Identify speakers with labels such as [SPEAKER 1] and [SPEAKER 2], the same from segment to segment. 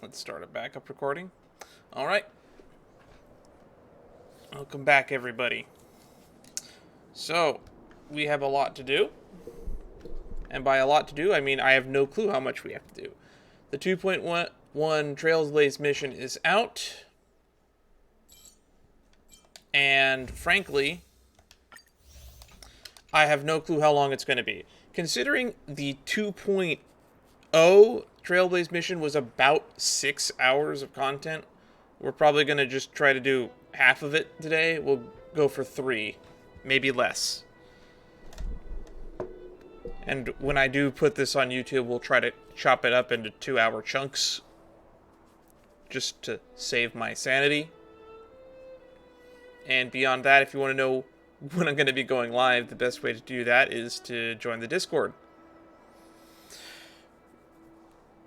[SPEAKER 1] Let's start a backup recording. Alright. Welcome back, everybody. So, we have a lot to do. And by a lot to do, I mean I have no clue how much we have to do. The 2.1 Trailblaze mission is out. And, frankly, I have no clue how long it's going to be. Considering the 2.0 Trailblaze mission was about 6 hours of content, we're probably going to just try to do half of it today. We'll go for 3, maybe less. And when I do put this on YouTube, we'll try to chop it up into 2-hour chunks, just to save my sanity. And beyond that, if you want to know when I'm going to be going live, the best way to do that is to join the Discord.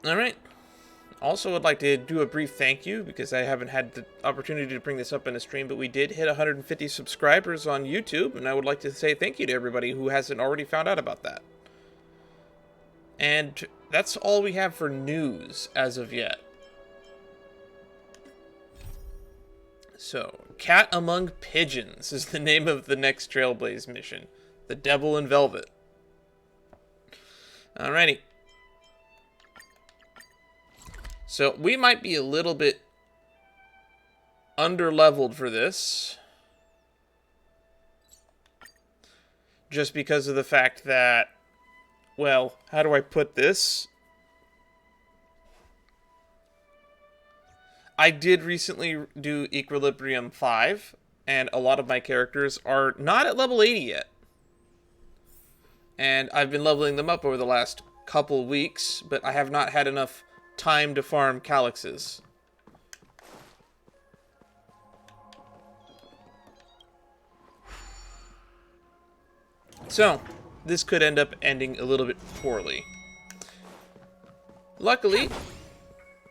[SPEAKER 1] Alright. Also, I'd like to do a brief thank you, because I haven't had the opportunity to bring this up in a stream, but we did hit 150 subscribers on YouTube, and I would like to say thank you to everybody who hasn't already found out about that. And that's all we have for news as of yet. So, Cat Among Pigeons is the name of the next Trailblaze mission. The Devil in Velvet. Alrighty. So, we might be a little bit under-leveled for this. Just because of the fact that, well, how do I put this? I did recently do Equilibrium 5, and a lot of my characters are not at level 80 yet. And I've been leveling them up over the last couple weeks, but I have not had enough time to farm calyxes. So, this could end up ending a little bit poorly. Luckily,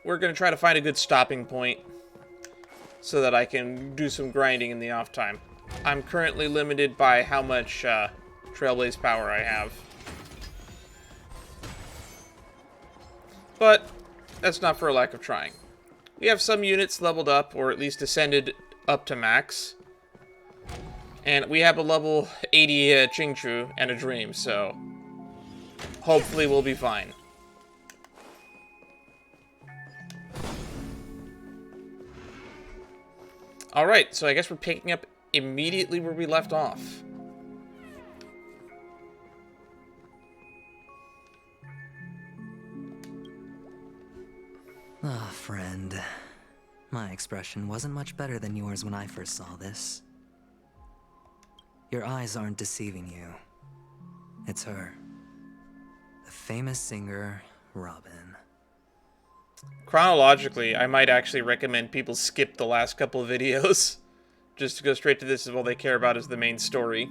[SPEAKER 1] we're going to try to find a good stopping point so that I can do some grinding in the off time. I'm currently limited by how much Trailblaze power I have. But that's not for a lack of trying. We have some units leveled up, or at least ascended up to max. And we have a level 80 Qingchu and a Dream, so hopefully we'll be fine. Alright, so I guess we're picking up immediately where we left off.
[SPEAKER 2] Ah, friend. My expression wasn't much better than yours when I first saw this. Your eyes aren't deceiving you. It's her. The famous singer, Robin.
[SPEAKER 1] Chronologically, I might actually recommend people skip the last couple of videos. Just to go straight to this, is all they care about is the main story.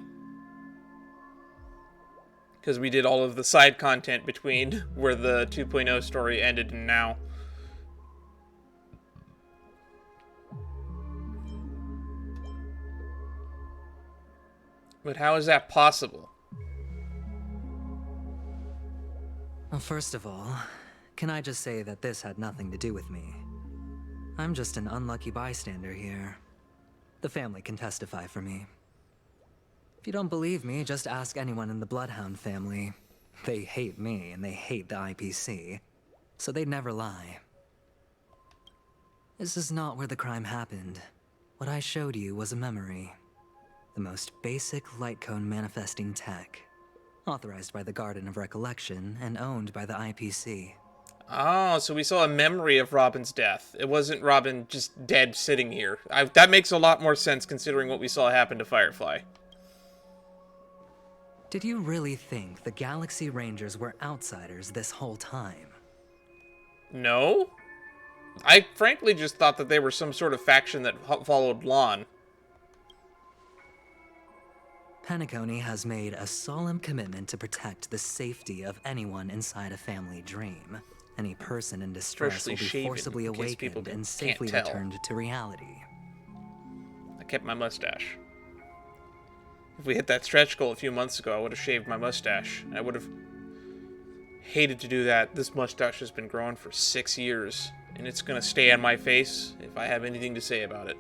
[SPEAKER 1] Because we did all of the side content between where the 2.0 story ended and now. But how is that possible?
[SPEAKER 2] Well, first of all, can I just say that this had nothing to do with me? I'm just an unlucky bystander here. The family can testify for me. If you don't believe me, just ask anyone in the Bloodhound family. They hate me, and they hate the IPC, so they'd never lie. This is not where the crime happened. What I showed you was a memory. The most basic light cone manifesting tech. Authorized by the Garden of Recollection and owned by the IPC.
[SPEAKER 1] Oh, so we saw a memory of Robin's death. It wasn't Robin just dead sitting here. That makes a lot more sense considering what we saw happen to Firefly.
[SPEAKER 2] Did you really think the Galaxy Rangers were outsiders this whole time?
[SPEAKER 1] No. I frankly just thought that they were some sort of faction that followed Lon.
[SPEAKER 2] Penacony has made a solemn commitment to protect the safety of anyone inside a family dream. Any person in distress will be forcibly awakened and safely returned to reality.
[SPEAKER 1] I kept my mustache. If we hit that stretch goal a few months ago, I would have shaved my mustache. I would have hated to do that. This mustache has been growing for 6 years. and it's gonna stay on my face if I have anything to say about it.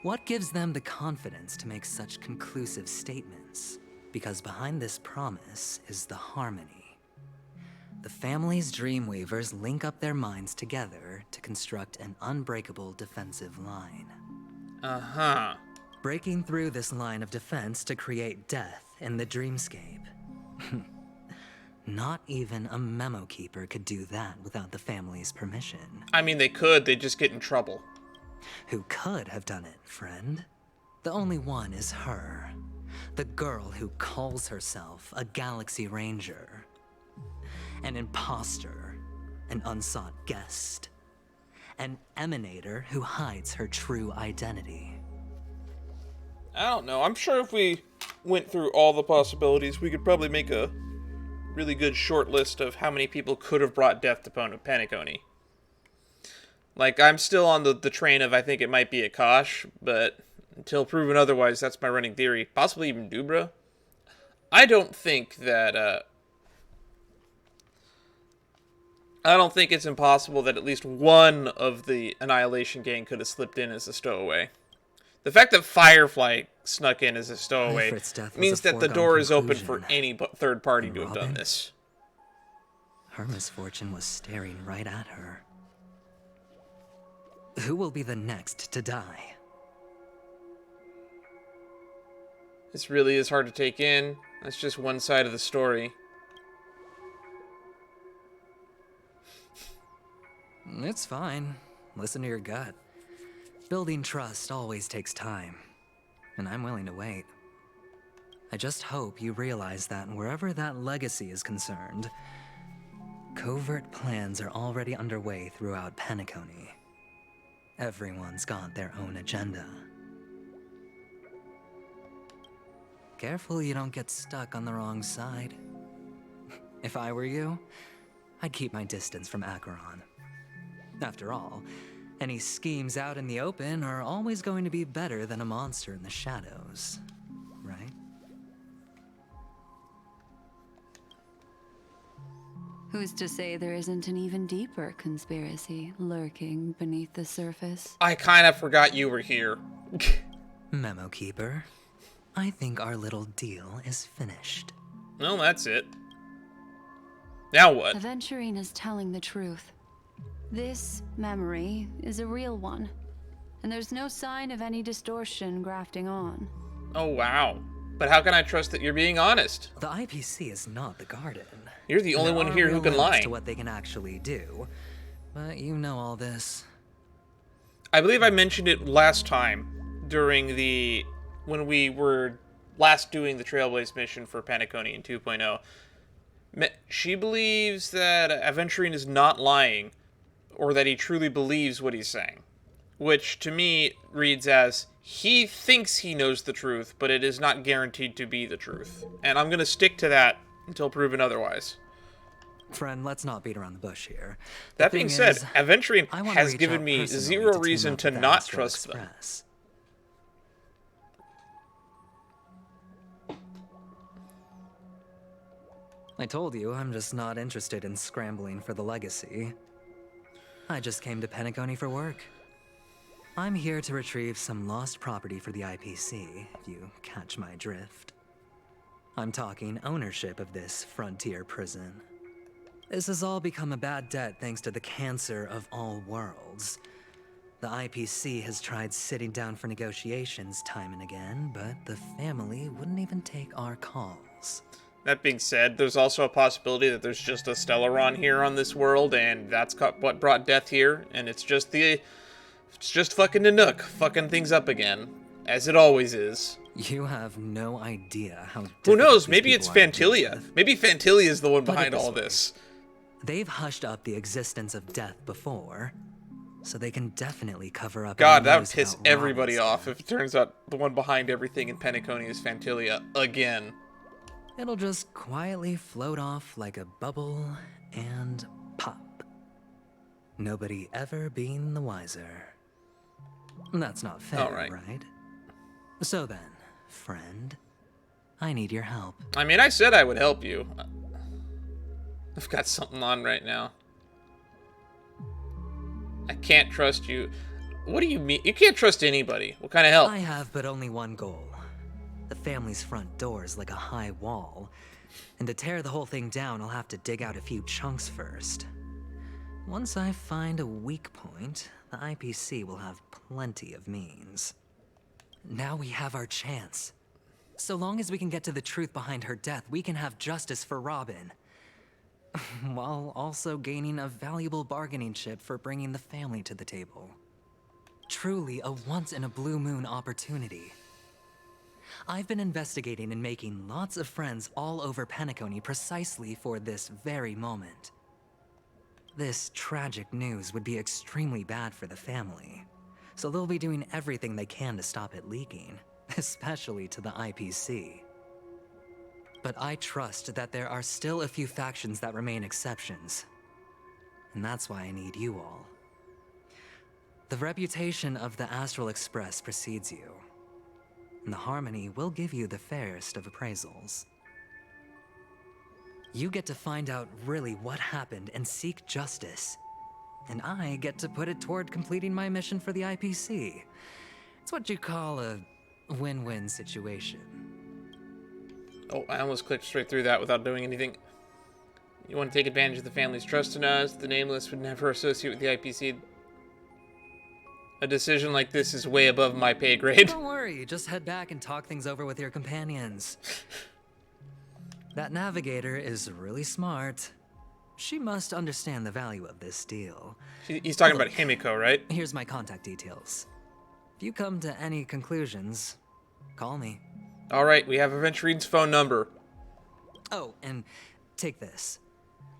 [SPEAKER 2] What gives them the confidence to make such conclusive statements? Because behind this promise is the harmony. The family's Dreamweavers link up their minds together to construct an unbreakable defensive line.
[SPEAKER 1] Uh-huh.
[SPEAKER 2] Breaking through this line of defense to create death in the dreamscape. Not even a memo keeper could do that without the family's permission.
[SPEAKER 1] I mean, they could, they'd just get in trouble.
[SPEAKER 2] Who could have done it, friend? The only one is her. The girl who calls herself a Galaxy Ranger. An imposter. An unsought guest. An emanator who hides her true identity.
[SPEAKER 1] I don't know. I'm sure if we went through all the possibilities, we could probably make a really good short list of how many people could have brought death to Penacony. Like, I'm still on the train of I think it might be Akash, but until proven otherwise, that's my running theory. Possibly even Dubra. I don't think that, I don't think it's impossible that at least one of the Annihilation Gang could have slipped in as a stowaway. The fact that Firefly snuck in as a stowaway means that the door is open for any third party to have done this.
[SPEAKER 2] Her misfortune was staring right at her. Who will be the next to die?
[SPEAKER 1] This really is hard to take in. That's just one side of the story.
[SPEAKER 2] It's fine. Listen to your gut. Building trust always takes time, and I'm willing to wait. I just hope you realize that wherever that legacy is concerned, covert plans are already underway throughout Penacony. Everyone's got their own agenda. Careful you don't get stuck on the wrong side. If I were you, I'd keep my distance from Acheron. After all, any schemes out in the open are always going to be better than a monster in the shadows, right?
[SPEAKER 3] Who's to say there isn't an even deeper conspiracy lurking beneath the surface?
[SPEAKER 1] I kind of forgot you were here.
[SPEAKER 2] Memo Keeper, I think our little deal is finished.
[SPEAKER 1] Well, that's it. Now what?
[SPEAKER 3] Aventurine is telling the truth. This memory is a real one, and there's no sign of any distortion grafting on.
[SPEAKER 1] Oh, wow. But how can I trust that you're being honest?
[SPEAKER 2] The IPC is not the Garden.
[SPEAKER 1] You're the only one here who can lie.
[SPEAKER 2] To what they can actually do, but you know all this.
[SPEAKER 1] I believe I mentioned it last time during when we were last doing the Trailblaze mission for Penacony in 2.0. She believes that Aventurine is not lying, or that he truly believes what he's saying. Which, to me, reads as, he thinks he knows the truth, but it is not guaranteed to be the truth. And I'm going to stick to that until proven otherwise.
[SPEAKER 2] Friend, let's not beat around the bush here.
[SPEAKER 1] That being said, Aventurine has given me zero reason to not trust them.
[SPEAKER 2] I told you, I'm just not interested in scrambling for the legacy. I just came to Penacony for work. I'm here to retrieve some lost property for the IPC, if you catch my drift. I'm talking ownership of this frontier prison. This has all become a bad debt thanks to the cancer of all worlds. The IPC has tried sitting down for negotiations time and again, but the family wouldn't even take our calls.
[SPEAKER 1] That being said, there's also a possibility that there's just a Stellaron here on this world, and that's what brought death here, and it's just fucking Nanook fucking things up again, as it always is.
[SPEAKER 2] You have no idea how.
[SPEAKER 1] Who knows? Maybe it's Fantilia. Maybe Fantilia is the one behind all this.
[SPEAKER 2] They've hushed up the existence of death before, so they can definitely cover up.
[SPEAKER 1] God, that would piss everybody off if it turns out the one behind everything in Penacony is Fantilia again.
[SPEAKER 2] It'll just quietly float off like a bubble and pop. Nobody ever being the wiser. That's not fair, right? So then, friend, I need your help.
[SPEAKER 1] I mean, I said I would help you. I've got something on right now. I can't trust you. What do you mean? You can't trust anybody. What kind of help?
[SPEAKER 2] I have but only one goal. The family's front door is like a high wall. And to tear the whole thing down, I'll have to dig out a few chunks first. Once I find a weak point, the IPC will have plenty of means. Now we have our chance. So long as we can get to the truth behind her death, we can have justice for Robin. While also gaining a valuable bargaining chip for bringing the family to the table. Truly a once-in-a-blue-moon opportunity. I've been investigating and making lots of friends all over Penacony precisely for this very moment. This tragic news would be extremely bad for the family, so they'll be doing everything they can to stop it leaking, especially to the IPC. But I trust that there are still a few factions that remain exceptions, and that's why I need you all. The reputation of the Astral Express precedes you, and the Harmony will give you the fairest of appraisals. You get to find out really what happened and seek justice, and I get to put it toward completing my mission for the IPC. It's what you call a win-win situation.
[SPEAKER 1] Oh, I almost clicked straight through that without doing anything. You want to take advantage of the family's trust in us? The Nameless would never associate with the IPC. A decision like this is way above my pay grade.
[SPEAKER 2] Don't worry, just head back and talk things over with your companions. That navigator is really smart. She must understand the value of this deal.
[SPEAKER 1] He's talking about Himiko, right?
[SPEAKER 2] Here's my contact details. If you come to any conclusions, call me.
[SPEAKER 1] All right, we have Aventurine's phone number.
[SPEAKER 2] Oh, and take this.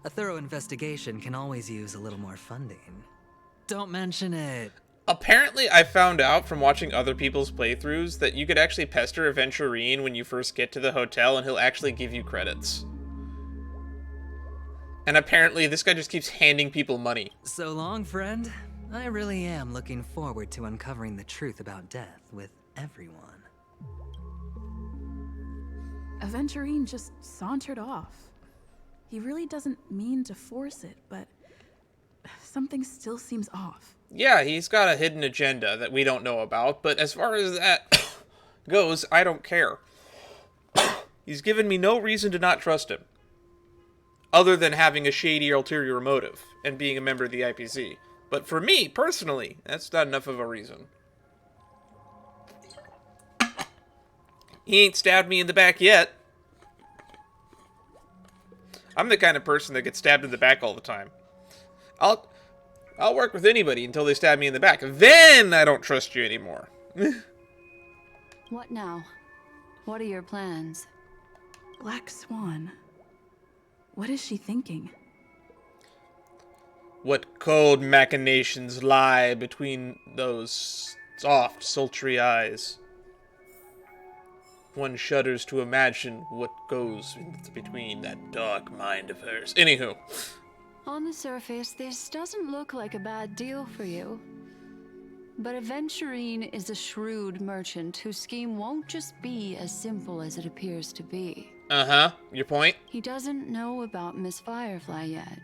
[SPEAKER 2] A thorough investigation can always use a little more funding. Don't mention it.
[SPEAKER 1] Apparently, I found out from watching other people's playthroughs that you could actually pester Aventurine when you first get to the hotel and he'll actually give you credits. And apparently, this guy just keeps handing people money.
[SPEAKER 2] So long, friend. I really am looking forward to uncovering the truth about death with everyone.
[SPEAKER 4] Aventurine just sauntered off. He really doesn't mean to force it, but something still seems off.
[SPEAKER 1] Yeah, he's got a hidden agenda that we don't know about, but as far as that goes, I don't care. He's given me no reason to not trust him. Other than having a shady ulterior motive and being a member of the IPC. But for me, personally, that's not enough of a reason. He ain't stabbed me in the back yet. I'm the kind of person that gets stabbed in the back all the time. I'll work with anybody until they stab me in the back. Then I don't trust you anymore.
[SPEAKER 3] What now? What are your plans?
[SPEAKER 4] Black Swan. What is she thinking?
[SPEAKER 1] What cold machinations lie between those soft, sultry eyes? One shudders to imagine what goes between that dark mind of hers. Anywho.
[SPEAKER 3] On the surface, this doesn't look like a bad deal for you. But Aventurine is a shrewd merchant whose scheme won't just be as simple as it appears to be.
[SPEAKER 1] Uh-huh. Your point?
[SPEAKER 3] He doesn't know about Miss Firefly yet.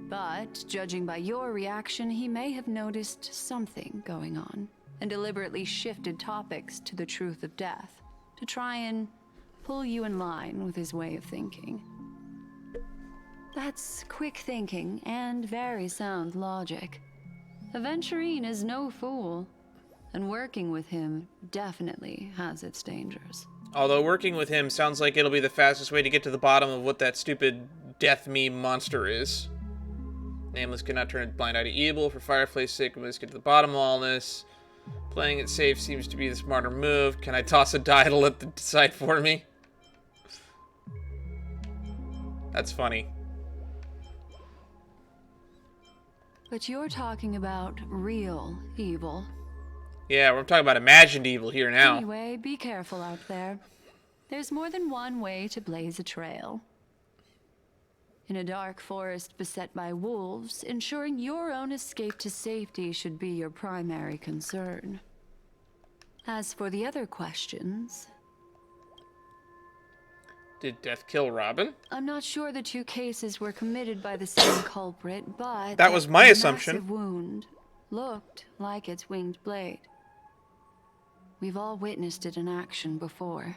[SPEAKER 3] But, judging by your reaction, he may have noticed something going on, and deliberately shifted topics to the truth of death, to try and pull you in line with his way of thinking. That's quick thinking and very sound logic. Aventurine is no fool, and working with him definitely has its dangers.
[SPEAKER 1] Although working with him sounds like it'll be the fastest way to get to the bottom of what that stupid death meme monster is. Nameless cannot turn a blind eye to evil. For Firefly's sake, we must get to the bottom of all this. Playing it safe seems to be the smarter move. Can I toss a die to let them decide for me? That's funny.
[SPEAKER 3] But you're talking about real evil.
[SPEAKER 1] Yeah, we're talking about imagined evil here now.
[SPEAKER 3] Anyway, be careful out there. There's more than one way to blaze a trail. In a dark forest beset by wolves, ensuring your own escape to safety should be your primary concern. As for the other questions...
[SPEAKER 1] Did Death kill Robin?
[SPEAKER 3] I'm not sure the two cases were committed by the same culprit, but...
[SPEAKER 1] That was my assumption.
[SPEAKER 3] A massive wound, looked like its winged blade. We've all witnessed it in action before.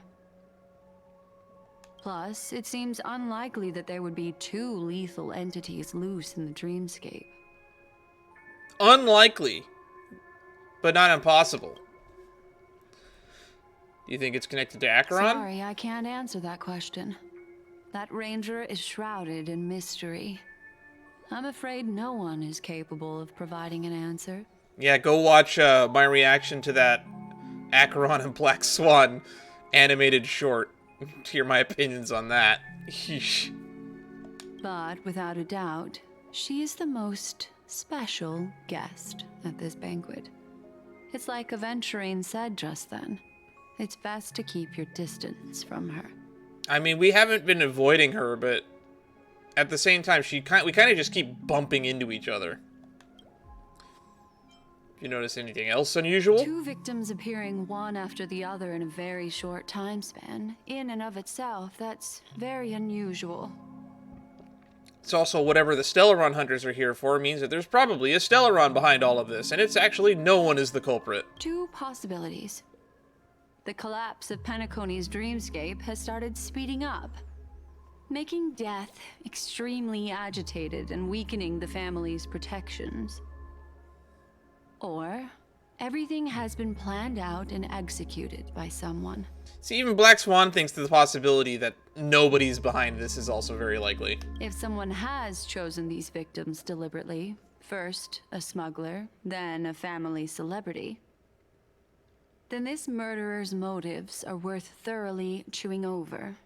[SPEAKER 3] Plus, it seems unlikely that there would be two lethal entities loose in the dreamscape.
[SPEAKER 1] Unlikely, but not impossible. Do you think it's connected to Acheron?
[SPEAKER 3] Sorry, I can't answer that question. That ranger is shrouded in mystery. I'm afraid no one is capable of providing an answer.
[SPEAKER 1] Yeah, go watch my reaction to that Acheron and Black Swan animated short to hear my opinions on that. Yeesh.
[SPEAKER 3] But without a doubt, she is the most special guest at this banquet. It's like Aventurine said just then. It's best to keep your distance from her.
[SPEAKER 1] I mean, we haven't been avoiding her, but at the same time, we kind of just keep bumping into each other. You notice anything else unusual?
[SPEAKER 3] Two victims appearing one after the other in a very short time span, in and of itself, that's very unusual.
[SPEAKER 1] It's also whatever the Stellaron hunters are here for means that there's probably a Stellaron behind all of this, and it's actually no one is the culprit.
[SPEAKER 3] Two possibilities. The collapse of Penacony's dreamscape has started speeding up, making death extremely agitated and weakening the family's protections. Or everything has been planned out and executed by someone.
[SPEAKER 1] See, even Black Swan thinks that the possibility that nobody's behind this is also very likely.
[SPEAKER 3] If someone has chosen these victims deliberately, first a smuggler, then a family celebrity, then this murderer's motives are worth thoroughly chewing over.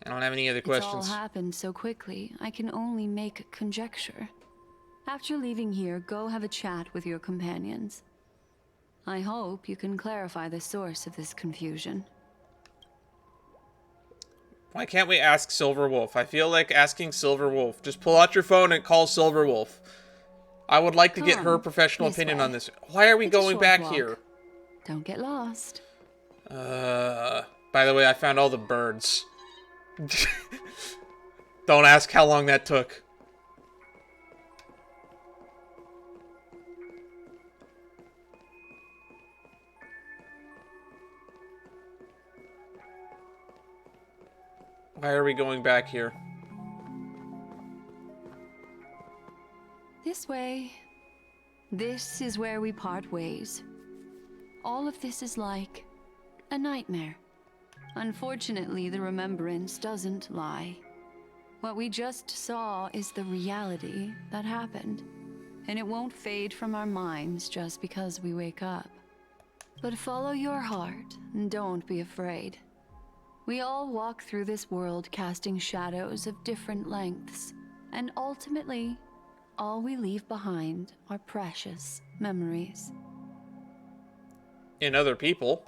[SPEAKER 1] I don't have any other questions.
[SPEAKER 3] It's all happened so quickly, I can only make conjecture. After leaving here, go have a chat with your companions. I hope you can clarify the source of this confusion.
[SPEAKER 1] Why can't we ask Silverwolf? I feel like asking Silverwolf. Just pull out your phone and call Silverwolf. I would like to get her professional opinion on this. Why are we going back here?
[SPEAKER 3] Don't get lost.
[SPEAKER 1] By the way, I found all the birds. Don't ask how long that took. Why are we going back here?
[SPEAKER 3] This way. This is where we part ways. All of this is like a nightmare. Unfortunately, the remembrance doesn't lie. What we just saw is the reality that happened, and it won't fade from our minds just because we wake up. But follow your heart and don't be afraid. We all walk through this world casting shadows of different lengths, and ultimately, all we leave behind are precious memories.
[SPEAKER 1] In other people.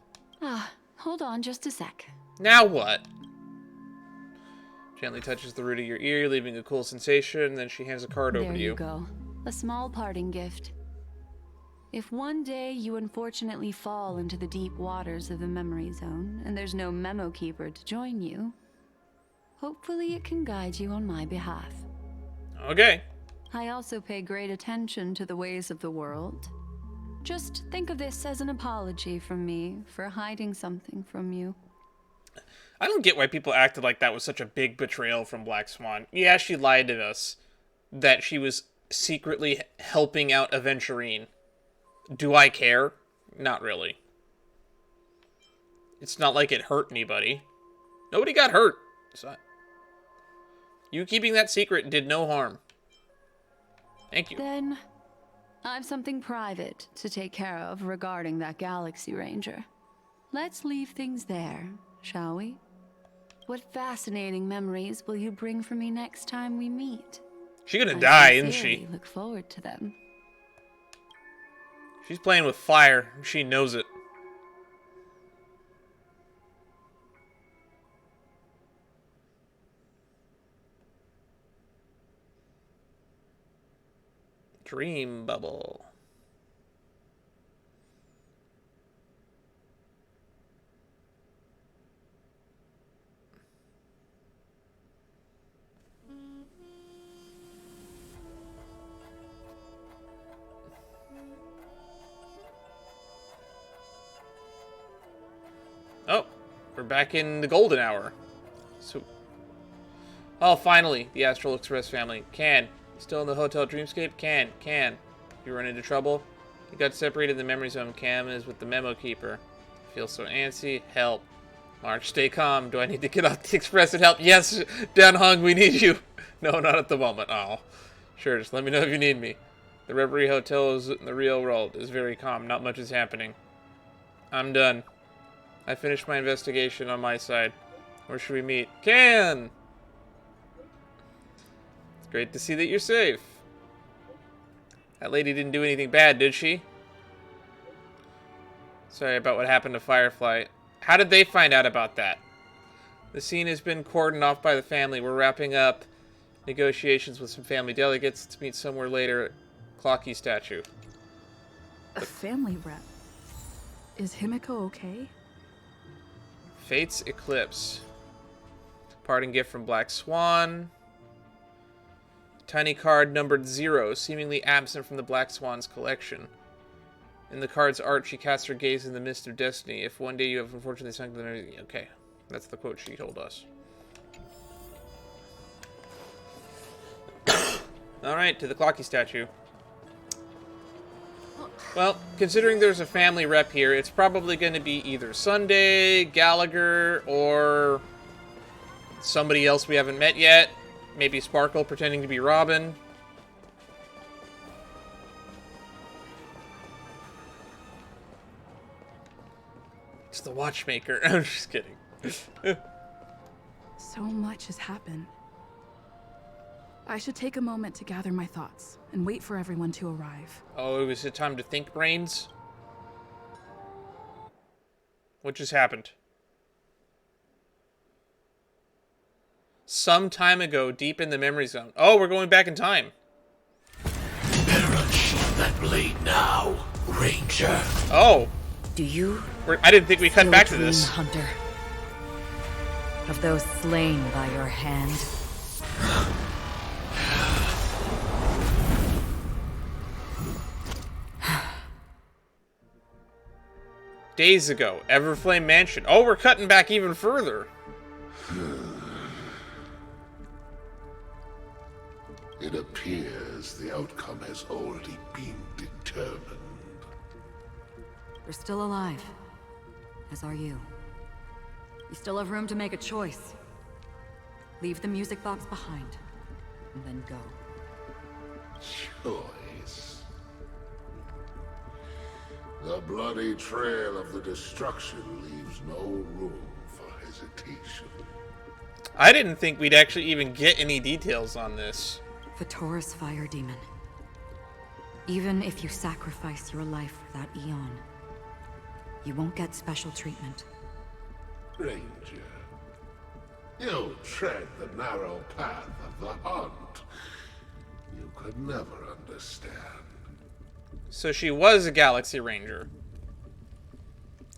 [SPEAKER 3] Hold on just a sec.
[SPEAKER 1] Now what? Gently touches the root of your ear, leaving a cool sensation, then she hands a card over to you.
[SPEAKER 3] There you go. A small parting gift. If one day you unfortunately fall into the deep waters of the memory zone, and there's no memo keeper to join you, hopefully it can guide you on my behalf.
[SPEAKER 1] Okay.
[SPEAKER 3] I also pay great attention to the ways of the world. Just think of this as an apology from me for hiding something from you.
[SPEAKER 1] I don't get why people acted like that was such a big betrayal from Black Swan. Yeah, she lied to us that she was secretly helping out Aventurine. Do I care? Not really. It's not like it hurt anybody. Nobody got hurt. So you keeping that secret did no harm. Thank you.
[SPEAKER 3] Then, I've something private to take care of regarding that Galaxy Ranger. Let's leave things there, shall we? What fascinating memories will you bring for me next time we meet?
[SPEAKER 1] She's gonna die, isn't
[SPEAKER 3] sincerely
[SPEAKER 1] she?
[SPEAKER 3] Look forward to them.
[SPEAKER 1] She's playing with fire. She knows it. Dream bubble. We're back in the golden hour. So, oh, finally, the Astral Express family. Can. Still in the Hotel Dreamscape? Can. You run into trouble? You got separated in the memory zone. Cam is with the memo keeper. Feel so antsy. Help. March, stay calm. Do I need to get off the Express and help? Yes, Dan Hung, we need you. No, not at the moment. Oh, sure, just let me know if you need me. The Reverie Hotel is in the real world. Is very calm. Not much is happening. I'm done. I finished my investigation on my side. Where should we meet? Can! It's great to see that you're safe. That lady didn't do anything bad, did she? Sorry about what happened to Firefly. How did they find out about that? The scene has been cordoned off by the family. We're wrapping up negotiations with some family delegates to meet somewhere later at Clocky statue.
[SPEAKER 4] A family rep. Is Himiko okay?
[SPEAKER 1] Fate's Eclipse. Parting gift from Black Swan. Tiny card numbered 0, seemingly absent from the Black Swan's collection. In the card's art, she casts her gaze in the mist of destiny. If one day you have unfortunately sunk to the... Okay, that's the quote she told us. Alright, to the Clocky statue. Well, considering there's a family rep here, it's probably going to be either Sunday, Gallagher, or somebody else we haven't met yet. Maybe Sparkle pretending to be Robin. It's the watchmaker. I'm just kidding.
[SPEAKER 4] So much has happened. I should take a moment to gather my thoughts and wait for everyone to arrive.
[SPEAKER 1] Oh, is it time to think, brains? What just happened? Some time ago, deep in the memory zone. Oh, we're going back in time.
[SPEAKER 5] Better unsheath that blade now, Ranger.
[SPEAKER 1] Oh.
[SPEAKER 6] Do you?
[SPEAKER 1] I didn't think we cut back to
[SPEAKER 6] dream,
[SPEAKER 1] this.
[SPEAKER 6] Hunter, of those slain by your hand?
[SPEAKER 1] Days ago, Everflame Mansion. Oh, we're cutting back even further.
[SPEAKER 5] It appears the outcome has already been determined.
[SPEAKER 6] You're still alive, as are you. You still have room to make a choice. Leave the music box behind, and then go.
[SPEAKER 5] Choice. The bloody trail of the destruction leaves no room for hesitation.
[SPEAKER 1] I didn't think we'd actually even get any details on this.
[SPEAKER 6] Vatora's fire demon. Even if you sacrifice your life for that eon, you won't get special treatment.
[SPEAKER 5] Ranger, you tread the narrow path of the hunt. You could never understand.
[SPEAKER 1] So she was a Galaxy Ranger.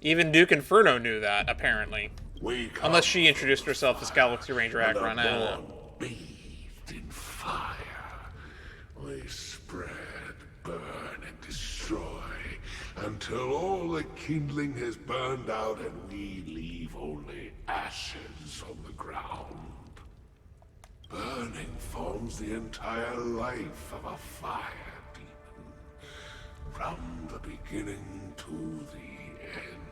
[SPEAKER 1] Even Duke Inferno knew that, apparently. Unless she introduced herself as Galaxy Ranger Akron, I don't know.
[SPEAKER 5] Bathed in fire. We spread, burn, and destroy until all the kindling has burned out and we leave only ashes on the ground. Burning forms the entire life of a fire demon, from the beginning to the end.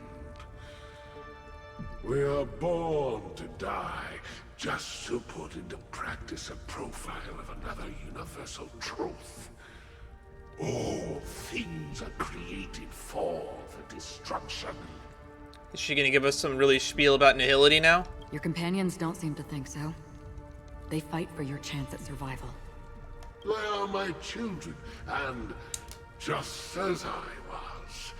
[SPEAKER 5] We are born to die just to put into practice a profile of another universal truth. All things are created for the destruction.
[SPEAKER 1] Is she gonna give us some really spiel about nihility now?
[SPEAKER 6] Your companions don't seem to think so. They fight for your chance at survival.
[SPEAKER 5] They are my children, and just as I was,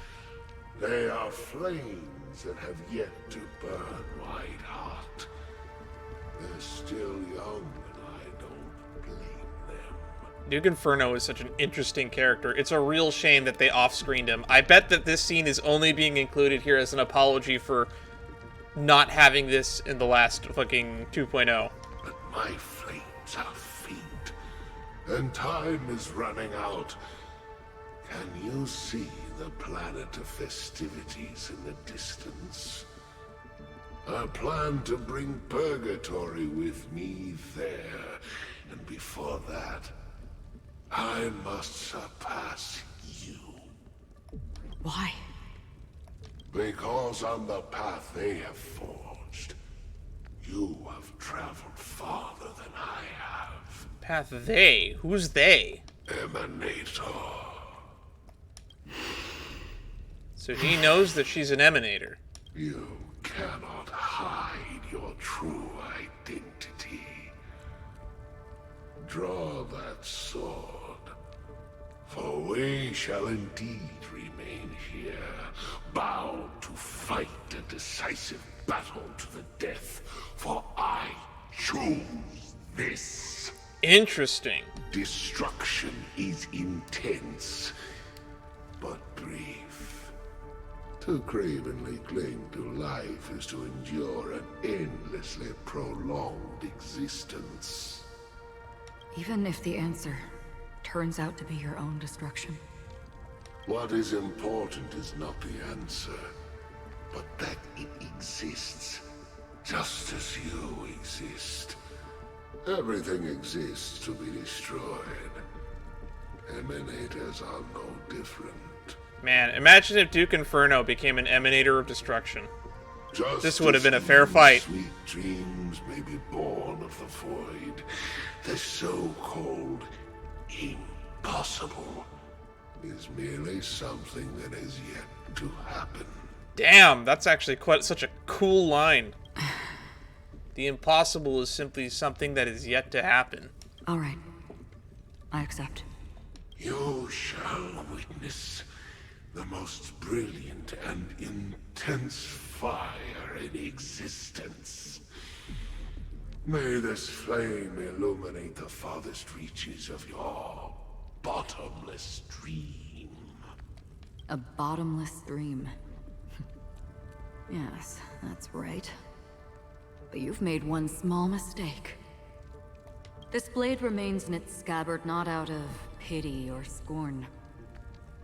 [SPEAKER 5] they are flames that have yet to burn wide hot. They're still young, and I don't blame them.
[SPEAKER 1] Duke Inferno is such an interesting character. It's a real shame that they off-screened him. I bet that this scene is only being included here as an apology for not having this in the last fucking 2.0.
[SPEAKER 5] But my flames are faint, and time is running out. Can you see the planet of festivities in the distance? I plan to bring Purgatory with me there. And before that, I must surpass you.
[SPEAKER 6] Why?
[SPEAKER 5] Because on the path they have forged, you have traveled farther than I have.
[SPEAKER 1] Path they? Who's they?
[SPEAKER 5] Emanator.
[SPEAKER 1] So he knows that she's an emanator.
[SPEAKER 5] You cannot hide your true identity. Draw that sword, for we shall indeed remain here, bound to fight a decisive battle to the death, for I choose this.
[SPEAKER 1] Interesting.
[SPEAKER 5] Destruction is intense, but brief. To cravenly cling to life is to endure an endlessly prolonged existence.
[SPEAKER 6] Even if the answer turns out to be your own destruction.
[SPEAKER 5] What is important is not the answer, but that it exists, just as you exist. Everything exists to be destroyed. Emanators are no different.
[SPEAKER 1] Man, imagine if Duke Inferno became an emanator of destruction.
[SPEAKER 5] Just
[SPEAKER 1] This would have
[SPEAKER 5] as
[SPEAKER 1] been a fair fight.
[SPEAKER 5] Sweet dreams may be born of the void. The so-called impossible is merely something that is yet to happen.
[SPEAKER 1] Damn, that's actually quite such a cool line. The impossible is simply something that is yet to happen.
[SPEAKER 6] All right. I accept.
[SPEAKER 5] You shall witness the most brilliant and intense fire in existence. May this flame illuminate the farthest reaches of your bottomless dream.
[SPEAKER 6] A bottomless dream. Yes, that's right. But you've made one small mistake. This blade remains in its scabbard not out of pity or scorn.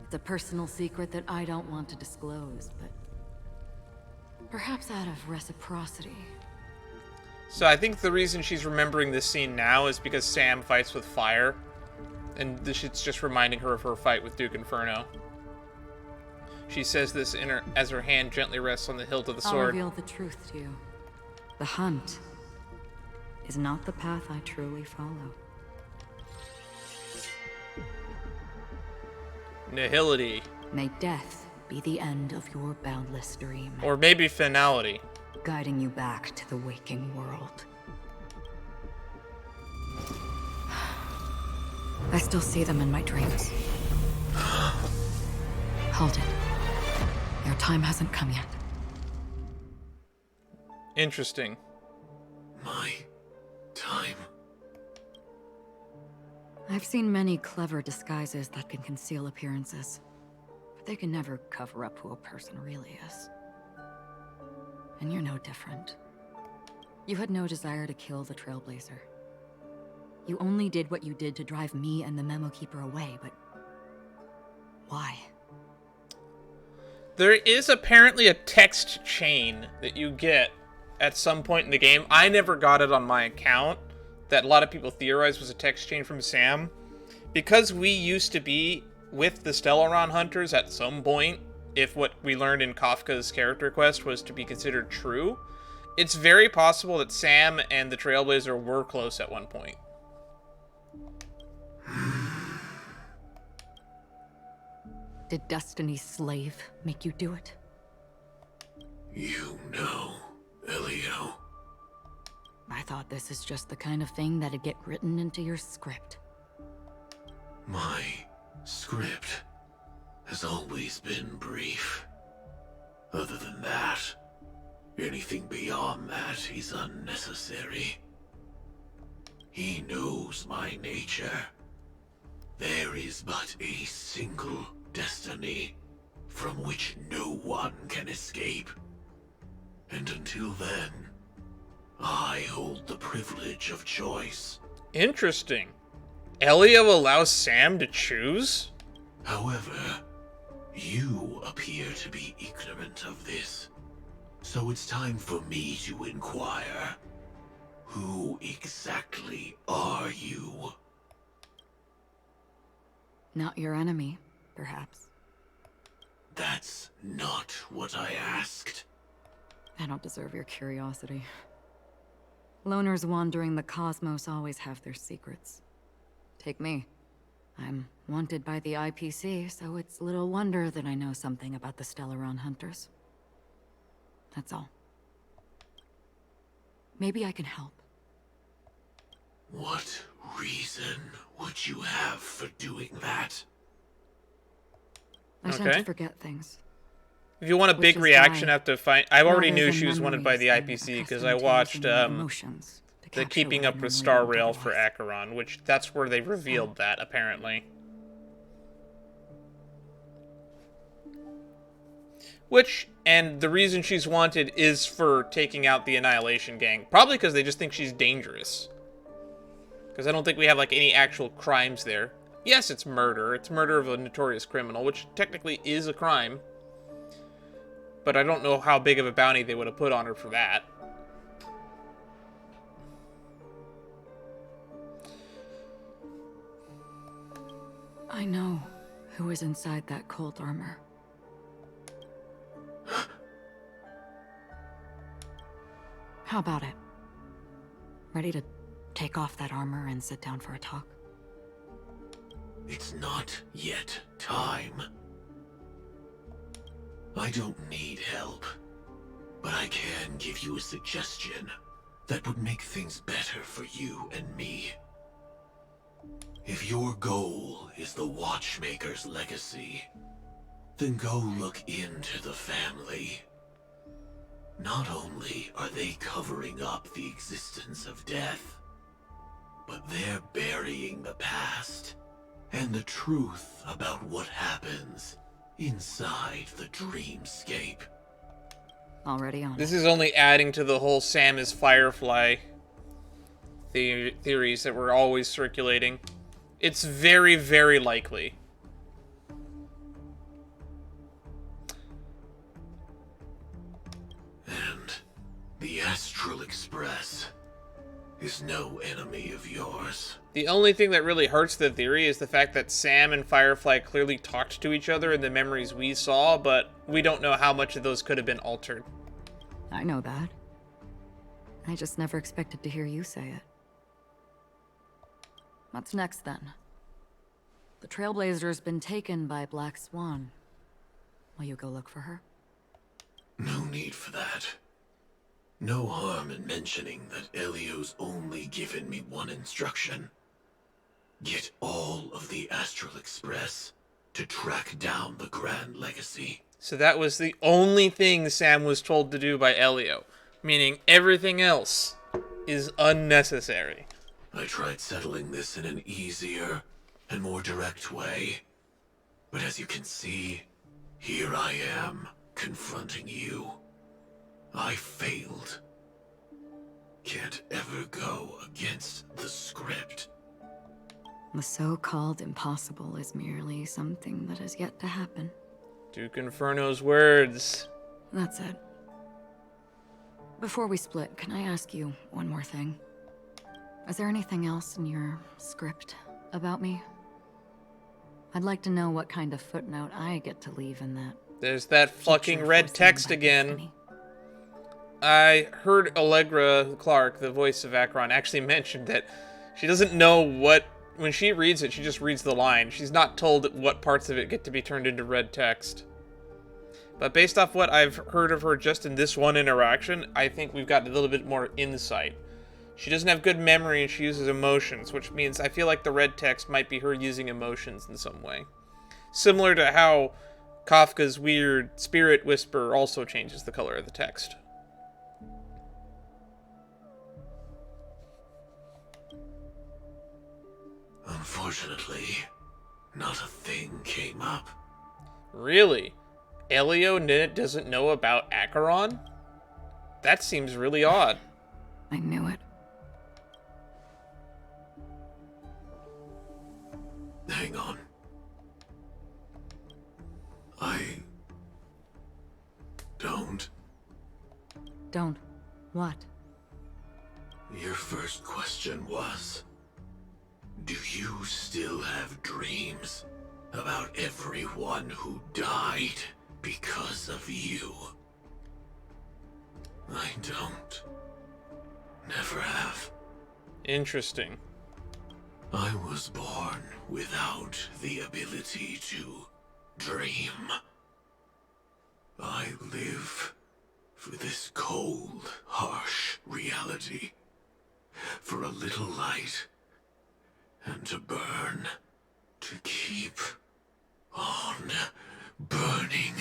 [SPEAKER 6] It's a personal secret that I don't want to disclose, but perhaps out of reciprocity.
[SPEAKER 1] So I think the reason she's remembering this scene now is because Sam fights with fire. And it's just reminding her of her fight with Duke Inferno. She says this as her hand gently rests on the hilt of the
[SPEAKER 6] I'll
[SPEAKER 1] sword.
[SPEAKER 6] reveal the truth to you. The hunt is not the path I truly follow.
[SPEAKER 1] Nihility.
[SPEAKER 6] May death be the end of your boundless dream,
[SPEAKER 1] Or maybe finality.
[SPEAKER 6] guiding you back to the waking world. I still see them in my dreams. Hold it. Your time hasn't come yet.
[SPEAKER 1] Interesting.
[SPEAKER 5] My time.
[SPEAKER 6] I've seen many clever disguises that can conceal appearances, but they can never cover up who a person really is. And you're no different. You had no desire to kill the Trailblazer. You only did what you did to drive me and the Memo Keeper away, but why?
[SPEAKER 1] There is apparently a text chain that you get at some point in the game. I never got it on my account. That a lot of people theorize was a text chain from Sam. Because we used to be with the Stellaron Hunters at some point, if what we learned in Kafka's character quest was to be considered true, it's very possible that Sam and the Trailblazer were close at one point.
[SPEAKER 6] Did Destiny's slave make you do it?
[SPEAKER 5] You know, Elio.
[SPEAKER 6] I thought this is just the kind of thing that'd get written into your script.
[SPEAKER 5] My script has always been brief. Other than that, anything beyond that is unnecessary. He knows my nature. There is but a single destiny from which no one can escape. And until then, I hold the privilege of choice.
[SPEAKER 1] Interesting. Elio allows Sam to choose?
[SPEAKER 5] However, you appear to be ignorant of this. So it's time for me to inquire. Who exactly are you?
[SPEAKER 6] Not your enemy, perhaps.
[SPEAKER 5] That's not what I asked.
[SPEAKER 6] I don't deserve your curiosity. Loners wandering the cosmos always have their secrets. Take me. I'm wanted by the IPC, so it's little wonder that I know something about the Stellaron Hunters. That's all. Maybe I can help.
[SPEAKER 5] What reason would you have for doing that?
[SPEAKER 6] I tend to forget things.
[SPEAKER 1] If you want a
[SPEAKER 6] Which
[SPEAKER 1] big
[SPEAKER 6] is
[SPEAKER 1] reaction,
[SPEAKER 6] why,
[SPEAKER 1] I have to find. I already
[SPEAKER 6] rather
[SPEAKER 1] knew
[SPEAKER 6] than
[SPEAKER 1] she was wanted by the
[SPEAKER 6] memories,
[SPEAKER 1] IPC
[SPEAKER 6] I'm
[SPEAKER 1] because I
[SPEAKER 6] accustomed to
[SPEAKER 1] watched
[SPEAKER 6] using my emotions to
[SPEAKER 1] the
[SPEAKER 6] capture
[SPEAKER 1] Keeping
[SPEAKER 6] what
[SPEAKER 1] Up
[SPEAKER 6] I
[SPEAKER 1] with
[SPEAKER 6] normally
[SPEAKER 1] Star
[SPEAKER 6] won't
[SPEAKER 1] Rail
[SPEAKER 6] give
[SPEAKER 1] for
[SPEAKER 6] off.
[SPEAKER 1] Acheron, which that's where they revealed that apparently. Which, and the reason she's wanted is for taking out the Annihilation Gang. Probably because they just think she's dangerous. Because I don't think we have, like, any actual crimes there. Yes, it's murder. It's murder of a notorious criminal, which technically is a crime. But I don't know how big of a bounty they would have put on her for that.
[SPEAKER 6] I know who is inside that cold armor. How about it? Ready to take off that armor and sit down for a talk?
[SPEAKER 5] It's not yet time. I don't need help, but I can give you a suggestion that would make things better for you and me. If your goal is the Watchmaker's legacy, then go look into the family. Not only are they covering up the existence of death, but they're burying the past and the truth about what happens inside the dreamscape.
[SPEAKER 6] Already on
[SPEAKER 1] This
[SPEAKER 6] it.
[SPEAKER 1] is only adding to the whole Sam is Firefly theories that were always circulating. It's very, very likely.
[SPEAKER 5] And the Astral Express is no enemy of yours.
[SPEAKER 1] The only thing that really hurts the theory is the fact that Sam and Firefly clearly talked to each other in the memories we saw, but we don't know how much of those could have been altered.
[SPEAKER 6] I know that. I just never expected to hear you say it. What's next, then? The Trailblazer's been taken by Black Swan. Will you go look for her?
[SPEAKER 5] No need for that. No harm in mentioning that Elio's only given me one instruction. Get all of the Astral Express to track down the Grand Legacy.
[SPEAKER 1] So that was the only thing Sam was told to do by Elio, meaning everything else is unnecessary.
[SPEAKER 5] I tried settling this in an easier and more direct way. But as you can see, here I am, confronting you. I failed. Can't ever go against the script.
[SPEAKER 6] The so-called impossible is merely something that has yet to happen.
[SPEAKER 1] Duke Inferno's words.
[SPEAKER 6] That's it. Before we split, can I ask you one more thing? Is there anything else in your script about me? I'd like to know what kind of footnote I get to leave in that.
[SPEAKER 1] There's that fucking
[SPEAKER 6] future
[SPEAKER 1] red
[SPEAKER 6] foreseen
[SPEAKER 1] text
[SPEAKER 6] by
[SPEAKER 1] again.
[SPEAKER 6] destiny.
[SPEAKER 1] I heard Allegra Clark, the voice of Acheron, actually mentioned that she doesn't know what... When she reads it, she just reads the line. She's not told what parts of it get to be turned into red text. But based off what I've heard of her just in this one interaction, I think we've got a little bit more insight. She doesn't have good memory and she uses emotions, which means I feel like the red text might be her using emotions in some way. Similar to how Kafka's weird spirit whisper also changes the color of the text.
[SPEAKER 5] Unfortunately, not a thing came up.
[SPEAKER 1] Really? Elio doesn't know about Acheron? That seems really odd.
[SPEAKER 6] I knew it.
[SPEAKER 5] Hang on. I don't
[SPEAKER 6] Don't. What?
[SPEAKER 5] Your first question was, do you still have dreams about everyone who died because of you? I don't. Never have.
[SPEAKER 1] Interesting.
[SPEAKER 5] I was born without the ability to dream. I live for this cold, harsh reality. For a little light. And to burn. To keep on burning.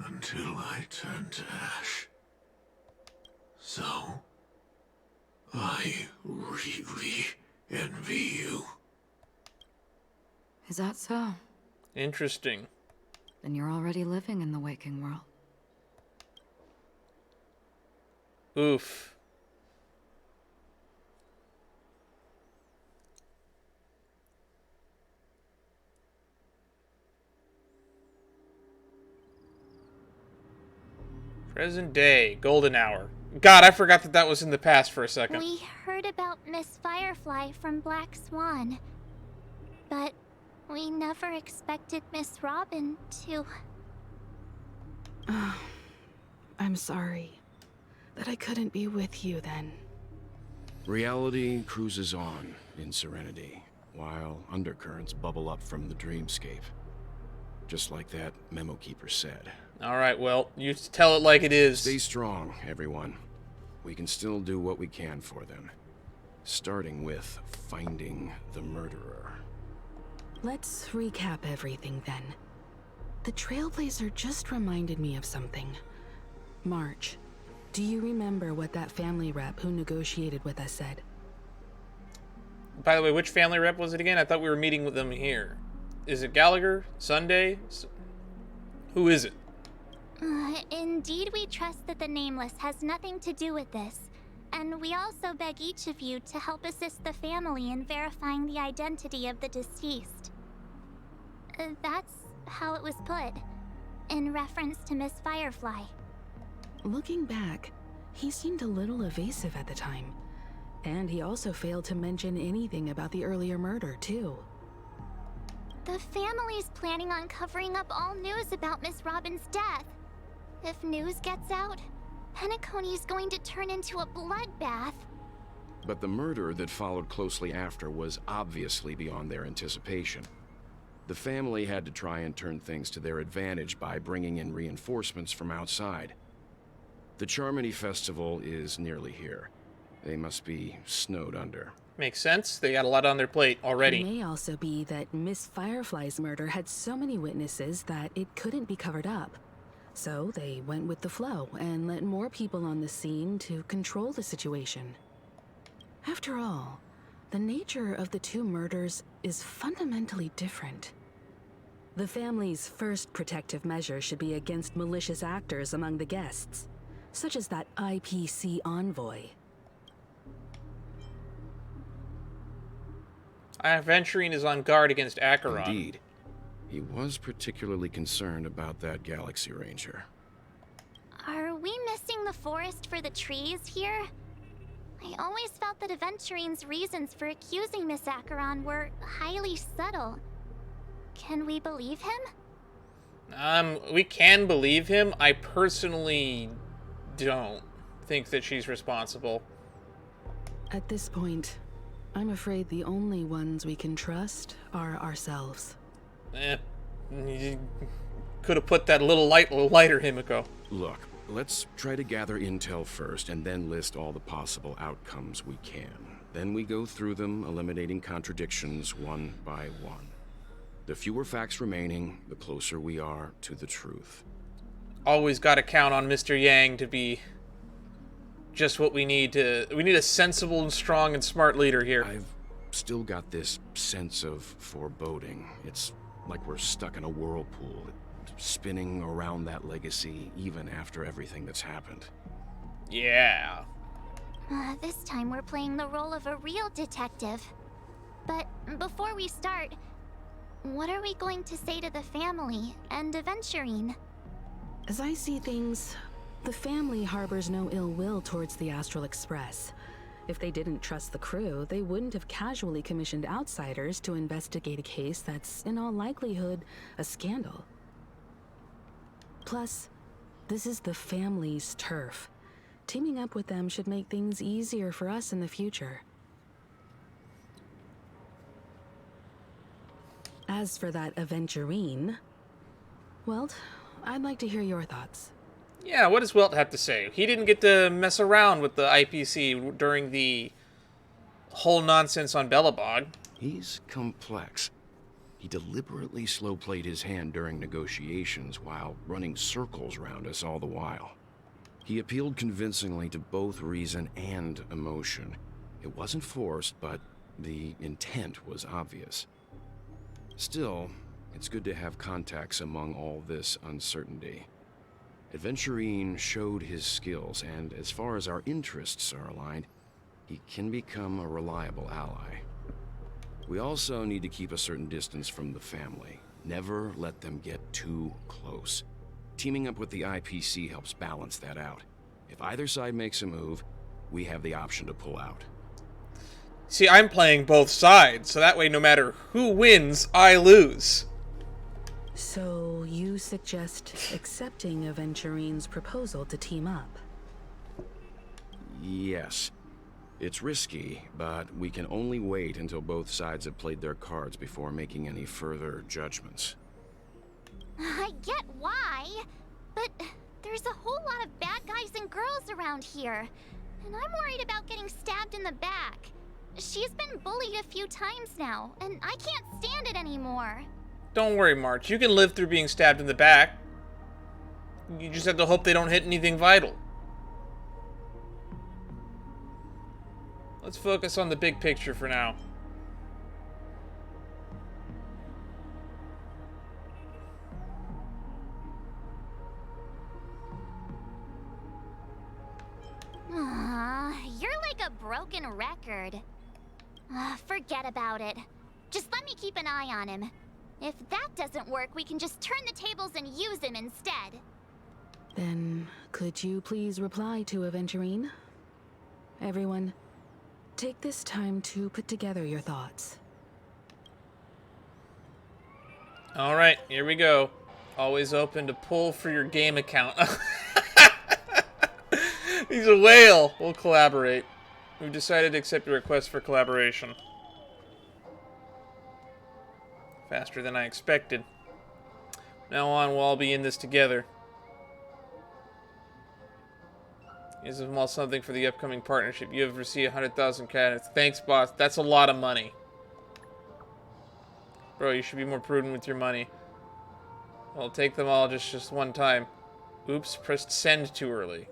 [SPEAKER 5] Until I turn to ash. So, I really envy you.
[SPEAKER 6] Is that so?
[SPEAKER 1] Interesting.
[SPEAKER 6] Then you're already living in the waking world.
[SPEAKER 1] Oof. Present day, golden hour. God, I forgot that that was in the past for a second.
[SPEAKER 7] We heard about Miss Firefly from Black Swan, but we never expected Miss Robin to...
[SPEAKER 4] I'm sorry that I couldn't be with you then.
[SPEAKER 8] Reality cruises on in serenity, while undercurrents bubble up from the dreamscape. Just like that memo keeper said.
[SPEAKER 1] Alright, well, you tell it like it is.
[SPEAKER 8] Stay strong, everyone. We can still do what we can for them. Starting with finding the murderer.
[SPEAKER 4] Let's recap everything then. The Trailblazer just reminded me of something. March, do you remember what that family rep who negotiated with us said?
[SPEAKER 1] By the way, which family rep was it again? I thought we were meeting with them here. Is it Gallagher? Sunday? Who is it?
[SPEAKER 7] Indeed, we trust that the Nameless has nothing to do with this, and we also beg each of you to help assist the family in verifying the identity of the deceased. That's how it was put, in reference to Miss Firefly.
[SPEAKER 4] Looking back, he seemed a little evasive at the time. And he also failed to mention anything about the earlier murder, too.
[SPEAKER 7] The family's planning on covering up all news about Miss Robin's death. If news gets out, Penacony's going to turn into a bloodbath.
[SPEAKER 8] But the murder that followed closely after was obviously beyond their anticipation. The family had to try and turn things to their advantage by bringing in reinforcements from outside. The Charmony Festival is nearly here. They must be snowed under.
[SPEAKER 1] Makes sense. They got a lot on their plate already.
[SPEAKER 4] It may also be that Miss Firefly's murder had so many witnesses that it couldn't be covered up. So they went with the flow and let more people on the scene to control the situation. After all, the nature of the two murders is fundamentally different. The family's first protective measure should be against malicious actors among the guests, such as that IPC envoy.
[SPEAKER 1] Aventurine is on guard against Acheron.
[SPEAKER 8] Indeed. He was particularly concerned about that Galaxy Ranger.
[SPEAKER 7] Are we missing the forest for the trees here? I always felt that Aventurine's reasons for accusing Miss Acheron were highly subtle. Can we believe him?
[SPEAKER 1] We can believe him. I personally don't think that she's responsible.
[SPEAKER 4] At this point, I'm afraid the only ones we can trust are ourselves.
[SPEAKER 1] You could have put that a little lighter, Himiko.
[SPEAKER 8] Look, let's try to gather intel first and then list all the possible outcomes we can. Then we go through them, eliminating contradictions one by one. The fewer facts remaining, the closer we are to the truth.
[SPEAKER 1] Always got to count on Mr. Yang to be just what we need to... We need a sensible and strong and smart leader here.
[SPEAKER 8] I've still got this sense of foreboding. It's like we're stuck in a whirlpool, spinning around that legacy even after everything that's happened.
[SPEAKER 1] Yeah.
[SPEAKER 7] This time we're playing the role of a real detective. But before we start, what are we going to say to the family and Aventurine?
[SPEAKER 4] As I see things, The family harbors no ill will towards the Astral Express. If they didn't trust the crew, they wouldn't have casually commissioned outsiders to investigate a case that's, in all likelihood, a scandal. Plus, this is the family's turf. Teaming up with them should make things easier for us in the future. As for that Aventurine, well, I'd like to hear your thoughts.
[SPEAKER 1] Yeah, what does Welt have to say? He didn't get to mess around with the IPC during the whole nonsense on Bellabog.
[SPEAKER 8] He's complex. He deliberately slow-played his hand during negotiations while running circles around us all the while. He appealed convincingly to both reason and emotion. It wasn't forced, but the intent was obvious. Still, it's good to have contacts among all this uncertainty. Aventurine showed his skills, and as far as our interests are aligned, he can become a reliable ally. We also need to keep a certain distance from the family. Never let them get too close. Teaming up with the IPC helps balance that out. If either side makes a move, we have the option to pull out.
[SPEAKER 1] See, I'm playing both sides, so that way no matter who wins, I lose.
[SPEAKER 4] So you suggest accepting Aventurine's proposal to team up?
[SPEAKER 8] Yes. It's risky, but we can only wait until both sides have played their cards before making any further judgments.
[SPEAKER 7] I get why, but there's a whole lot of bad guys and girls around here, and I'm worried about getting stabbed in the back. She's been bullied a few times now, and I can't stand it anymore.
[SPEAKER 1] Don't worry, March. You can live through being stabbed in the back. You just have to hope they don't hit anything vital. Let's focus on the big picture for now.
[SPEAKER 7] You're like a broken record. Forget about it. Just let me keep an eye on him. If that doesn't work, we can just turn the tables and use him instead.
[SPEAKER 4] Then, could you please reply to Aventurine? Everyone, take this time to put together your thoughts.
[SPEAKER 1] Alright, here we go. Always open to pull for your game account. He's a whale. We'll collaborate. We've decided to accept your request for collaboration. Faster than I expected. From now on, we'll all be in this together. Here's a small something for the upcoming partnership. You have received 100,000 credits. Thanks, boss. That's a lot of money. Bro, you should be more prudent with your money. I'll take them all just one time. Oops, pressed send too early.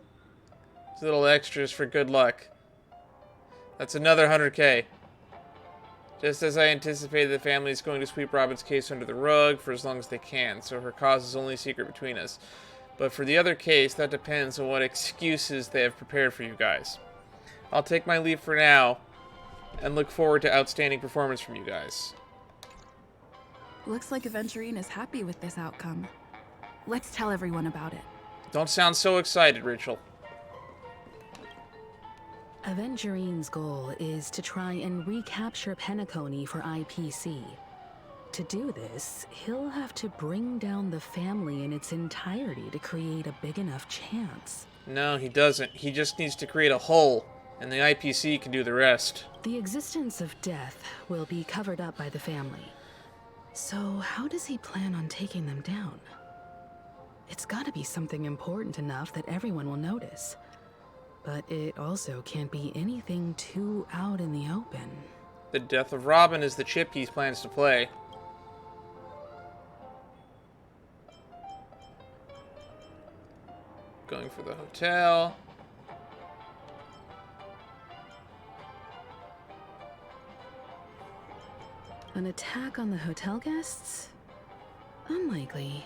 [SPEAKER 1] These little extras for good luck. That's another 100K. Just as I anticipated, the family is going to sweep Robin's case under the rug for as long as they can, so her cause is only a secret between us. But for the other case, that depends on what excuses they have prepared for you guys. I'll take my leave for now, and look forward to outstanding performance from you guys.
[SPEAKER 9] Looks like Aventurine is happy with this outcome. Let's tell everyone about it.
[SPEAKER 1] Don't sound so excited, Rachel.
[SPEAKER 4] Aventurine's goal is to try and recapture Penacony for IPC. To do this, he'll have to bring down the family in its entirety to create a big enough chance.
[SPEAKER 1] No, he doesn't. He just needs to create a hole, and the IPC can do the rest.
[SPEAKER 4] The existence of death will be covered up by the family. So how does he plan on taking them down? It's gotta be something important enough that everyone will notice. But it also can't be anything too out in the open.
[SPEAKER 1] The death of Robin is the chip he plans to play. Going for the hotel.
[SPEAKER 4] An attack on the hotel guests? Unlikely.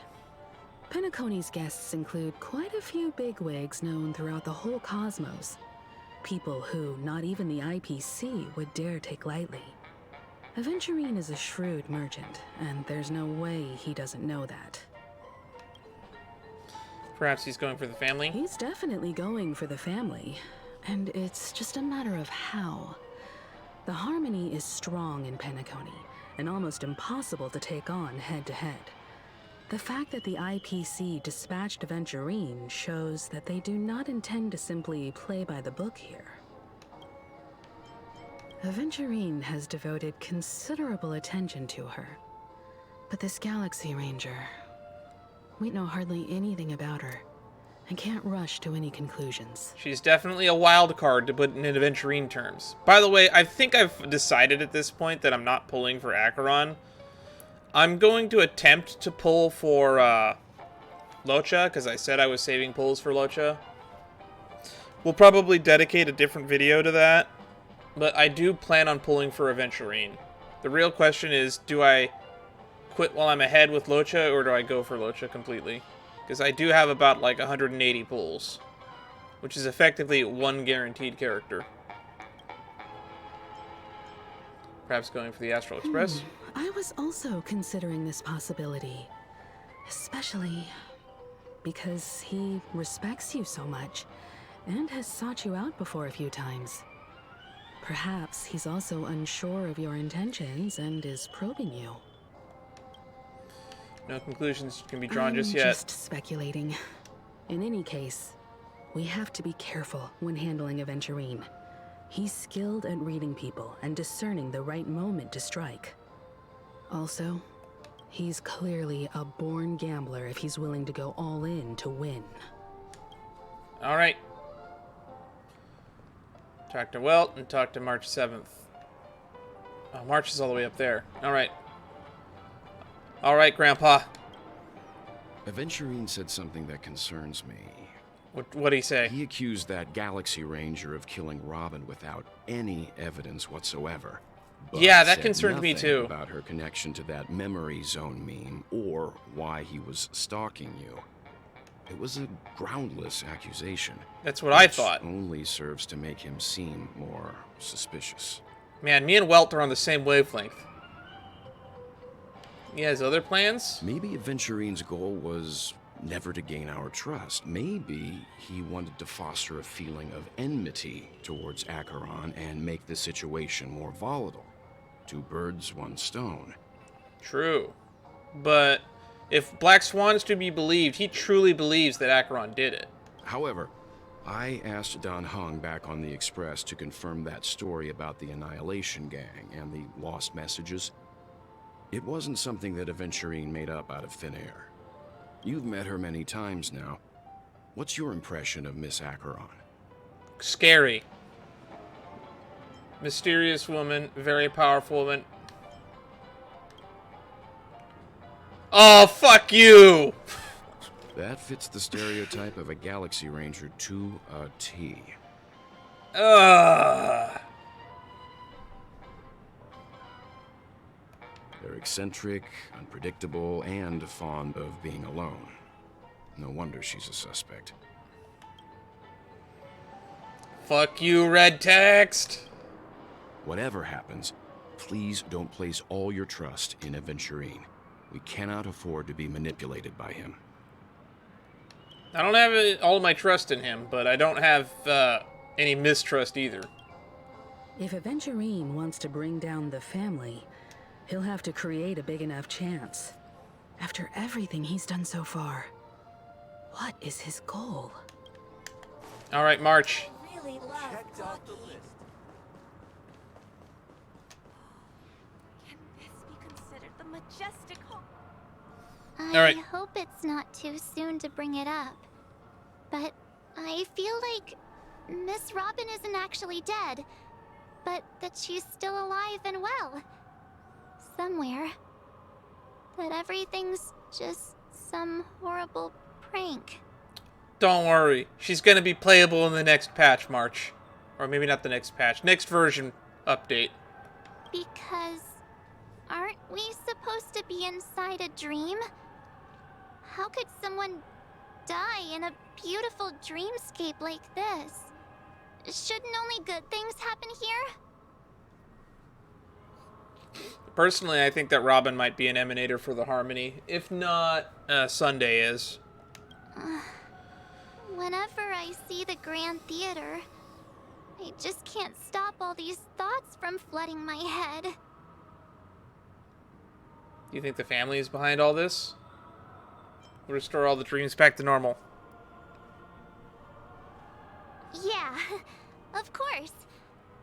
[SPEAKER 4] Penacony's guests include quite a few bigwigs known throughout the whole cosmos. People who not even the IPC would dare take lightly. Aventurine is a shrewd merchant, and there's no way he doesn't know that.
[SPEAKER 1] Perhaps he's going for the family?
[SPEAKER 4] He's definitely going for the family. And it's just a matter of how. The harmony is strong in Penacony, and almost impossible to take on head-to-head. The fact that the IPC dispatched Aventurine shows that they do not intend to simply play by the book here. Aventurine has devoted considerable attention to her. But this Galaxy Ranger, we know hardly anything about her, and can't rush to any conclusions.
[SPEAKER 1] She's definitely a wild card, to put it in Aventurine terms. By the way, I think I've decided at this point that I'm not pulling for Acheron. I'm going to attempt to pull for Locha, because I said I was saving pulls for Locha. We'll probably dedicate a different video to that, but I do plan on pulling for Aventurine. The real question is, do I quit while I'm ahead with Locha, or do I go for Locha completely? Because I do have about like 180 pulls, which is effectively one guaranteed character. Perhaps going for the Astral Express?
[SPEAKER 4] I was also considering this possibility. Especially because he respects you so much and has sought you out before a few times. Perhaps he's also unsure of your intentions and is probing you.
[SPEAKER 1] No conclusions can be drawn
[SPEAKER 4] I'm
[SPEAKER 1] just yet.
[SPEAKER 4] Just speculating. In any case, we have to be careful when handling Aventurine. He's skilled at reading people and discerning the right moment to strike. Also, he's clearly a born gambler if he's willing to go all in to win.
[SPEAKER 1] All right. Talk to Welt and talk to March 7th. Oh, March is all the way up there. All right. All right, Grandpa.
[SPEAKER 8] Aventurine said something that concerns me.
[SPEAKER 1] What'd he say?
[SPEAKER 8] He accused that Galaxy Ranger of killing Robin without any evidence whatsoever. But
[SPEAKER 1] Yeah, that
[SPEAKER 8] said
[SPEAKER 1] concerns me
[SPEAKER 8] nothing
[SPEAKER 1] too.
[SPEAKER 8] about her connection to that memory zone meme or why he was stalking you. It was a groundless accusation.
[SPEAKER 1] That's what I
[SPEAKER 8] which
[SPEAKER 1] thought.
[SPEAKER 8] Only serves to make him seem more suspicious.
[SPEAKER 1] Man, me and Welt are on the same wavelength. He has other plans?
[SPEAKER 8] Maybe Aventurine's goal was never to gain our trust. Maybe he wanted to foster a feeling of enmity towards Acheron and make the situation more volatile. Two birds, one stone.
[SPEAKER 1] True. But if Black Swan is to be believed, he truly believes that Acheron did it.
[SPEAKER 8] However, I asked Don Hung back on the Express to confirm that story about the Annihilation Gang and the lost messages. It wasn't something that Aventurine made up out of thin air. You've met her many times now. What's your impression of Miss Acheron?
[SPEAKER 1] Scary. Mysterious woman, very powerful woman. Oh, fuck you!
[SPEAKER 8] That fits the stereotype of a Galaxy Ranger to a T.
[SPEAKER 1] Ugh.
[SPEAKER 8] They're eccentric, unpredictable, and fond of being alone. No wonder she's a suspect.
[SPEAKER 1] Fuck you, red text.
[SPEAKER 8] Whatever happens, please don't place all your trust in Aventurine. We cannot afford to be manipulated by him.
[SPEAKER 1] I don't have all my trust in him, but I don't have any mistrust either.
[SPEAKER 4] If Aventurine wants to bring down the family, he'll have to create a big enough chance. After everything he's done so far, what is his goal?
[SPEAKER 1] All right, March.
[SPEAKER 7] Really love
[SPEAKER 10] Can this be considered the majestic home?
[SPEAKER 1] All right.
[SPEAKER 7] I hope it's not too soon to bring it up. But I feel like Miss Robin isn't actually dead, but that she's still alive and well. Somewhere. That everything's just some horrible prank.
[SPEAKER 1] Don't worry. She's going to be playable in the next patch, March. Or maybe not the next patch. Next version update.
[SPEAKER 7] Because aren't we supposed to be inside a dream? How could someone die in a beautiful dreamscape like this? Shouldn't only good things happen here?
[SPEAKER 1] Personally, I think that Robin might be an emanator for the Harmony. If not, Sunday is.
[SPEAKER 7] Whenever I see the Grand Theater, I just can't stop all these thoughts from flooding my head.
[SPEAKER 1] Do you think the family is behind all this? We'll restore all the dreams back to normal.
[SPEAKER 7] Yeah, of course.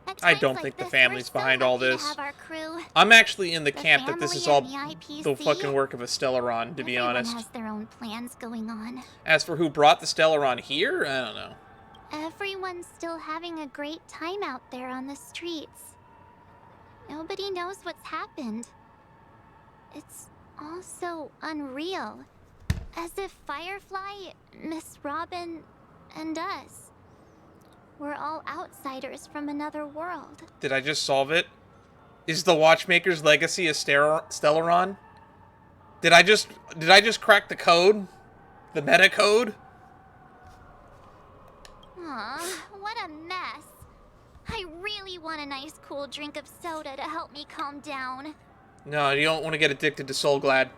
[SPEAKER 7] At
[SPEAKER 1] I
[SPEAKER 7] times
[SPEAKER 1] don't
[SPEAKER 7] like
[SPEAKER 1] think the
[SPEAKER 7] this,
[SPEAKER 1] family's
[SPEAKER 7] we're so
[SPEAKER 1] behind all
[SPEAKER 7] lucky to
[SPEAKER 1] this.
[SPEAKER 7] have our crew.
[SPEAKER 1] I'm actually in the
[SPEAKER 7] The
[SPEAKER 1] camp that this is
[SPEAKER 7] family
[SPEAKER 1] all
[SPEAKER 7] and the
[SPEAKER 1] the
[SPEAKER 7] IPC.
[SPEAKER 1] fucking work of a Stellaron, to be
[SPEAKER 7] Everyone
[SPEAKER 1] honest.
[SPEAKER 7] has their own plans going on.
[SPEAKER 1] As for who brought the Stellaron here, I don't know.
[SPEAKER 7] Everyone's still having a great time out there on the streets. Nobody knows what's happened. It's all so unreal. As if Firefly, Miss Robin, and us, we're all outsiders from another world.
[SPEAKER 1] Did I just solve it? Is the Watchmaker's legacy a Stellaron? Did I just crack the code? The meta code?
[SPEAKER 7] Aw, what a mess. I really want a nice cool drink of soda to help me calm down.
[SPEAKER 1] No, you don't want to get addicted to Soul Glad.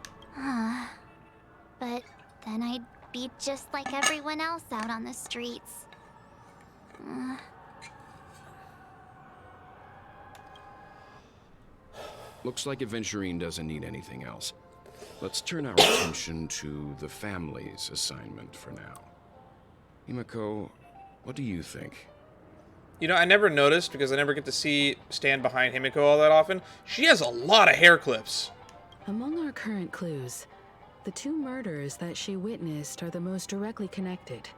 [SPEAKER 7] But then I'd be just like everyone else out on the streets.
[SPEAKER 8] Looks like Aventurine doesn't need anything else. Let's turn our attention to the family's assignment for now. Himiko, what do you think?
[SPEAKER 1] You know, I never noticed, because I never get to stand behind Himiko all that often. She has a lot of hair clips.
[SPEAKER 4] Among our current clues, the two murders that she witnessed are the most directly connected.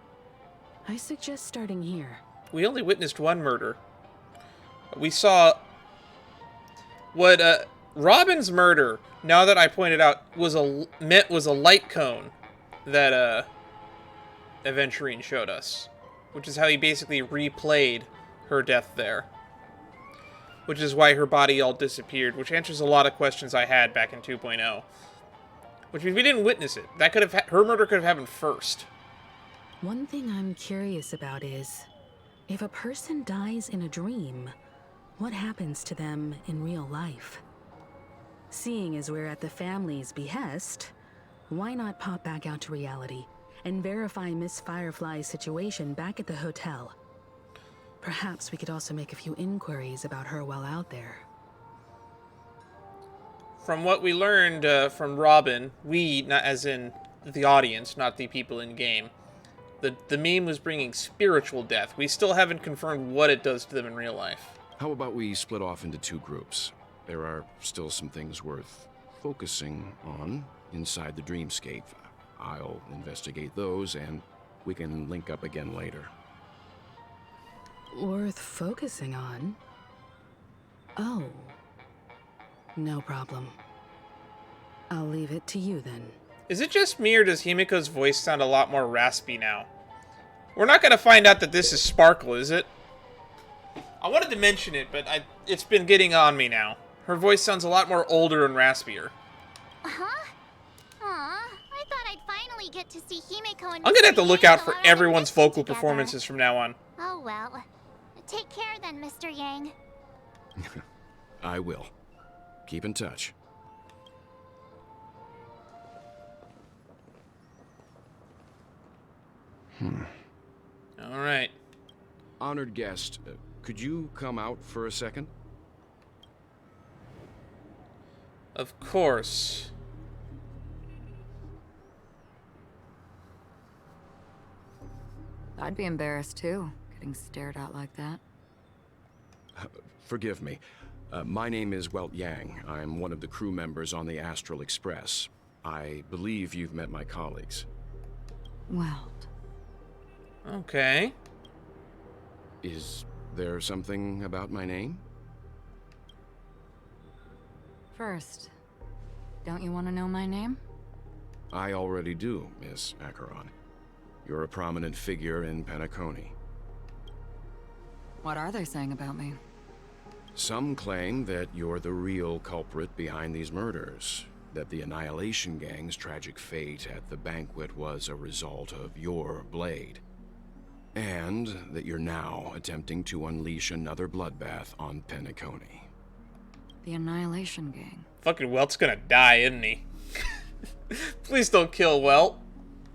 [SPEAKER 4] I suggest starting here.
[SPEAKER 1] We only witnessed one murder. We saw what Robin's murder, now that I pointed out, was a light cone that Aventurine showed us, which is how he basically replayed her death there, which is why her body all disappeared, which answers a lot of questions I had back in 2.0. Which means we didn't witness it. That could have her murder could have happened first.
[SPEAKER 4] One thing I'm curious about is, if a person dies in a dream, what happens to them in real life? Seeing as we're at the family's behest, why not pop back out to reality and verify Miss Firefly's situation back at the hotel? Perhaps we could also make a few inquiries about her while out there.
[SPEAKER 1] From what we learned from Robin, we, not as in the audience, not the people in game, the meme was bringing spiritual death. We still haven't confirmed what it does to them in real life.
[SPEAKER 8] How about we split off into two groups? There are still some things worth focusing on inside the dreamscape. I'll investigate those, and we can link up again later.
[SPEAKER 4] Worth focusing on? Oh. No problem. I'll leave it to you then.
[SPEAKER 1] Is it just me, or does Himiko's voice sound a lot more raspy now? We're not going to find out that this is Sparkle, is it? I wanted to mention it, but it's been getting on me now. Her voice sounds a lot more older and raspier.
[SPEAKER 7] Huh? Aw, I thought I'd finally get to see Himiko and
[SPEAKER 1] I'm going to have to look out for
[SPEAKER 7] Yang
[SPEAKER 1] everyone's vocal
[SPEAKER 7] together.
[SPEAKER 1] performances from now on.
[SPEAKER 7] Oh well. Take care then, Mr. Yang.
[SPEAKER 8] I will. Keep in touch.
[SPEAKER 1] All right.
[SPEAKER 8] Honored guest, could you come out for a second?
[SPEAKER 1] Of course.
[SPEAKER 6] I'd be embarrassed too, getting stared at like that.
[SPEAKER 8] Forgive me. My name is Welt Yang. I'm one of the crew members on the Astral Express. I believe you've met my colleagues.
[SPEAKER 6] Weld.
[SPEAKER 1] Okay.
[SPEAKER 8] Is there something about my name?
[SPEAKER 6] First, don't you want to know my name?
[SPEAKER 8] I already do, Miss Acheron. You're a prominent figure in Penacony.
[SPEAKER 6] What are they saying about me?
[SPEAKER 8] Some claim that you're the real culprit behind these murders, that the Annihilation Gang's tragic fate at the banquet was a result of your blade, and that you're now attempting to unleash another bloodbath on Penacony.
[SPEAKER 6] The Annihilation Gang.
[SPEAKER 1] Fucking Welt's gonna die, isn't he? Please don't kill Welt.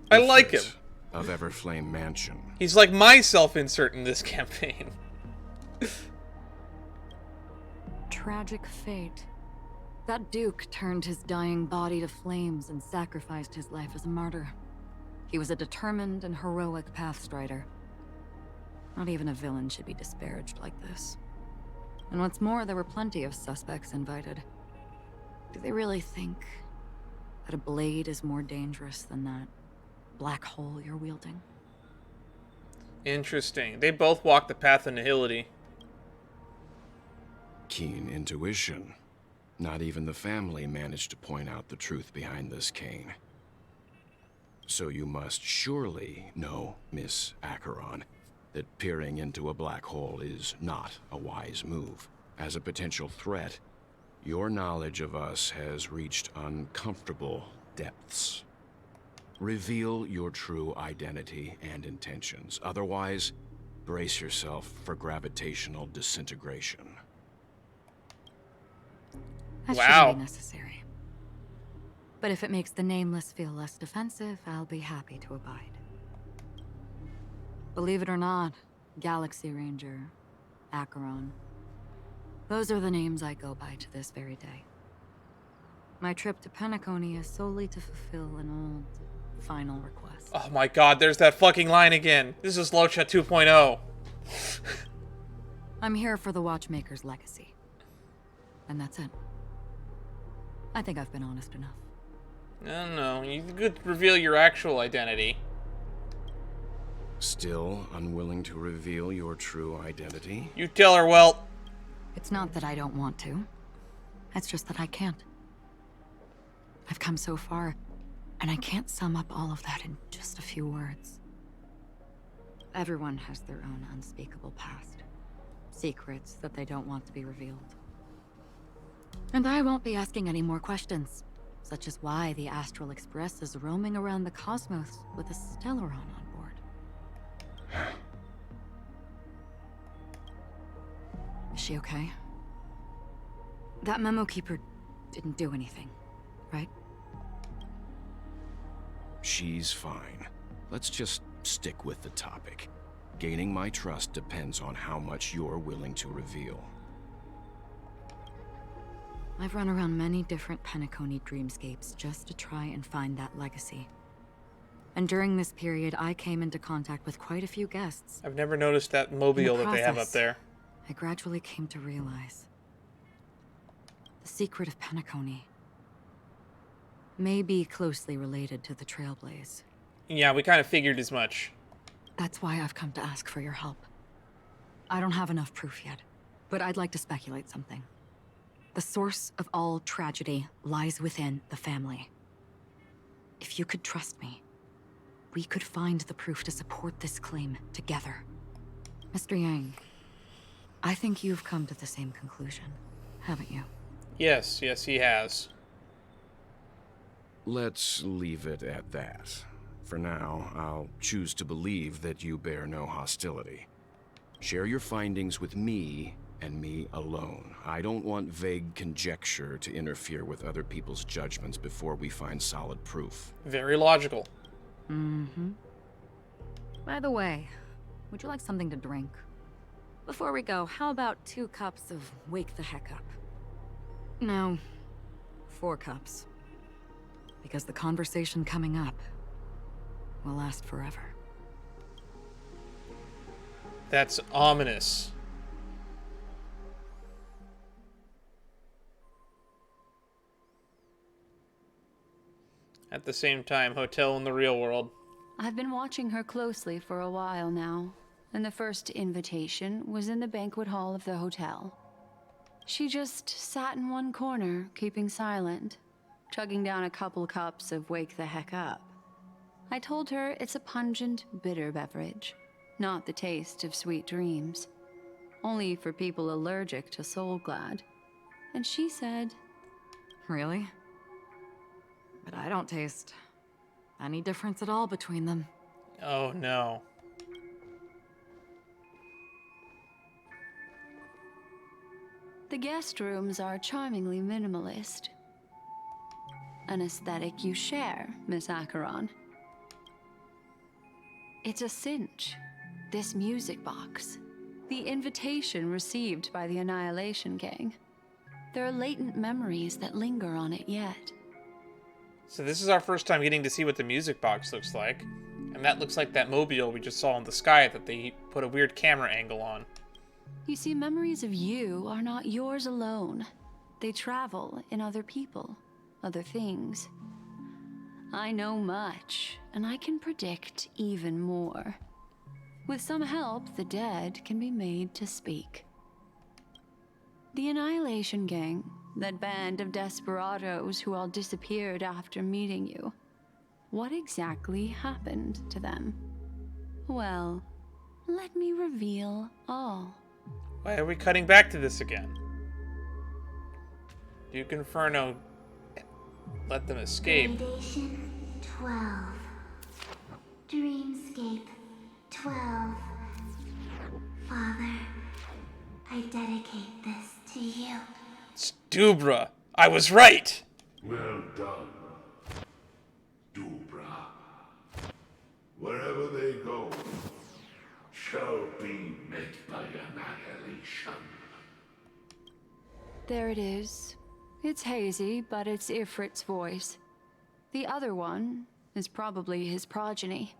[SPEAKER 1] I like him.
[SPEAKER 8] of Everflame Mansion.
[SPEAKER 1] He's like my self-insert in this campaign.
[SPEAKER 6] Tragic fate. That Duke turned his dying body to flames and sacrificed his life as a martyr. He was a determined and heroic pathstrider. Not even a villain should be disparaged like this. And what's more, there were plenty of suspects invited. Do they really think that a blade is more dangerous than that black hole you're wielding?
[SPEAKER 1] Interesting. They both walk the path of nihility.
[SPEAKER 8] Keen intuition. Not even the family managed to point out the truth behind this cane. So you must surely know, Miss Acheron, that peering into a black hole is not a wise move. As a potential threat, your knowledge of us has reached uncomfortable depths. Reveal your true identity and intentions. Otherwise, brace yourself for gravitational disintegration.
[SPEAKER 6] That
[SPEAKER 1] Wow.
[SPEAKER 6] shouldn't be necessary. But if it makes the Nameless feel less defensive, I'll be happy to abide. Believe it or not, Galaxy Ranger, Acheron, those are the names I go by to this very day. My trip to Penacony is solely to fulfill an old, final request.
[SPEAKER 1] Oh my god, there's that fucking line again. This is Locha 2.0.
[SPEAKER 6] I'm here for the Watchmaker's legacy. And that's it. I think I've been honest enough.
[SPEAKER 1] No, you could reveal your actual identity.
[SPEAKER 8] Still unwilling to reveal your true identity?
[SPEAKER 1] You tell her, well...
[SPEAKER 6] It's not that I don't want to. It's just that I can't. I've come so far, and I can't sum up all of that in just a few words. Everyone has their own unspeakable past. Secrets that they don't want to be revealed. And I won't be asking any more questions, such as why the Astral Express is roaming around the cosmos with a Stellaron on board. Is she okay? That memo keeper didn't do anything, right?
[SPEAKER 8] She's fine. Let's just stick with the topic. Gaining my trust depends on how much you're willing to reveal.
[SPEAKER 6] I've run around many different Penacony dreamscapes just to try and find that legacy. And during this period, I came into contact with quite a few guests.
[SPEAKER 1] I've never noticed that mobile that they have up there.
[SPEAKER 6] I gradually came to realize the secret of Penacony may be closely related to the Trailblaze.
[SPEAKER 1] Yeah, we kind of figured as much.
[SPEAKER 6] That's why I've come to ask for your help. I don't have enough proof yet, but I'd like to speculate something. The source of all tragedy lies within the family. If you could trust me, we could find the proof to support this claim together. Mr. Yang, I think you've come to the same conclusion, haven't you?
[SPEAKER 1] Yes, he has.
[SPEAKER 8] Let's leave it at that. For now, I'll choose to believe that you bear no hostility. Share your findings with me, and me alone. I don't want vague conjecture to interfere with other people's judgments before we find solid proof.
[SPEAKER 1] Very logical.
[SPEAKER 6] Mm-hmm. By the way, would you like something to drink? Before we go, how about 2 cups of Wake the Heck Up? No, 4 cups. Because the conversation coming up will last forever.
[SPEAKER 1] That's ominous. At the same time, hotel in the real world.
[SPEAKER 3] I've been watching her closely for a while now, and the first invitation was in the banquet hall of the hotel. She just sat in one corner, keeping silent, chugging down a couple cups of Wake the Heck Up. I told her it's a pungent, bitter beverage, not the taste of sweet dreams. Only for people allergic to Soul Glad. And she said,
[SPEAKER 6] Really? But I don't taste any difference at all between them.
[SPEAKER 1] Oh no.
[SPEAKER 3] the guest rooms are charmingly minimalist. An aesthetic you share, Miss Acheron. It's a cinch. This music box. The invitation received by the Annihilation Gang. There are latent memories that linger on it yet.
[SPEAKER 1] So this is our first time getting to see what the music box looks like. And that looks like that mobile we just saw in the sky that they put a weird camera angle on.
[SPEAKER 3] You see, memories of you are not yours alone. They travel in other people, other things. I know much, and I can predict even more. With some help, the dead can be made to speak. The Annihilation Gang, that band of desperados who all disappeared after meeting you. What exactly happened to them? Well, let me reveal all.
[SPEAKER 1] Why are we cutting back to this again? Duke Inferno let them escape.
[SPEAKER 11] Gradation 12. Dreamscape 12. Father, I dedicate this to you.
[SPEAKER 1] It's Dubra. I was right!
[SPEAKER 5] Well done, Dubra. Wherever they go, shall be met by annihilation.
[SPEAKER 3] There it is. It's hazy, but it's Ifrit's voice. The other one is probably his progeny.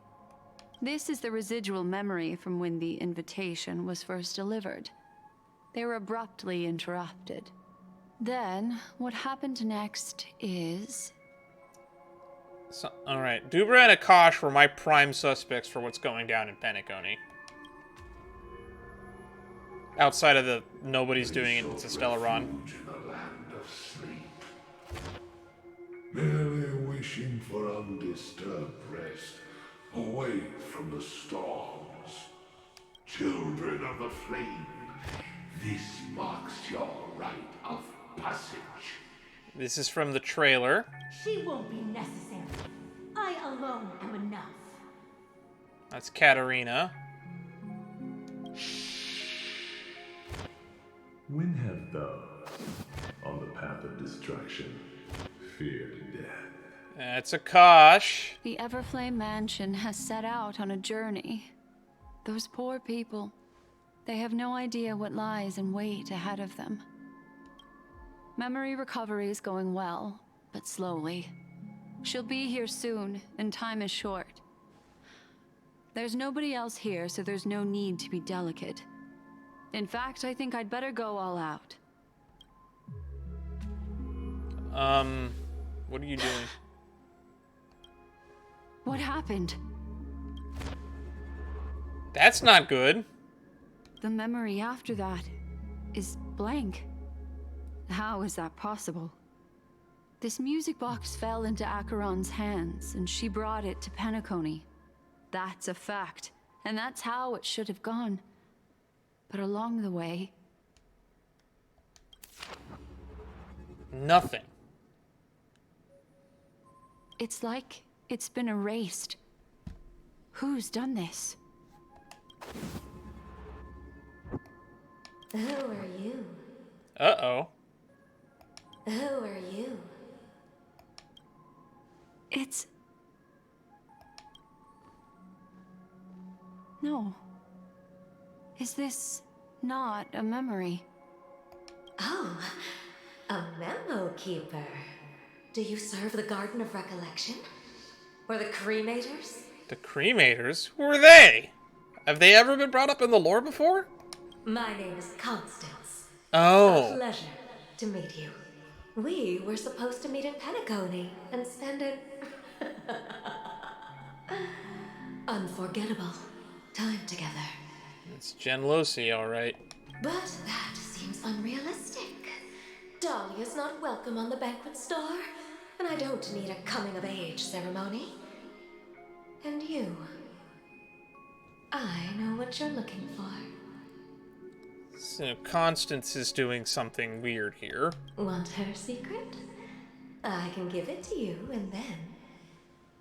[SPEAKER 3] This is the residual memory from when the invitation was first delivered. They were abruptly interrupted. Then, what happened next is...
[SPEAKER 1] So, alright, Dubra and Akash were my prime suspects for what's going down in Penacony. Outside of the nobody's doing it, it's a Stellaron.
[SPEAKER 5] In a land of sleep, merely wishing for undisturbed rest, away from the storms. Children of the flame, this marks your rite of passage.
[SPEAKER 1] This is from the trailer.
[SPEAKER 10] She won't be necessary. I alone am enough.
[SPEAKER 1] That's Katarina.
[SPEAKER 12] When have those on the path of destruction feared death?
[SPEAKER 1] That's Akash.
[SPEAKER 3] The Everflame Mansion has set out on a journey. Those poor people, they have no idea what lies in wait ahead of them. Memory recovery is going well, but slowly. She'll be here soon, and time is short. There's nobody else here, so there's no need to be delicate. In fact, I think I'd better go all out.
[SPEAKER 1] What are you doing?
[SPEAKER 3] What happened?
[SPEAKER 1] That's not good.
[SPEAKER 3] The memory after that is blank. How is that possible? This music box fell into Acheron's hands, and she brought it to Penacony. That's a fact, and that's how it should have gone. But along the way...
[SPEAKER 1] Nothing.
[SPEAKER 3] It's like it's been erased. Who's done this?
[SPEAKER 11] Who are you?
[SPEAKER 1] Uh-oh.
[SPEAKER 11] Who are you?
[SPEAKER 3] It's... No. Is this not a memory?
[SPEAKER 11] Oh, a memo keeper. Do you serve the Garden of Recollection? Or the Cremators?
[SPEAKER 1] The Cremators? Who are they? Have they ever been brought up in the lore before?
[SPEAKER 11] My name is Constance.
[SPEAKER 1] Oh.
[SPEAKER 11] A pleasure to meet you. We were supposed to meet in Penacony and spend an unforgettable time together.
[SPEAKER 1] It's Jen Losi, alright.
[SPEAKER 11] But that seems unrealistic. Dahlia's not welcome on the banquet star, and I don't need a coming-of-age ceremony. And you, I know what you're looking for.
[SPEAKER 1] So Constance is doing something weird here.
[SPEAKER 11] Want her secret? I can give it to you, and then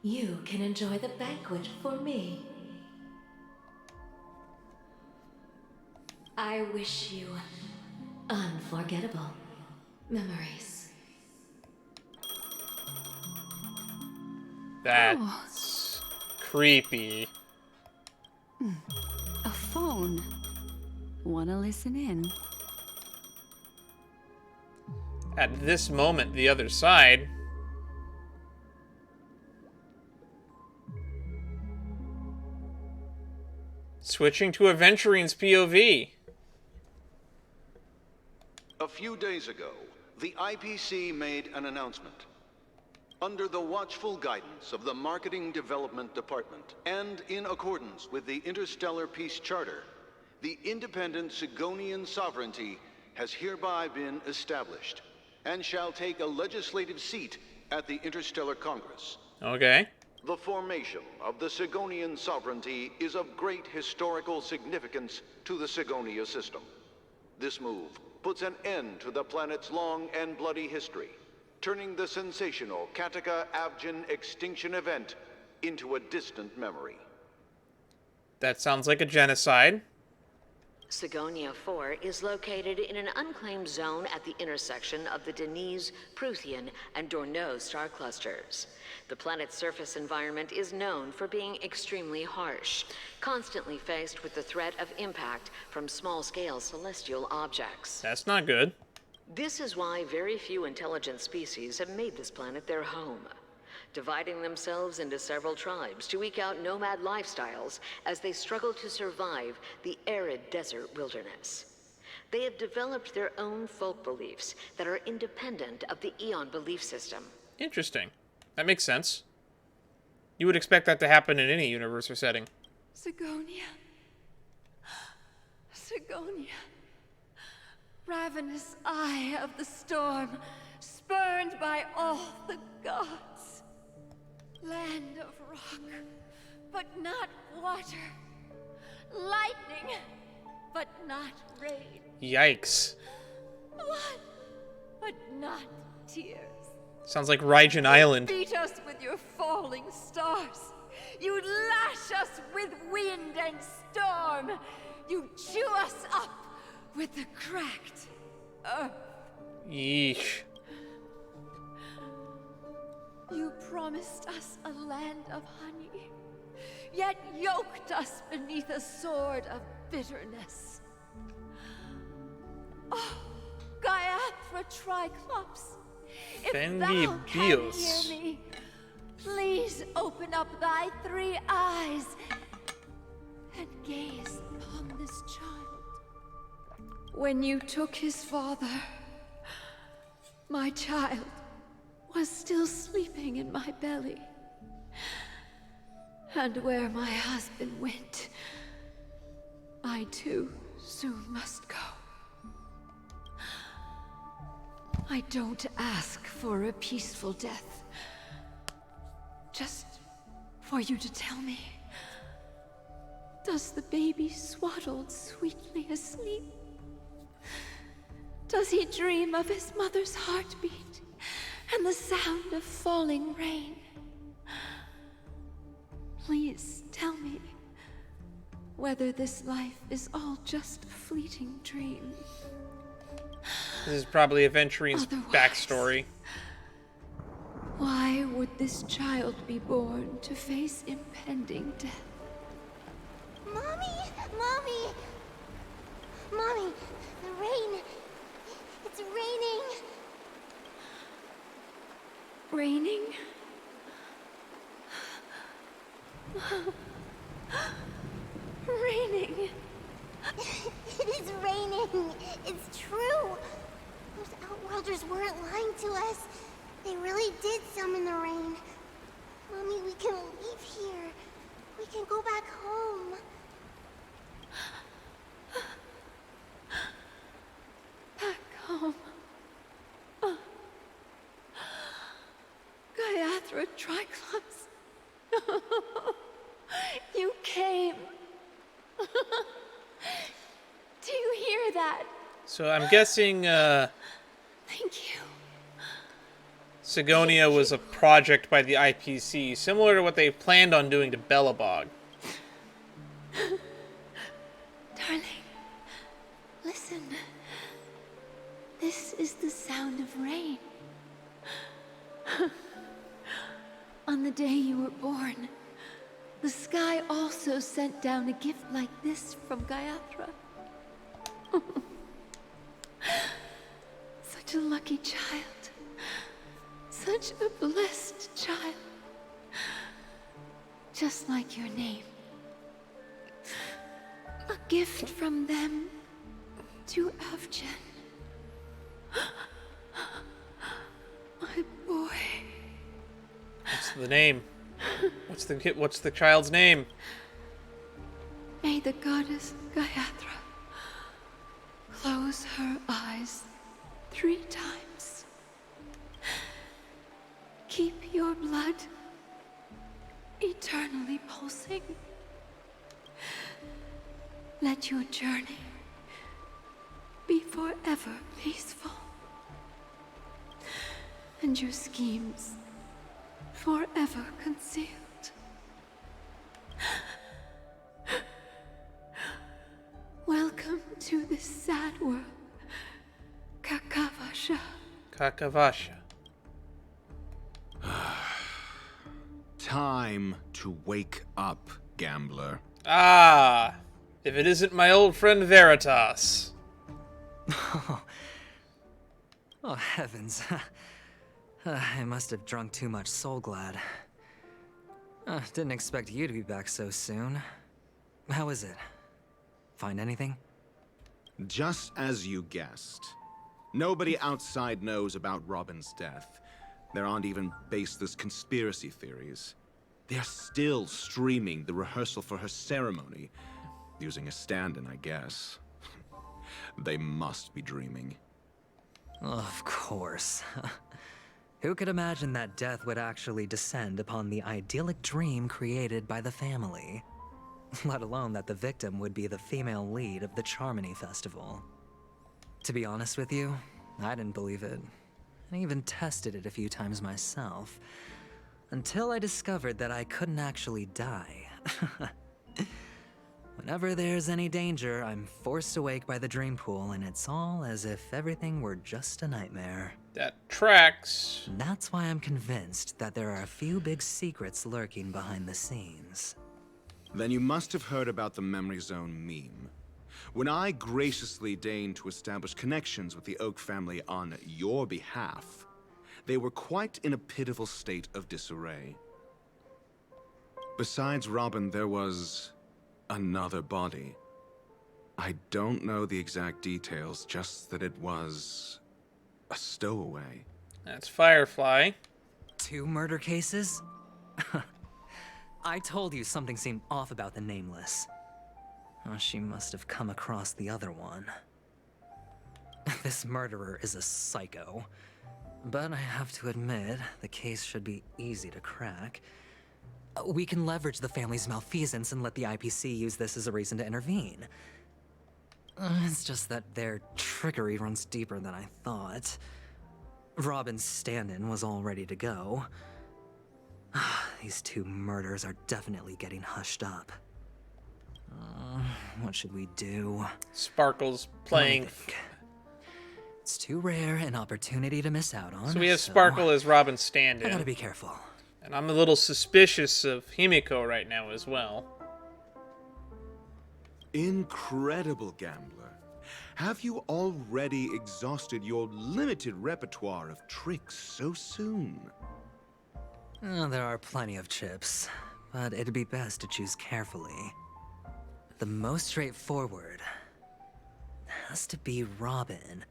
[SPEAKER 11] you can enjoy the banquet for me. I wish you unforgettable memories.
[SPEAKER 1] That's creepy.
[SPEAKER 3] A phone. Wanna listen in?
[SPEAKER 1] At this moment, the other side. Switching to Aventurine's POV.
[SPEAKER 13] A few days ago, the IPC made an announcement. Under the watchful guidance of the Marketing Development Department, and in accordance with the Interstellar Peace Charter, the independent Sigonian sovereignty has hereby been established, and shall take a legislative seat at the Interstellar Congress.
[SPEAKER 1] Okay.
[SPEAKER 13] The formation of the Sigonian sovereignty is of great historical significance to the Sigonia system. This move puts an end to the planet's long and bloody history, turning the sensational Kataka-Avgin extinction event into a distant memory.
[SPEAKER 1] That sounds like a genocide.
[SPEAKER 14] Sigonia 4 is located in an unclaimed zone at the intersection of the Denise, Prothean, and Dorneau star clusters. The planet's surface environment is known for being extremely harsh, constantly faced with the threat of impact from small-scale celestial objects.
[SPEAKER 1] That's not good.
[SPEAKER 14] This is why very few intelligent species have made this planet their home, dividing themselves into several tribes to eke out nomad lifestyles as they struggle to survive the arid desert wilderness. They have developed their own folk beliefs that are independent of the Eon belief system.
[SPEAKER 1] Interesting. That makes sense. You would expect that to happen in any universe or setting.
[SPEAKER 10] Sigonia. Sigonia. Ravenous eye of the storm, spurned by all the gods. Land of rock, but not water. Lightning, but not rain.
[SPEAKER 1] Yikes.
[SPEAKER 10] Blood, but not tears.
[SPEAKER 1] Sounds like Raijin Island.
[SPEAKER 10] You beat us with your falling stars. You lash us with wind and storm. You chew us up with the cracked earth.
[SPEAKER 1] Yeesh.
[SPEAKER 10] You promised us a land of honey, yet yoked us beneath a sword of bitterness. Oh, Gaiathra Triclops, if thou can hear me, please open up thy three eyes and gaze upon this child. When you took his father, my child was still sleeping in my belly. And where my husband went, I too soon must go. I don't ask for a peaceful death. Just for you to tell me, does the baby swaddled sweetly asleep? Does he dream of his mother's heartbeat and the sound of falling rain? Please tell me whether this life is all just a fleeting dream.
[SPEAKER 1] This is probably Aventurine's backstory.
[SPEAKER 10] Why would this child be born to face impending death?
[SPEAKER 7] Mommy! Mommy! Mommy! The rain! It's raining!
[SPEAKER 10] Raining? Raining!
[SPEAKER 7] It is raining! It's true! Those Outworlders weren't lying to us. They really did summon the rain. Mommy, we can leave here. We can go back home.
[SPEAKER 10] Back home. Gaiathra Triclops. You came. Do you hear that?
[SPEAKER 1] So I'm guessing
[SPEAKER 10] Thank you.
[SPEAKER 1] Sigonia was a project by the IPC, similar to what they planned on doing to Belobog.
[SPEAKER 10] Darling, listen. This is the sound of rain. On the day you were born, the sky also sent down a gift like this from Gayatra. Such a lucky child. Such a blessed child. Just like your name. A gift from them to Avgen. My boy.
[SPEAKER 1] What's the name? What's the child's name?
[SPEAKER 10] May the goddess Gayatra close her eyes 3 times. Keep your blood eternally pulsing. Let your journey be forever peaceful. And your schemes forever concealed. Welcome to this sad world, Kakavasha.
[SPEAKER 1] Kakavasha.
[SPEAKER 15] Time to wake up, gambler.
[SPEAKER 1] Ah, if it isn't my old friend Veritas.
[SPEAKER 2] Oh, heavens. I must have drunk too much Soul Glad. Didn't expect you to be back so soon. How is it? Find anything?
[SPEAKER 15] Just as you guessed. Nobody outside knows about Robin's death. There aren't even baseless conspiracy theories. They're still streaming the rehearsal for her ceremony. Using a stand-in, I guess. They must be dreaming.
[SPEAKER 2] Of course. Who could imagine that death would actually descend upon the idyllic dream created by the family? Let alone that the victim would be the female lead of the Charmony Festival. To be honest with you, I didn't believe it. I even tested it a few times myself. Until I discovered that I couldn't actually die. Whenever there's any danger, I'm forced awake by the dream pool, and it's all as if everything were just a nightmare.
[SPEAKER 1] That tracks.
[SPEAKER 2] That's why I'm convinced that there are a few big secrets lurking behind the scenes.
[SPEAKER 15] Then you must have heard about the Memory Zone meme. When I graciously deigned to establish connections with the Oak family on your behalf, they were quite in a pitiful state of disarray. Besides Robin, there was another body. I don't know the exact details, just that it was a stowaway.
[SPEAKER 1] That's Firefly.
[SPEAKER 2] 2 murder cases? I told you something seemed off about the Nameless. Oh, she must have come across the other one. This murderer is a psycho. But I have to admit, the case should be easy to crack. We can leverage the family's malfeasance and let the IPC use this as a reason to intervene. It's just that their trickery runs deeper than I thought. Robin's stand-in was all ready to go. These 2 murders are definitely getting hushed up. What should we do?
[SPEAKER 1] Sparkle's playing.
[SPEAKER 2] It's too rare an opportunity to miss out on.
[SPEAKER 1] So we have Sparkle as Robin's stand-in.
[SPEAKER 2] I gotta be careful.
[SPEAKER 1] And I'm a little suspicious of Himiko right now as well.
[SPEAKER 15] Incredible, gambler. Have you already exhausted your limited repertoire of tricks so soon?
[SPEAKER 2] There are plenty of chips, but it'd be best to choose carefully. The most straightforward has to be Robin.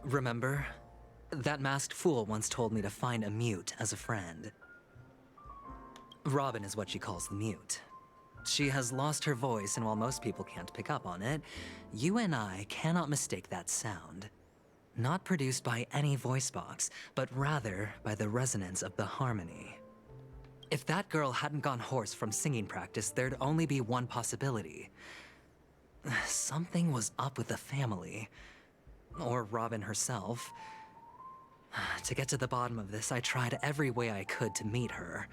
[SPEAKER 2] Remember? That masked fool once told me to find a mute as a friend. Robin is what she calls the mute. She has lost her voice, and while most people can't pick up on it, you and I cannot mistake that sound. Not produced by any voice box, but rather by the resonance of the harmony. If that girl hadn't gone hoarse from singing practice, there'd only be one possibility. Something was up with the family. Or Robin herself. To get to the bottom of this, I tried every way I could to meet her.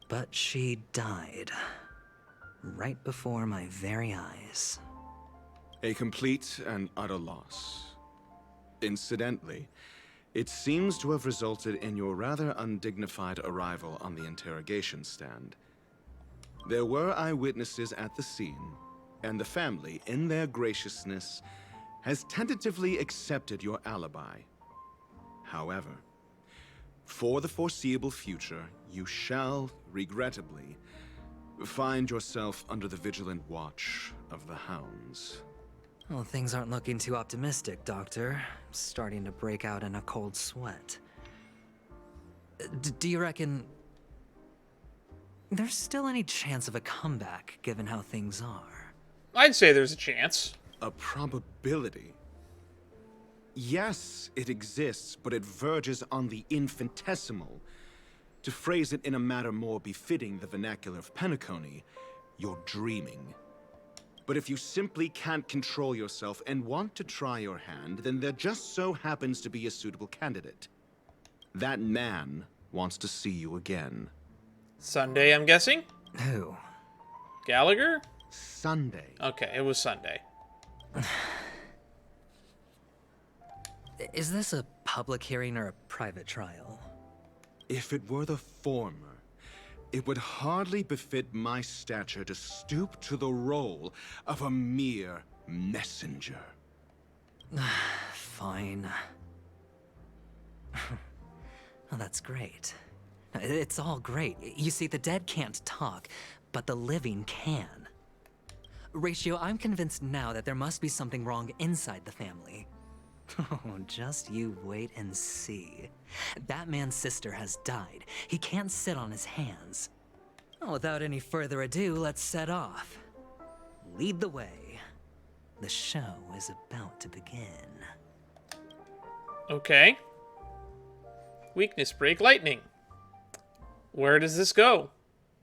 [SPEAKER 2] But she died. Right before my very eyes.
[SPEAKER 15] A complete and utter loss. Incidentally, it seems to have resulted in your rather undignified arrival on the interrogation stand. There were eyewitnesses at the scene, and the family, in their graciousness, has tentatively accepted your alibi. However, for the foreseeable future, you shall, regrettably, find yourself under the vigilant watch of the Hounds.
[SPEAKER 2] Well, things aren't looking too optimistic, Doctor. I'm starting to break out in a cold sweat. Do you reckon there's still any chance of a comeback, given how things are?
[SPEAKER 1] I'd say there's a chance.
[SPEAKER 15] A probability? Yes, it exists, but it verges on the infinitesimal. To phrase it in a manner more befitting the vernacular of Penacony, you're dreaming. But if you simply can't control yourself and want to try your hand, then there just so happens to be a suitable candidate. That man wants to see you again.
[SPEAKER 1] Sunday, I'm guessing?
[SPEAKER 2] Who?
[SPEAKER 1] Gallagher?
[SPEAKER 15] Sunday.
[SPEAKER 1] Okay, it was Sunday.
[SPEAKER 2] Is this a public hearing or a private trial?
[SPEAKER 15] If it were the former, it would hardly befit my stature to stoop to the role of a mere messenger.
[SPEAKER 2] Fine. Oh, that's great. It's all great. You see, the dead can't talk, but the living can. Ratio, I'm convinced now that there must be something wrong inside the family. Oh, just you wait and see. That man's sister has died. He can't sit on his hands. Well, without any further ado, let's set off. Lead the way. The show is about to begin.
[SPEAKER 1] Okay. Weakness break lightning. Where does this go?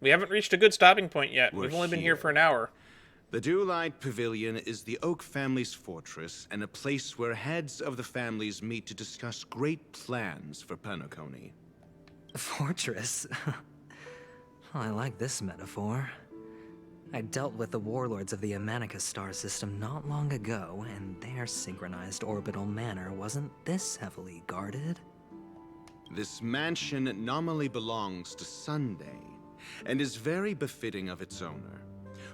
[SPEAKER 1] We haven't reached a good stopping point yet. We've only been here for an hour.
[SPEAKER 15] The Dewlight Pavilion is the Oak family's fortress and a place where heads of the families meet to discuss great plans for Penacony.
[SPEAKER 2] Fortress? I like this metaphor. I dealt with the warlords of the Amanicus star system not long ago, and their synchronized orbital manor wasn't this heavily guarded.
[SPEAKER 15] This mansion nominally belongs to Sunday, and is very befitting of its owner.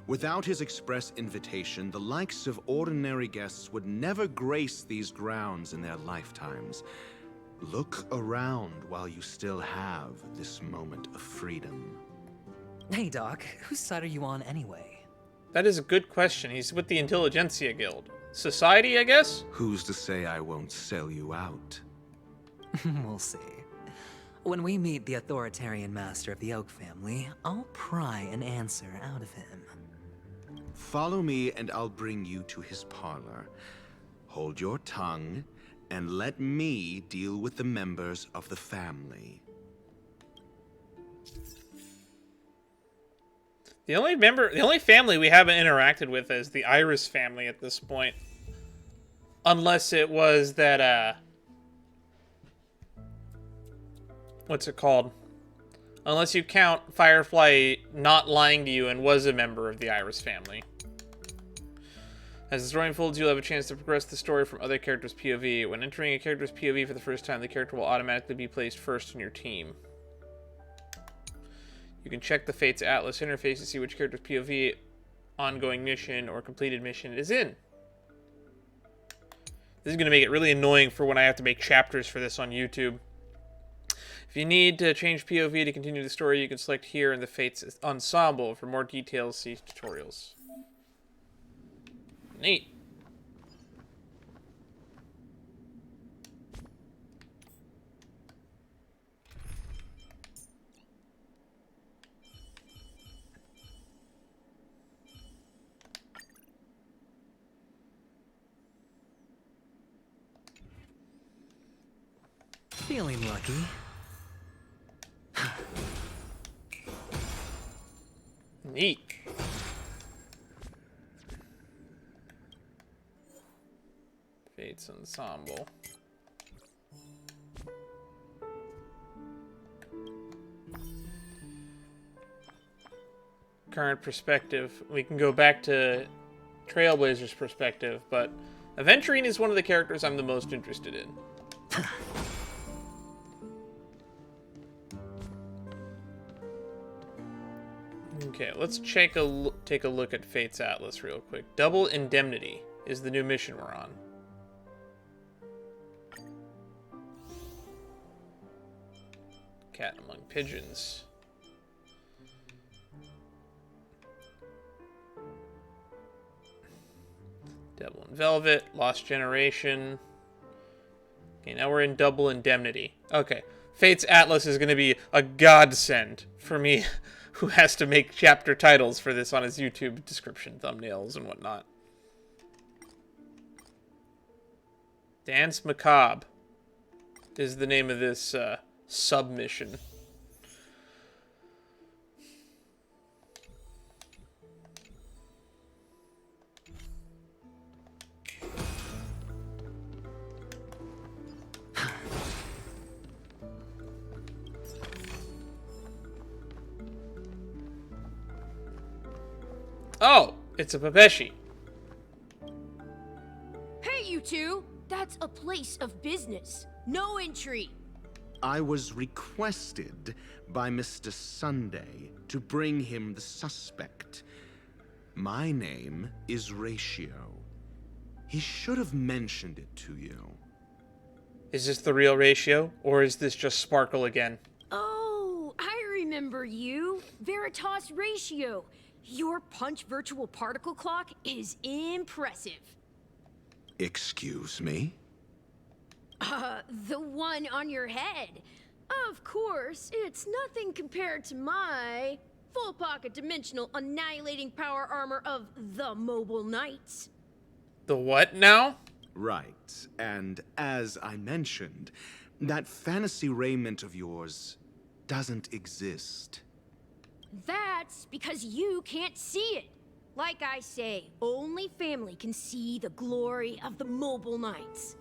[SPEAKER 15] Without his express invitation, the likes of ordinary guests would never grace these grounds in their lifetimes. Look around while you still have this moment of freedom.
[SPEAKER 2] Hey, Doc, whose side are you on anyway?
[SPEAKER 1] That is a good question. He's with the Intelligentsia Guild. Society, I guess?
[SPEAKER 15] Who's to say I won't sell you out?
[SPEAKER 2] We'll see. When we meet the authoritarian master of the Oak family, I'll pry an answer out of him.
[SPEAKER 15] Follow me and I'll bring you to his parlor. Hold your tongue and let me deal with the members of the family.
[SPEAKER 1] The only family we haven't interacted with is the Iris family at this point. Unless it was that, what's it called? Unless you count Firefly not lying to you and was a member of the Iris family. As the story unfolds, you'll have a chance to progress the story from other characters' POV. When entering a character's POV for the first time, the character will automatically be placed first in your team. You can check the Fates Atlas interface to see which character's POV, ongoing mission, or completed mission it is in. This is going to make it really annoying for when I have to make chapters for this on YouTube. If you need to change POV to continue the story, you can select here in the Fates Ensemble. For more details, see tutorials. Neat.
[SPEAKER 2] Feeling lucky.
[SPEAKER 1] Neat. Fates Ensemble. Current perspective. We can go back to Trailblazer's perspective, but Aventurine is one of the characters I'm the most interested in. Okay, let's take a look at Fate's Atlas real quick. Double Indemnity is the new mission we're on. Cat among pigeons. Devil in Velvet, Lost Generation. Okay, now we're in Double Indemnity. Okay, Fate's Atlas is going to be a godsend for me, who has to make chapter titles for this on his YouTube description, thumbnails, and whatnot. Dance Macabre is the name of this submission. Oh, it's a Papeshi.
[SPEAKER 16] Hey, you two! That's a place of business. No entry.
[SPEAKER 15] I was requested by Mr. Sunday to bring him the suspect. My name is Ratio. He should have mentioned it to you.
[SPEAKER 1] Is this the real Ratio, or is this just Sparkle again?
[SPEAKER 16] Oh, I remember you. Veritas Ratio. Your punch virtual particle clock is impressive.
[SPEAKER 15] Excuse me?
[SPEAKER 16] The one on your head. Of course, it's nothing compared to my full pocket dimensional annihilating power armor of the Mobile Knights.
[SPEAKER 1] The what now?
[SPEAKER 15] Right, and as I mentioned, that fantasy raiment of yours doesn't exist.
[SPEAKER 16] That's because you can't see it. Like I say, only family can see the glory of the Mobile Knights.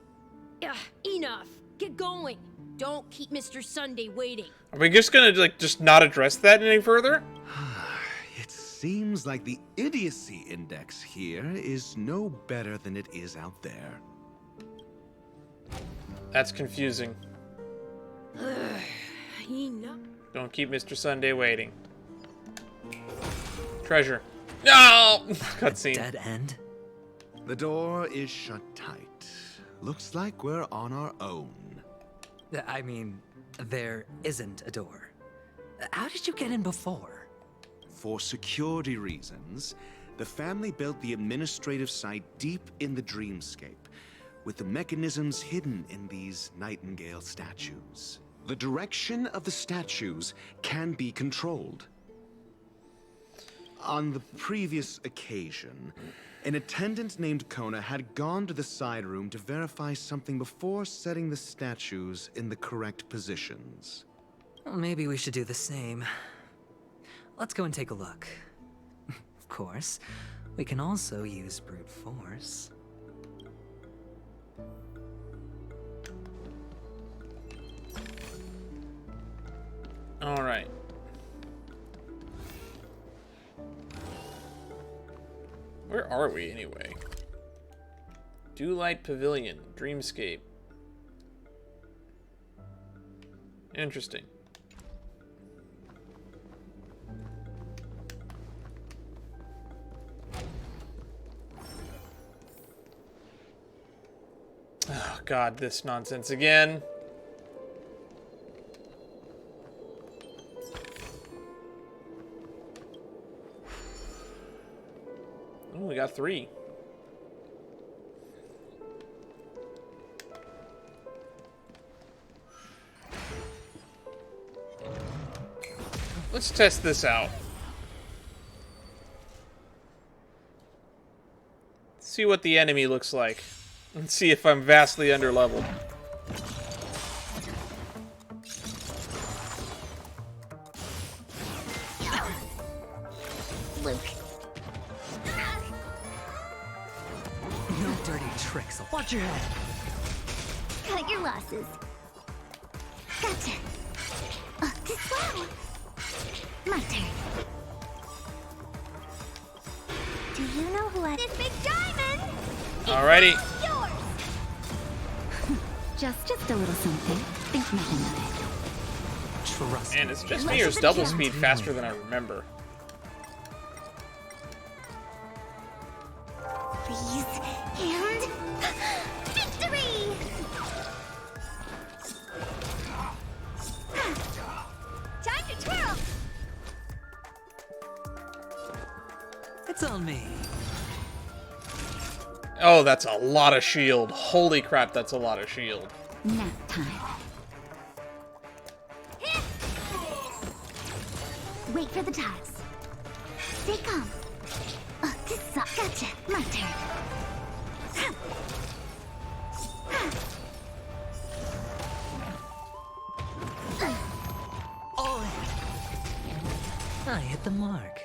[SPEAKER 16] Ugh, enough. Get going. Don't keep Mr. Sunday waiting.
[SPEAKER 1] Are we just gonna, like, just not address that any further?
[SPEAKER 15] It seems like the idiocy index here is no better than it is out there.
[SPEAKER 1] That's confusing.
[SPEAKER 16] Enough.
[SPEAKER 1] Don't keep Mr. Sunday waiting. Treasure. No! Cutscene.
[SPEAKER 2] Dead end?
[SPEAKER 15] The door is shut tight. Looks like we're on our own.
[SPEAKER 2] I mean, there isn't a door. How did you get in before?
[SPEAKER 15] For security reasons, the family built the administrative site deep in the dreamscape, with the mechanisms hidden in these Nightingale statues. The direction of the statues can be controlled. On the previous occasion, an attendant named Kona had gone to the side room to verify something before setting the statues in the correct positions.
[SPEAKER 2] Well, maybe we should do the same. Let's go and take a look. Of course, we can also use brute force.
[SPEAKER 1] All right. Where are we, anyway? Dewlight Pavilion, Dreamscape. Interesting. Oh, God, this nonsense again. Oh, we got 3. Let's test this out. See what the enemy looks like. And see if I'm vastly underleveled.
[SPEAKER 11] Luke.
[SPEAKER 2] No dirty tricks. Watch your head.
[SPEAKER 7] Cut your losses. Gotcha. Wow. My turn. Do you know who I... This big diamond!
[SPEAKER 1] Alrighty.
[SPEAKER 7] Yours! just a little something. Think nothing of it.
[SPEAKER 2] Trust
[SPEAKER 1] Man, it's just me, or is double speed faster than I remember?
[SPEAKER 2] It's on me.
[SPEAKER 1] Oh, that's a lot of shield. Holy crap, that's a lot of shield.
[SPEAKER 11] Nap time. Wait for the tiles. Stay calm. Oh, this sucks. Gotcha. My turn.
[SPEAKER 2] Oh, I hit the mark.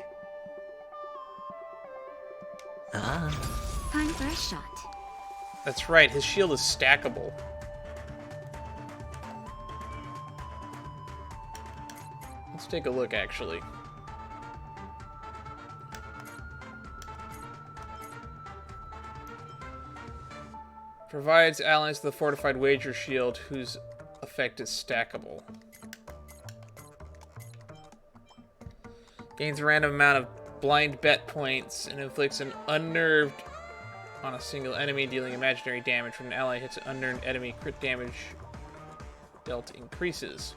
[SPEAKER 11] Time for a shot.
[SPEAKER 1] That's right, his shield is stackable. Let's take a look, actually. Provides allies with a fortified wager shield whose effect is stackable. Gains a random amount of blind bet points and inflicts an unnerved on a single enemy, dealing imaginary damage. When an ally hits an unnerved enemy, crit damage dealt increases.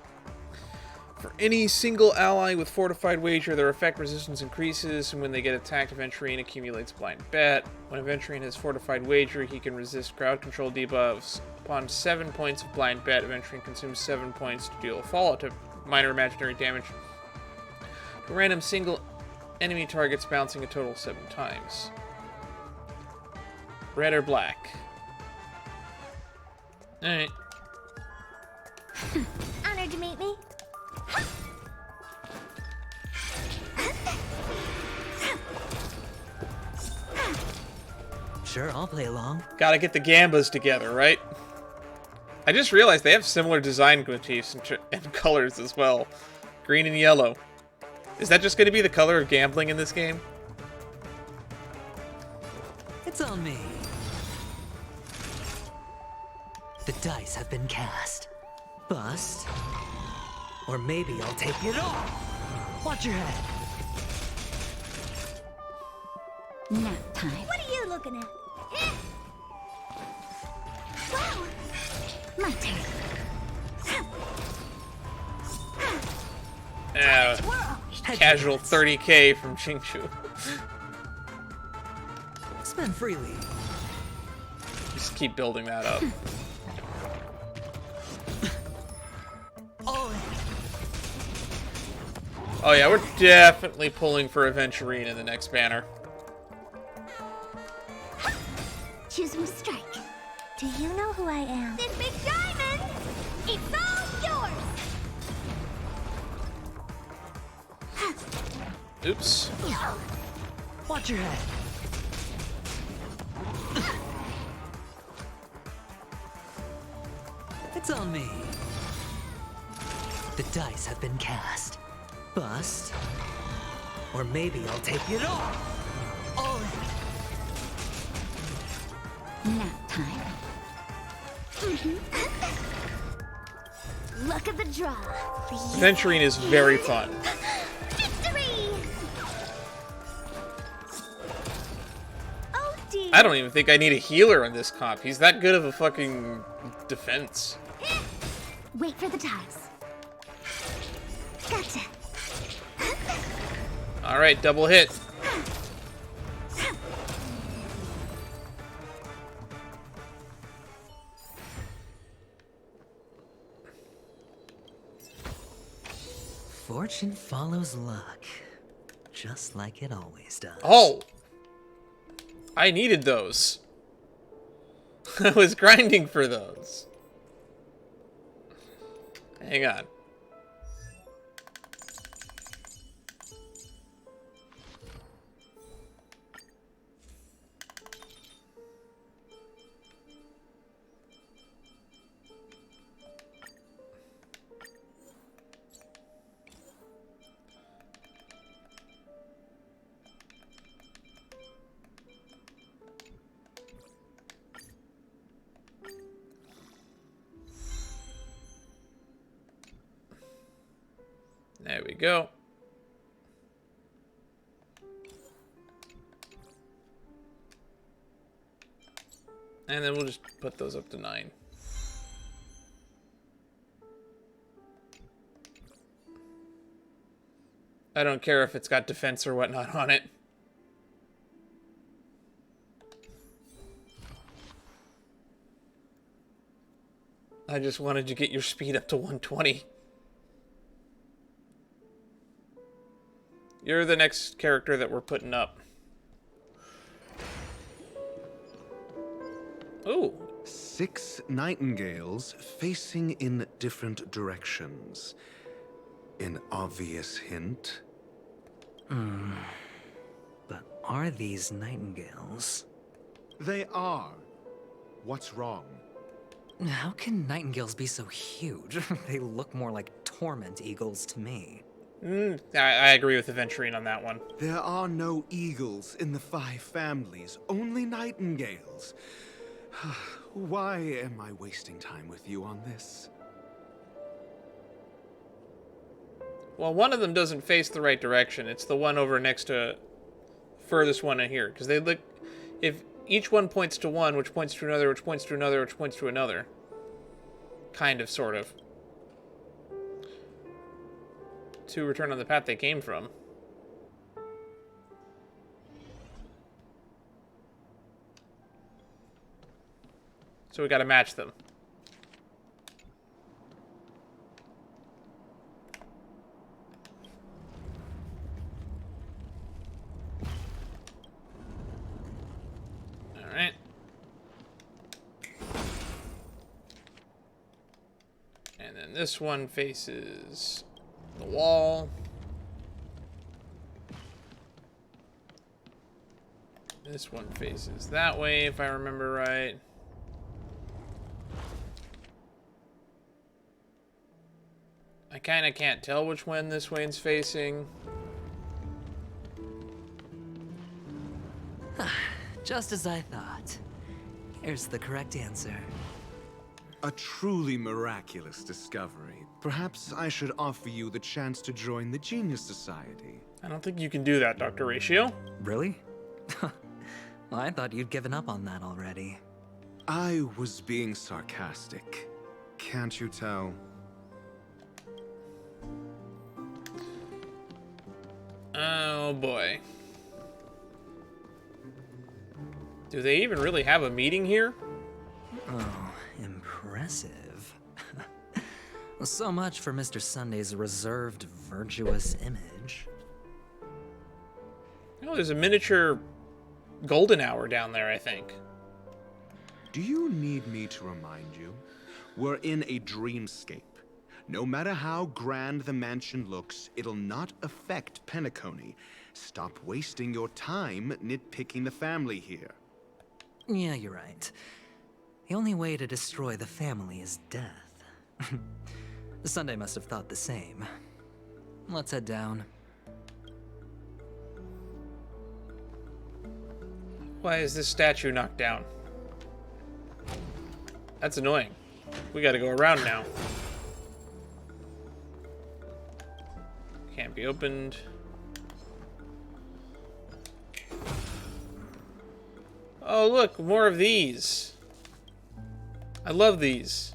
[SPEAKER 1] For any single ally with fortified wager, their effect resistance increases, and when they get attacked, Aventurine accumulates blind bet. When Aventurine has fortified wager, he can resist crowd control debuffs. Upon 7 points of blind bet, Aventurine consumes 7 points to deal fallout to minor imaginary damage to random single enemy targets, bouncing a total 7 times. Red or black? Alright.
[SPEAKER 11] Honored to meet me.
[SPEAKER 2] Sure, I'll play along.
[SPEAKER 1] Gotta get the Gambas together, right? I just realized they have similar design motifs and colors as well. Green and yellow. Is that just going to be the color of gambling in this game?
[SPEAKER 2] It's on me. The dice have been cast. Bust. Or maybe I'll take it all. Watch your head.
[SPEAKER 11] Nap time.
[SPEAKER 7] What are you looking at?
[SPEAKER 11] Wow. My turn.
[SPEAKER 1] Casual 30k from Qingchu.
[SPEAKER 2] Spend freely.
[SPEAKER 1] Just keep building that up. Oh yeah, we're definitely pulling for Aventurine in the next banner.
[SPEAKER 11] Choose my strike. Do you know who I am?
[SPEAKER 7] This big diamond! It's all yours!
[SPEAKER 1] Oops.
[SPEAKER 2] Watch your head. It's on me. The dice have been cast. Bust. Or maybe I'll take it all. All in.
[SPEAKER 11] Nap time. Look at the draw.
[SPEAKER 1] Aventurine is very fun.
[SPEAKER 11] Victory!
[SPEAKER 7] Oh dear.
[SPEAKER 1] I don't even think I need a healer on this comp. He's that good of a fucking defense.
[SPEAKER 11] Wait for the tiles. Gotcha.
[SPEAKER 1] Alright, double hit.
[SPEAKER 2] Fortune follows luck. Just like it always does.
[SPEAKER 1] Oh! I needed those. I was grinding for those. Hang on. There we go. And then we'll just put those up to 9. I don't care if it's got defense or whatnot on it. I just wanted to get your speed up to 120. You're the next character that we're putting up. Ooh.
[SPEAKER 15] 6 nightingales facing in different directions. An obvious hint.
[SPEAKER 2] But are these nightingales?
[SPEAKER 15] They are. What's wrong?
[SPEAKER 2] How can nightingales be so huge? They look more like torment eagles to me.
[SPEAKER 1] I agree with Aventurine on that one.
[SPEAKER 15] There are no eagles in the 5 families, only nightingales. Why am I wasting time with you on this?
[SPEAKER 1] Well, one of them doesn't face the right direction. It's the one over next to furthest one in here. Because they look... If each one points to one, which points to another, which points to another, which points to another. Kind of, sort of. To return on the path they came from. So we gotta match them. Alright. And then this one faces the wall. This one faces that way, if I remember right. I kinda can't tell which one this one's facing.
[SPEAKER 2] Just as I thought. Here's the correct answer.
[SPEAKER 15] A truly miraculous discovery. Perhaps I should offer you the chance to join the Genius Society.
[SPEAKER 1] I don't think you can do that, Dr. Ratio.
[SPEAKER 2] Really? Well, I thought you'd given up on that already.
[SPEAKER 15] I was being sarcastic. Can't you tell?
[SPEAKER 1] Oh boy. Do they even really have a meeting here?
[SPEAKER 2] Oh, impressive. So much for Mr. Sunday's reserved, virtuous image.
[SPEAKER 1] Oh, there's a miniature golden hour down there, I think.
[SPEAKER 15] Do you need me to remind you? We're in a dreamscape. No matter how grand the mansion looks, it'll not affect Penacony. Stop wasting your time nitpicking the family here.
[SPEAKER 2] Yeah, you're right. The only way to destroy the family is death. Sunday must have thought the same. Let's head down.
[SPEAKER 1] Why is this statue knocked down? That's annoying. We gotta go around now. Can't be opened. Oh, look, more of these. I love these.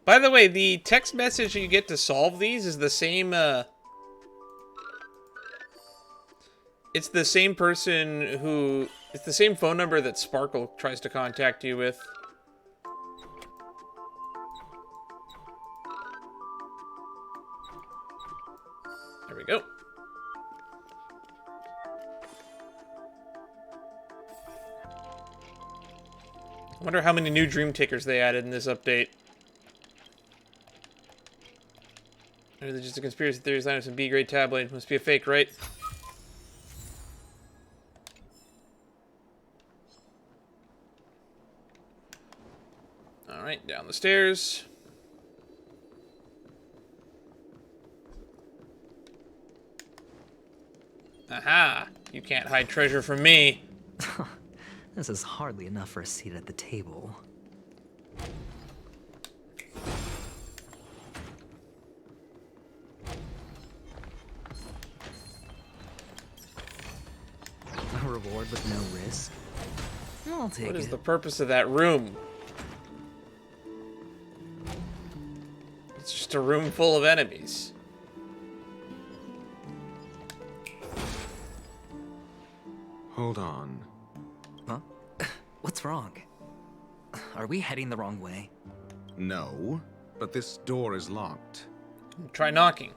[SPEAKER 1] By the way, the text message you get to solve these is the same, it's the same person who... It's the same phone number that Sparkle tries to contact you with. There we go. I wonder how many new Dream Takers they added in this update. Or is it just a conspiracy theory designed with some B-grade tabloid? Must be a fake, right? Alright, down the stairs. Aha! You can't hide treasure from me.
[SPEAKER 2] This is hardly enough for a seat at the table. A reward with no risk? I'll take it.
[SPEAKER 1] What is the purpose of that room? It's just a room full of enemies.
[SPEAKER 15] Hold on.
[SPEAKER 2] Huh? What's What's wrong? Are we heading the wrong way?
[SPEAKER 15] No, but this door is locked.
[SPEAKER 1] Try knocking.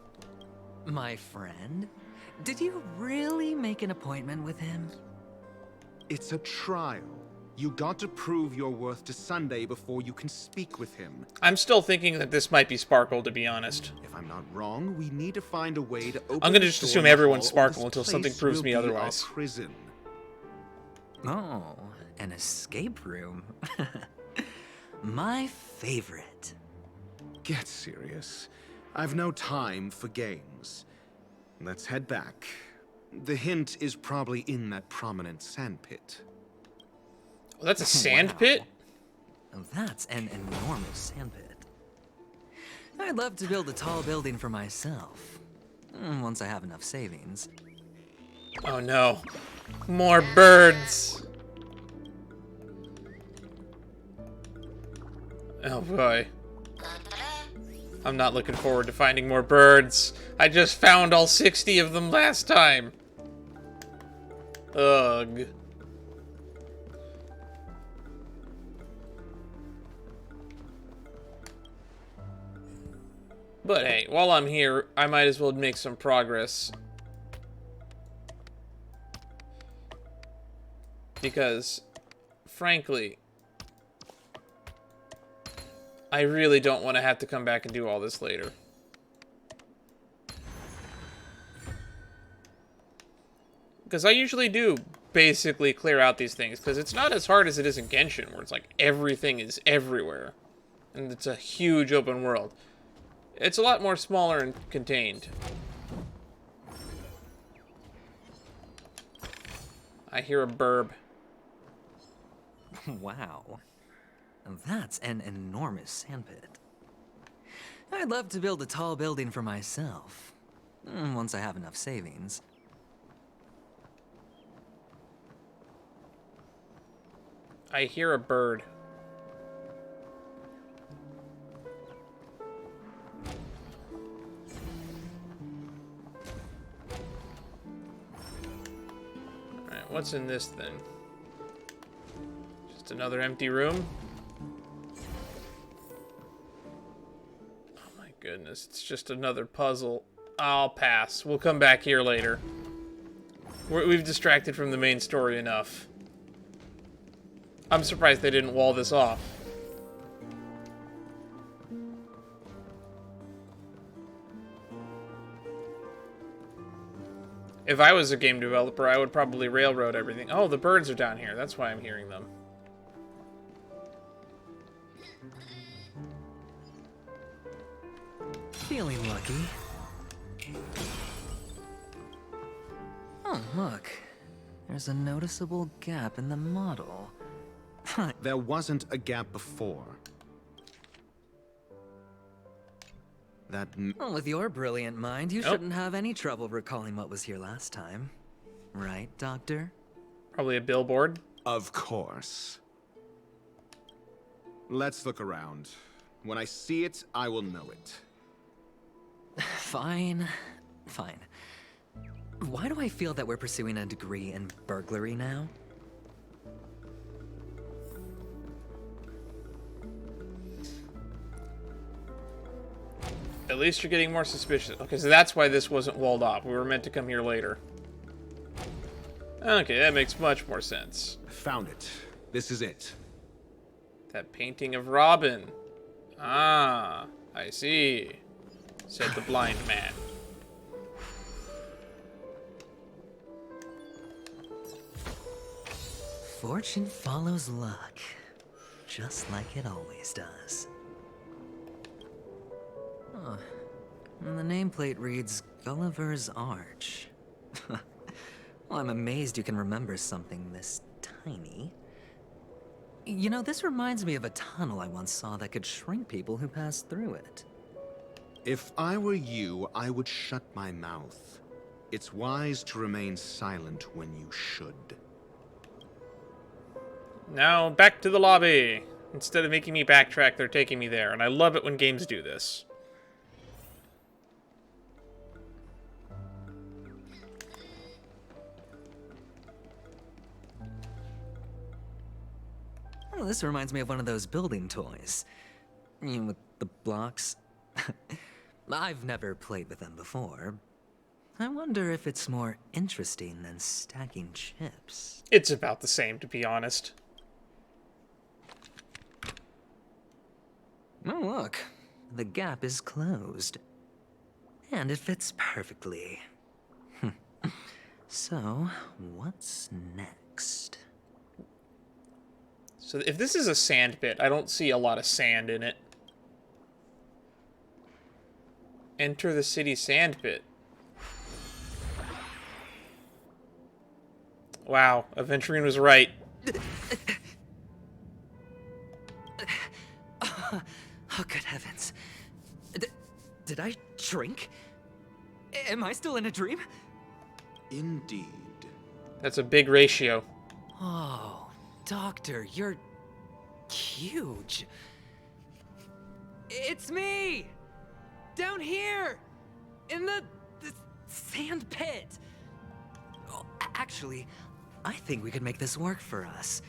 [SPEAKER 2] My friend? Did you really make an appointment with him?
[SPEAKER 15] It's a trial. You got to prove your worth to Sunday before you can speak with him.
[SPEAKER 1] I'm still thinking that this might be Sparkle, to be honest.
[SPEAKER 15] If I'm not wrong, we need to find a way to open
[SPEAKER 1] I'm gonna just assume everyone's Sparkle until something proves me otherwise.
[SPEAKER 15] Prison.
[SPEAKER 2] Oh, an escape room. My favorite.
[SPEAKER 15] Get serious. I've no time for games. Let's head back. The hint is probably in that prominent sandpit.
[SPEAKER 1] Oh, that's a sand pit?
[SPEAKER 2] That's an enormous sandpit. I'd love to build a tall building for myself. Once I have enough savings.
[SPEAKER 1] Oh no. More birds. Oh boy. I'm not looking forward to finding more birds. I just found all 60 of them last time. Ugh. But hey, while I'm here, I might as well make some progress. Because, frankly, I really don't want to have to come back and do all this later. Because I usually do basically clear out these things, because it's not as hard as it is in Genshin, where it's like everything is everywhere. And it's a huge open world. It's a lot more smaller and contained. I hear a burb.
[SPEAKER 2] Wow. That's an enormous sandpit. I'd love to build a tall building for myself. Once I have enough savings.
[SPEAKER 1] I hear a bird. Alright, what's in this thing? Just another empty room? Oh my goodness, it's just another puzzle. I'll pass. We'll come back here later. We've distracted from the main story enough. I'm surprised they didn't wall this off. If I was a game developer, I would probably railroad everything. Oh, the birds are down here. That's why I'm hearing them.
[SPEAKER 2] Feeling lucky. Oh, look. There's a noticeable gap in the model.
[SPEAKER 15] There wasn't a gap before.
[SPEAKER 2] Well, with your brilliant mind, you shouldn't have any trouble recalling what was here last time. Right, Doctor?
[SPEAKER 1] Probably a billboard.
[SPEAKER 15] Of course. Let's look around. When I see it, I will know it.
[SPEAKER 2] Fine. Fine. Why do I feel that we're pursuing a degree in burglary now?
[SPEAKER 1] At least you're getting more suspicious. Okay, so that's why this wasn't walled off. We were meant to come here later. Okay, that makes much more sense.
[SPEAKER 15] Found it. This is it.
[SPEAKER 1] That painting of Robin. Ah, I see, said the blind man.
[SPEAKER 2] Fortune follows luck, just like it always does. Huh. And the nameplate reads Gulliver's Arch. Well, I'm amazed you can remember something this tiny. You know, this reminds me of a tunnel I once saw that could shrink people who passed through it.
[SPEAKER 15] If I were you, I would shut my mouth. It's wise to remain silent when you should.
[SPEAKER 1] Now, back to the lobby. Instead of making me backtrack, they're taking me there, and I love it when games do this.
[SPEAKER 2] Oh, this reminds me of one of those building toys. You know, with the blocks. I've never played with them before. I wonder if it's more interesting than stacking chips.
[SPEAKER 1] It's about the same, to be honest.
[SPEAKER 2] Oh, look. The gap is closed. And it fits perfectly. So, what's next?
[SPEAKER 1] So if this is a sand pit, I don't see a lot of sand in it. Enter the city sand pit. Wow, Aventurine was right.
[SPEAKER 2] Oh, good heavens. Did I drink? Am I still in a dream?
[SPEAKER 15] Indeed.
[SPEAKER 1] That's a big ratio.
[SPEAKER 2] Oh, Doctor, you're huge. It's me! Down here! In the sand pit! Oh, actually, I think we could make this work for us.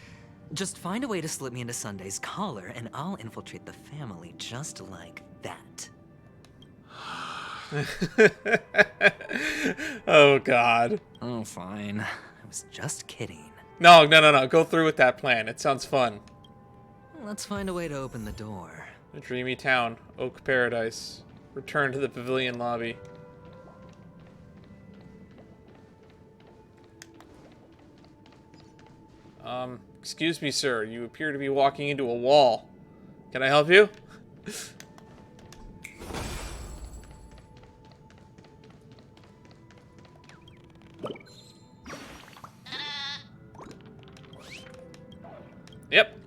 [SPEAKER 2] Just find a way to slip me into Sunday's collar, and I'll infiltrate the family just like that.
[SPEAKER 1] Oh, God.
[SPEAKER 2] Oh, fine. I was just kidding.
[SPEAKER 1] No. Go through with that plan. It sounds fun.
[SPEAKER 2] Let's find a way to open the door.
[SPEAKER 1] A dreamy town. Oak Paradise. Return to the pavilion lobby. Excuse me, sir. You appear to be walking into a wall. Can I help you? Yep.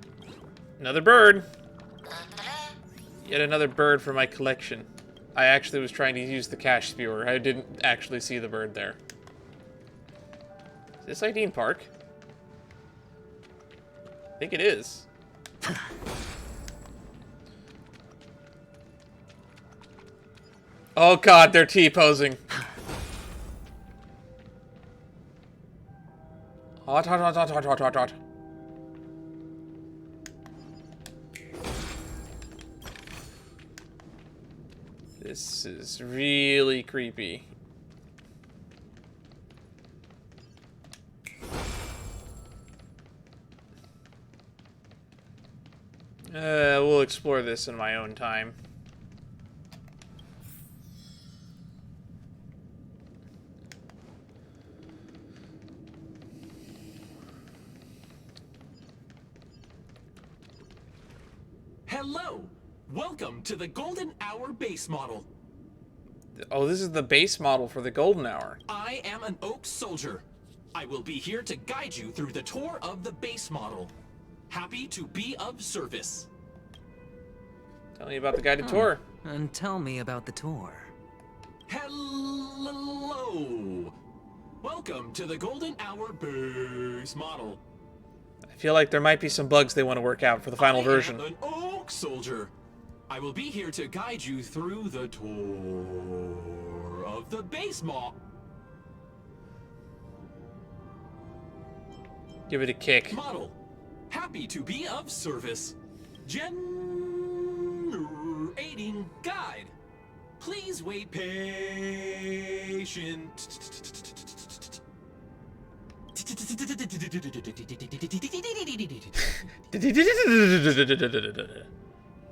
[SPEAKER 1] Another bird. Yet another bird for my collection. I actually was trying to use the cash spewer. I didn't actually see the bird there. Is this Ideen Park? I think it is. Oh God, they're T-posing. Hot. This is really creepy. We'll explore this in my own time.
[SPEAKER 17] Hello! Welcome to the Golden Hour base model.
[SPEAKER 1] Oh, this is the base model for the Golden Hour.
[SPEAKER 17] I am an Oak Soldier. I will be here to guide you through the tour of the base model. Happy to be of service.
[SPEAKER 1] Tell me about the guided tour.
[SPEAKER 2] And tell me about the tour.
[SPEAKER 17] Hello! Welcome to the Golden Hour base model.
[SPEAKER 1] I feel like there might be some bugs they want to work out for the final version.
[SPEAKER 17] I am an Oak Soldier. I will be here to guide you through the tour of the base model.
[SPEAKER 1] Give it a kick.
[SPEAKER 17] Model. Happy to be of service. Generating guide. Please wait patient.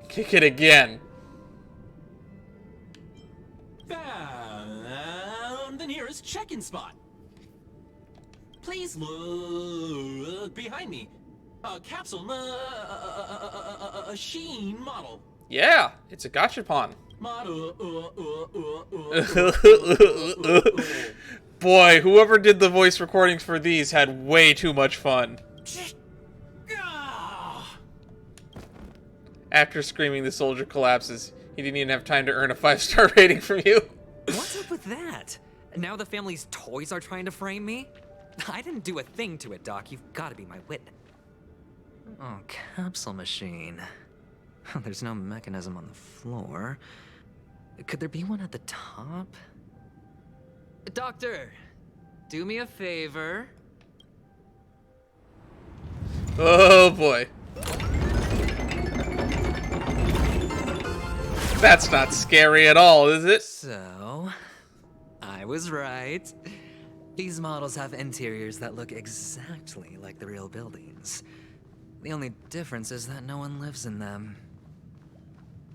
[SPEAKER 1] Kick it again.
[SPEAKER 17] Found the nearest check-in spot. Please look behind me. A capsule machine model.
[SPEAKER 1] Yeah, it's a gachapon.
[SPEAKER 17] Model.
[SPEAKER 1] Boy, whoever did the voice recordings for these had way too much fun. After screaming, the soldier collapses. He didn't even have time to earn a 5-star rating from you.
[SPEAKER 2] What's up with that? Now the family's toys are trying to frame me? I didn't do a thing to it, Doc. You've got to be my witness. Oh, capsule machine. There's no mechanism on the floor. Could there be one at the top? Doctor, do me a favor.
[SPEAKER 1] Oh boy. That's not scary at all, is it?
[SPEAKER 2] So, I was right. These models have interiors that look exactly like the real buildings. The only difference is that no one lives in them.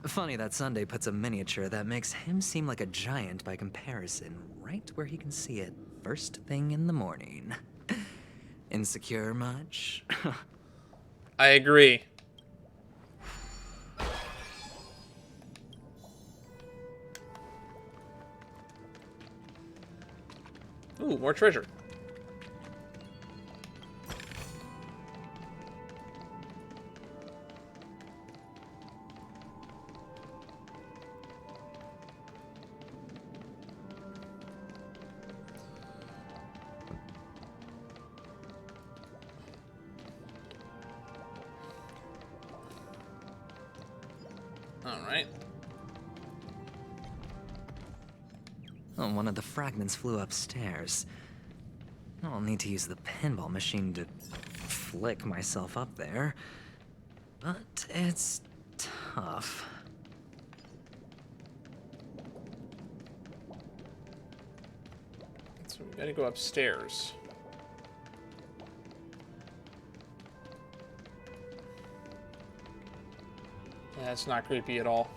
[SPEAKER 2] Funny that Sunday puts a miniature that makes him seem like a giant by comparison right where he can see it first thing in the morning. Insecure much?
[SPEAKER 1] I agree. Ooh, more treasure. Alright.
[SPEAKER 2] Oh, one of the fragments flew upstairs. I'll need to use the pinball machine to flick myself up there. But it's tough.
[SPEAKER 1] So we gotta go upstairs. That's not creepy at all.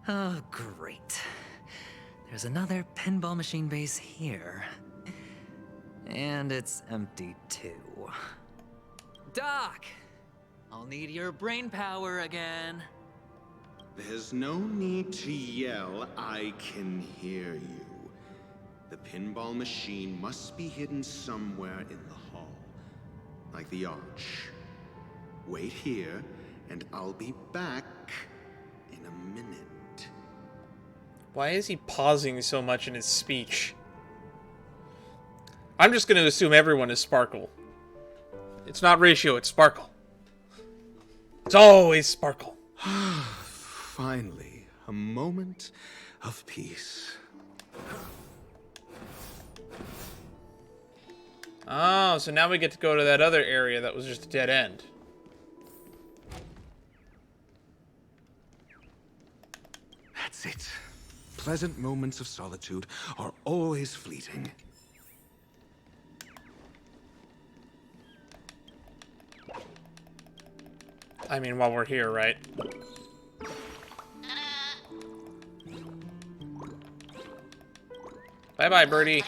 [SPEAKER 2] Oh, great. There's another pinball machine base here. And it's empty too. Doc! I'll need your brain power again.
[SPEAKER 15] There's no need to yell, I can hear you. The pinball machine must be hidden somewhere in the hall. Like the arch. Wait here, and I'll be back in a minute.
[SPEAKER 1] Why is he pausing so much in his speech? I'm just going to assume everyone is Sparkle. It's not Ratio, it's Sparkle. It's always Sparkle.
[SPEAKER 15] Finally, a moment of peace.
[SPEAKER 1] Oh, so now we get to go to that other area that was just a dead end.
[SPEAKER 15] That's it. Pleasant moments of solitude are always fleeting.
[SPEAKER 1] I mean, while we're here, right? Bye-bye, birdie.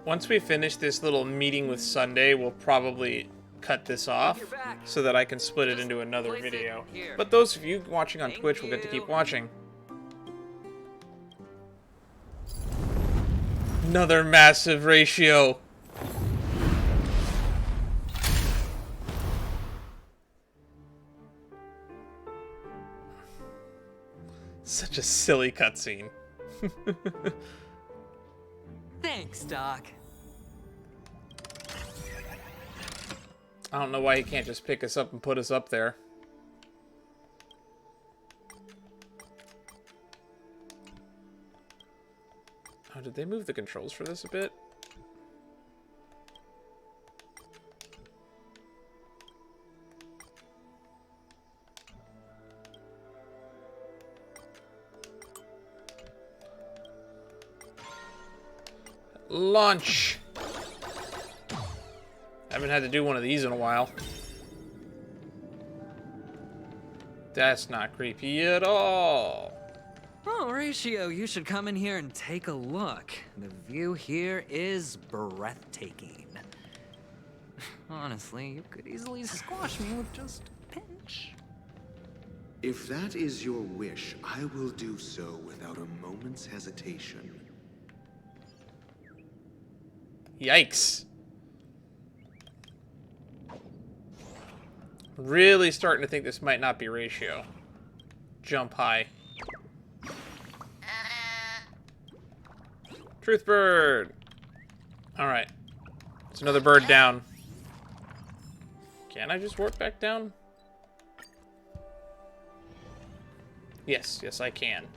[SPEAKER 1] Once we finish this little meeting with Sunday, we'll probably cut this off so that I can split it into another video. But those of you watching on Twitch will get to keep watching. Another massive Ratio. Such a silly cutscene.
[SPEAKER 2] Thanks, Doc.
[SPEAKER 1] I don't know why he can't just pick us up and put us up there. Oh, did they move the controls for this a bit? Launch! Haven't had to do one of these in a while. That's not creepy at all.
[SPEAKER 2] Oh, Ratio, you should come in here and take a look. The view here is breathtaking. Honestly, you could easily squash me with just a pinch.
[SPEAKER 15] If that is your wish, I will do so without a moment's hesitation.
[SPEAKER 1] Yikes. Really starting to think this might not be Ratio. Jump high. Truth bird. Alright. It's another bird down. Can I just warp back down? Yes, yes I can.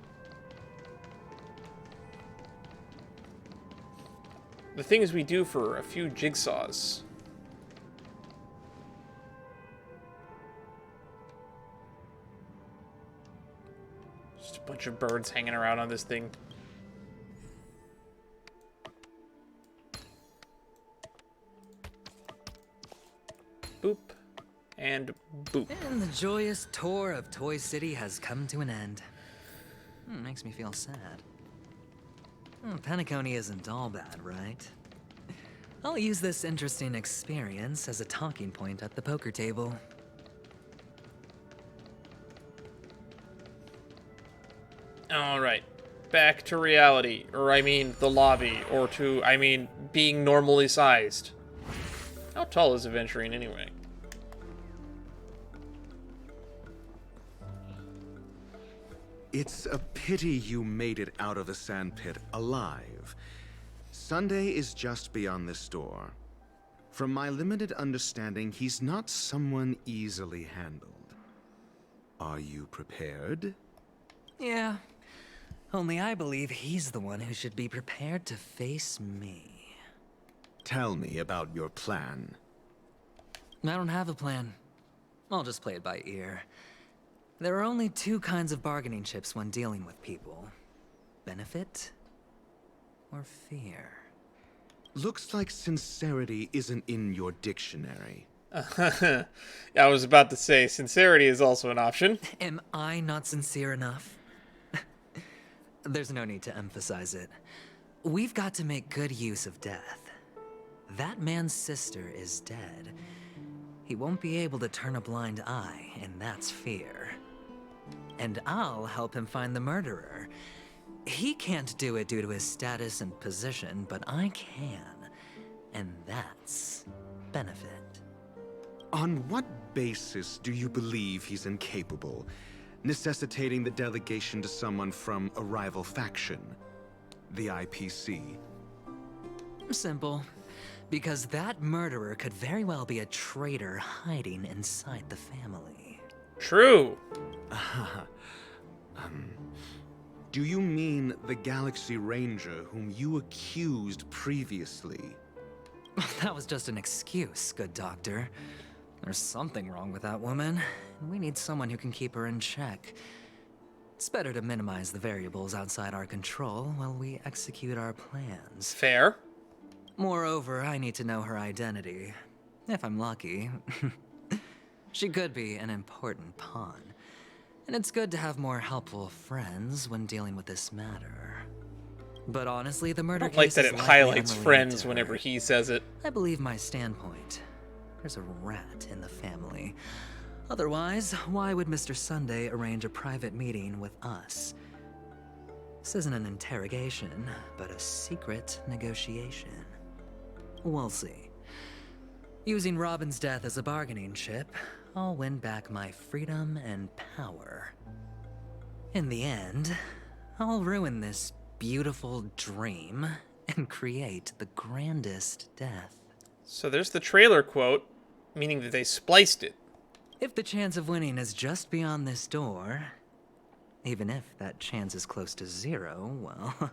[SPEAKER 1] the things we do for a few jigsaws. Just a bunch of birds hanging around on this thing. Boop. And boop.
[SPEAKER 2] And the joyous tour of Toy City has come to an end. Makes me feel sad. Penacony isn't all bad, right? I'll use this interesting experience as a talking point at the poker table.
[SPEAKER 1] Alright. Back to reality. Or I mean, the lobby. Or to, I mean, being normally sized. How tall is Aventurine anyway?
[SPEAKER 15] It's a pity you made it out of the sandpit alive. Sunday is just beyond this door. From my limited understanding, he's not someone easily handled. Are you prepared?
[SPEAKER 2] Yeah. Only I believe he's the one who should be prepared to face me.
[SPEAKER 15] Tell me about your plan.
[SPEAKER 2] I don't have a plan. I'll just play it by ear. There are only two kinds of bargaining chips when dealing with people. Benefit or fear.
[SPEAKER 15] Looks like sincerity isn't in your dictionary.
[SPEAKER 1] I was about to say, sincerity is also an option.
[SPEAKER 2] Am I not sincere enough? There's no need to emphasize it. We've got to make good use of death. That man's sister is dead. He won't be able to turn a blind eye, and that's fear. And I'll help him find the murderer. He can't do it due to his status and position, but I can. And that's benefit.
[SPEAKER 15] On what basis do you believe he's incapable, necessitating the delegation to someone from a rival faction? The IPC?
[SPEAKER 2] Simple. Because that murderer could very well be a traitor hiding inside the family.
[SPEAKER 1] True.
[SPEAKER 15] Do you mean the Galaxy Ranger whom you accused previously?
[SPEAKER 2] That was just an excuse, good doctor. There's something wrong with that woman, and we need someone who can keep her in check. It's better to minimize the variables outside our control while we execute our plans.
[SPEAKER 1] Fair.
[SPEAKER 2] Moreover, I need to know her identity. If I'm lucky. She could be an important pawn. And it's good to have more helpful friends when dealing with this matter. But honestly, the murder
[SPEAKER 1] I don't like
[SPEAKER 2] case
[SPEAKER 1] that
[SPEAKER 2] is
[SPEAKER 1] it
[SPEAKER 2] likely
[SPEAKER 1] highlights
[SPEAKER 2] unrelated
[SPEAKER 1] friends
[SPEAKER 2] to her.
[SPEAKER 1] whenever he says it.
[SPEAKER 2] I believe my standpoint. There's a rat in the family. Otherwise, why would Mr. Sunday arrange a private meeting with us? This isn't an interrogation, but a secret negotiation. We'll see. Using Robin's death as a bargaining chip, I'll win back my freedom and power. In the end, I'll ruin this beautiful dream and create the grandest death.
[SPEAKER 1] So there's the trailer quote, meaning that they spliced it.
[SPEAKER 2] If the chance of winning is just beyond this door, even if that chance is close to zero, well,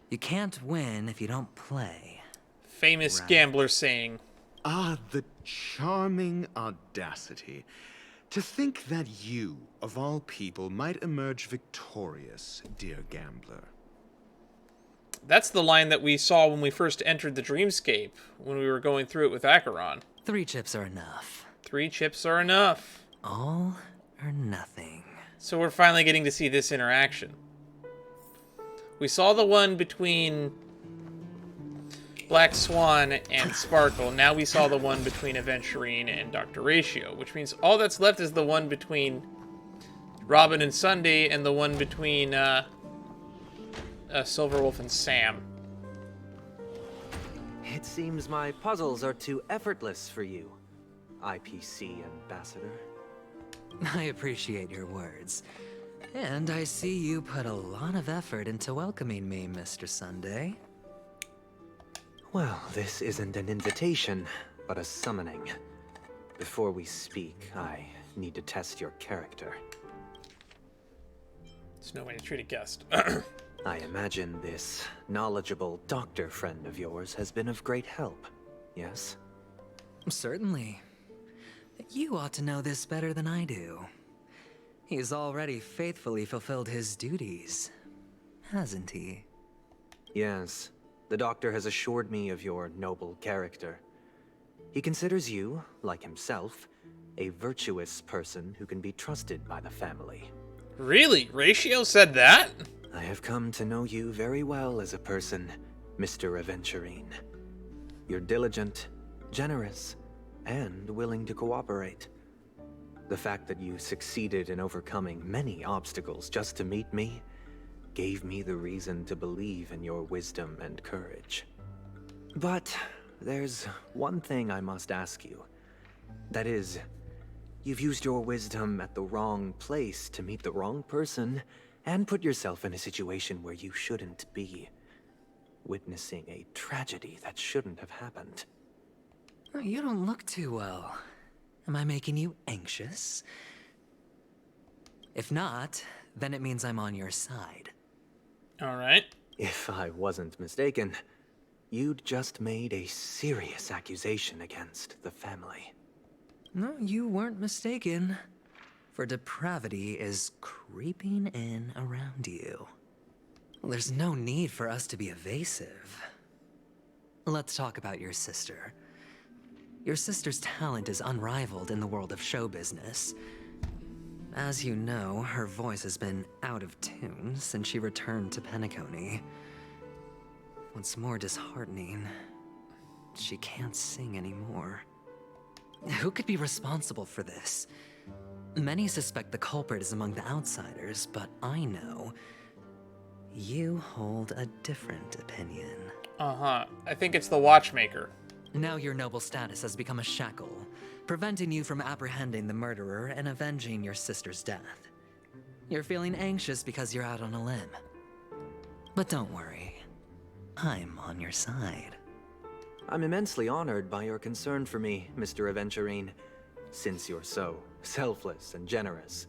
[SPEAKER 2] you can't win if you don't play.
[SPEAKER 1] Famous
[SPEAKER 2] Right.
[SPEAKER 1] gambler saying.
[SPEAKER 15] Ah, the charming audacity. To think that you, of all people, might emerge victorious, dear gambler.
[SPEAKER 1] That's the line that we saw when we first entered the dreamscape, when we were going through it with Acheron.
[SPEAKER 2] 3 chips are enough.
[SPEAKER 1] 3 chips are enough.
[SPEAKER 2] All or nothing.
[SPEAKER 1] So we're finally getting to see this interaction. We saw the one between Black Swan and Sparkle. Now we saw the one between Aventurine and Dr. Ratio, which means all that's left is the one between Robin and Sunday and the one between Silverwolf and Sam.
[SPEAKER 18] It seems my puzzles are too effortless for you, IPC Ambassador.
[SPEAKER 2] I appreciate your words. And I see you put a lot of effort into welcoming me, Mr. Sunday.
[SPEAKER 18] Well, this isn't an invitation, but a summoning. Before we speak, I need to test your character.
[SPEAKER 1] There's no way to treat a guest.
[SPEAKER 18] I imagine this knowledgeable doctor friend of yours has been of great help, yes?
[SPEAKER 2] Certainly. You ought to know this better than I do. He's already faithfully fulfilled his duties, hasn't he?
[SPEAKER 18] Yes. The doctor has assured me of your noble character. He considers you, like himself, a virtuous person who can be trusted by the family.
[SPEAKER 1] Really? Ratio said that?
[SPEAKER 18] I have come to know you very well as a person, Mr. Aventurine. You're diligent, generous, and willing to cooperate. The fact that you succeeded in overcoming many obstacles just to meet me gave me the reason to believe in your wisdom and courage. But there's one thing I must ask you. That is, you've used your wisdom at the wrong place to meet the wrong person and put yourself in a situation where you shouldn't be, witnessing a tragedy that shouldn't have happened.
[SPEAKER 2] You don't look too well. Am I making you anxious? If not, then it means I'm on your side.
[SPEAKER 1] All right.
[SPEAKER 18] If I wasn't mistaken, you'd just made a serious accusation against the family.
[SPEAKER 2] No, you weren't mistaken. For depravity is creeping in around you. There's no need for us to be evasive. Let's talk about your sister. Your sister's talent is unrivaled in the world of show business. As you know, her voice has been out of tune since she returned to Penacony. What's more disheartening, she can't sing anymore. Who could be responsible for this? Many suspect the culprit is among the outsiders, but I know you hold a different opinion.
[SPEAKER 1] Uh-huh. I think it's the watchmaker.
[SPEAKER 2] Now your noble status has become a shackle, preventing you from apprehending the murderer and avenging your sister's death. You're feeling anxious because you're out on a limb. But don't worry, I'm on your side.
[SPEAKER 18] I'm immensely honored by your concern for me, Mr. Aventurine. Since you're so selfless and generous,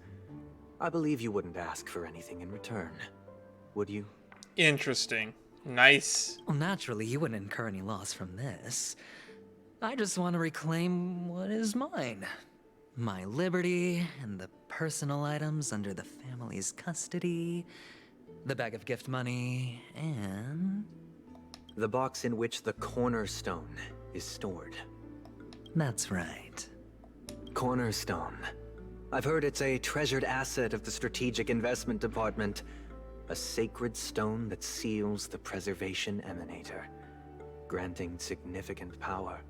[SPEAKER 18] I believe you wouldn't ask for anything in return, would you?
[SPEAKER 1] Interesting. Nice.
[SPEAKER 2] Well, naturally, you wouldn't incur any loss from this. I just want to reclaim what is mine. My liberty and the personal items under the family's custody, the bag of gift money, and...
[SPEAKER 18] the box in which the cornerstone is stored.
[SPEAKER 2] That's right.
[SPEAKER 18] Cornerstone. I've heard it's a treasured asset of the Strategic Investment Department. A sacred stone that seals the Preservation Emanator, granting significant power,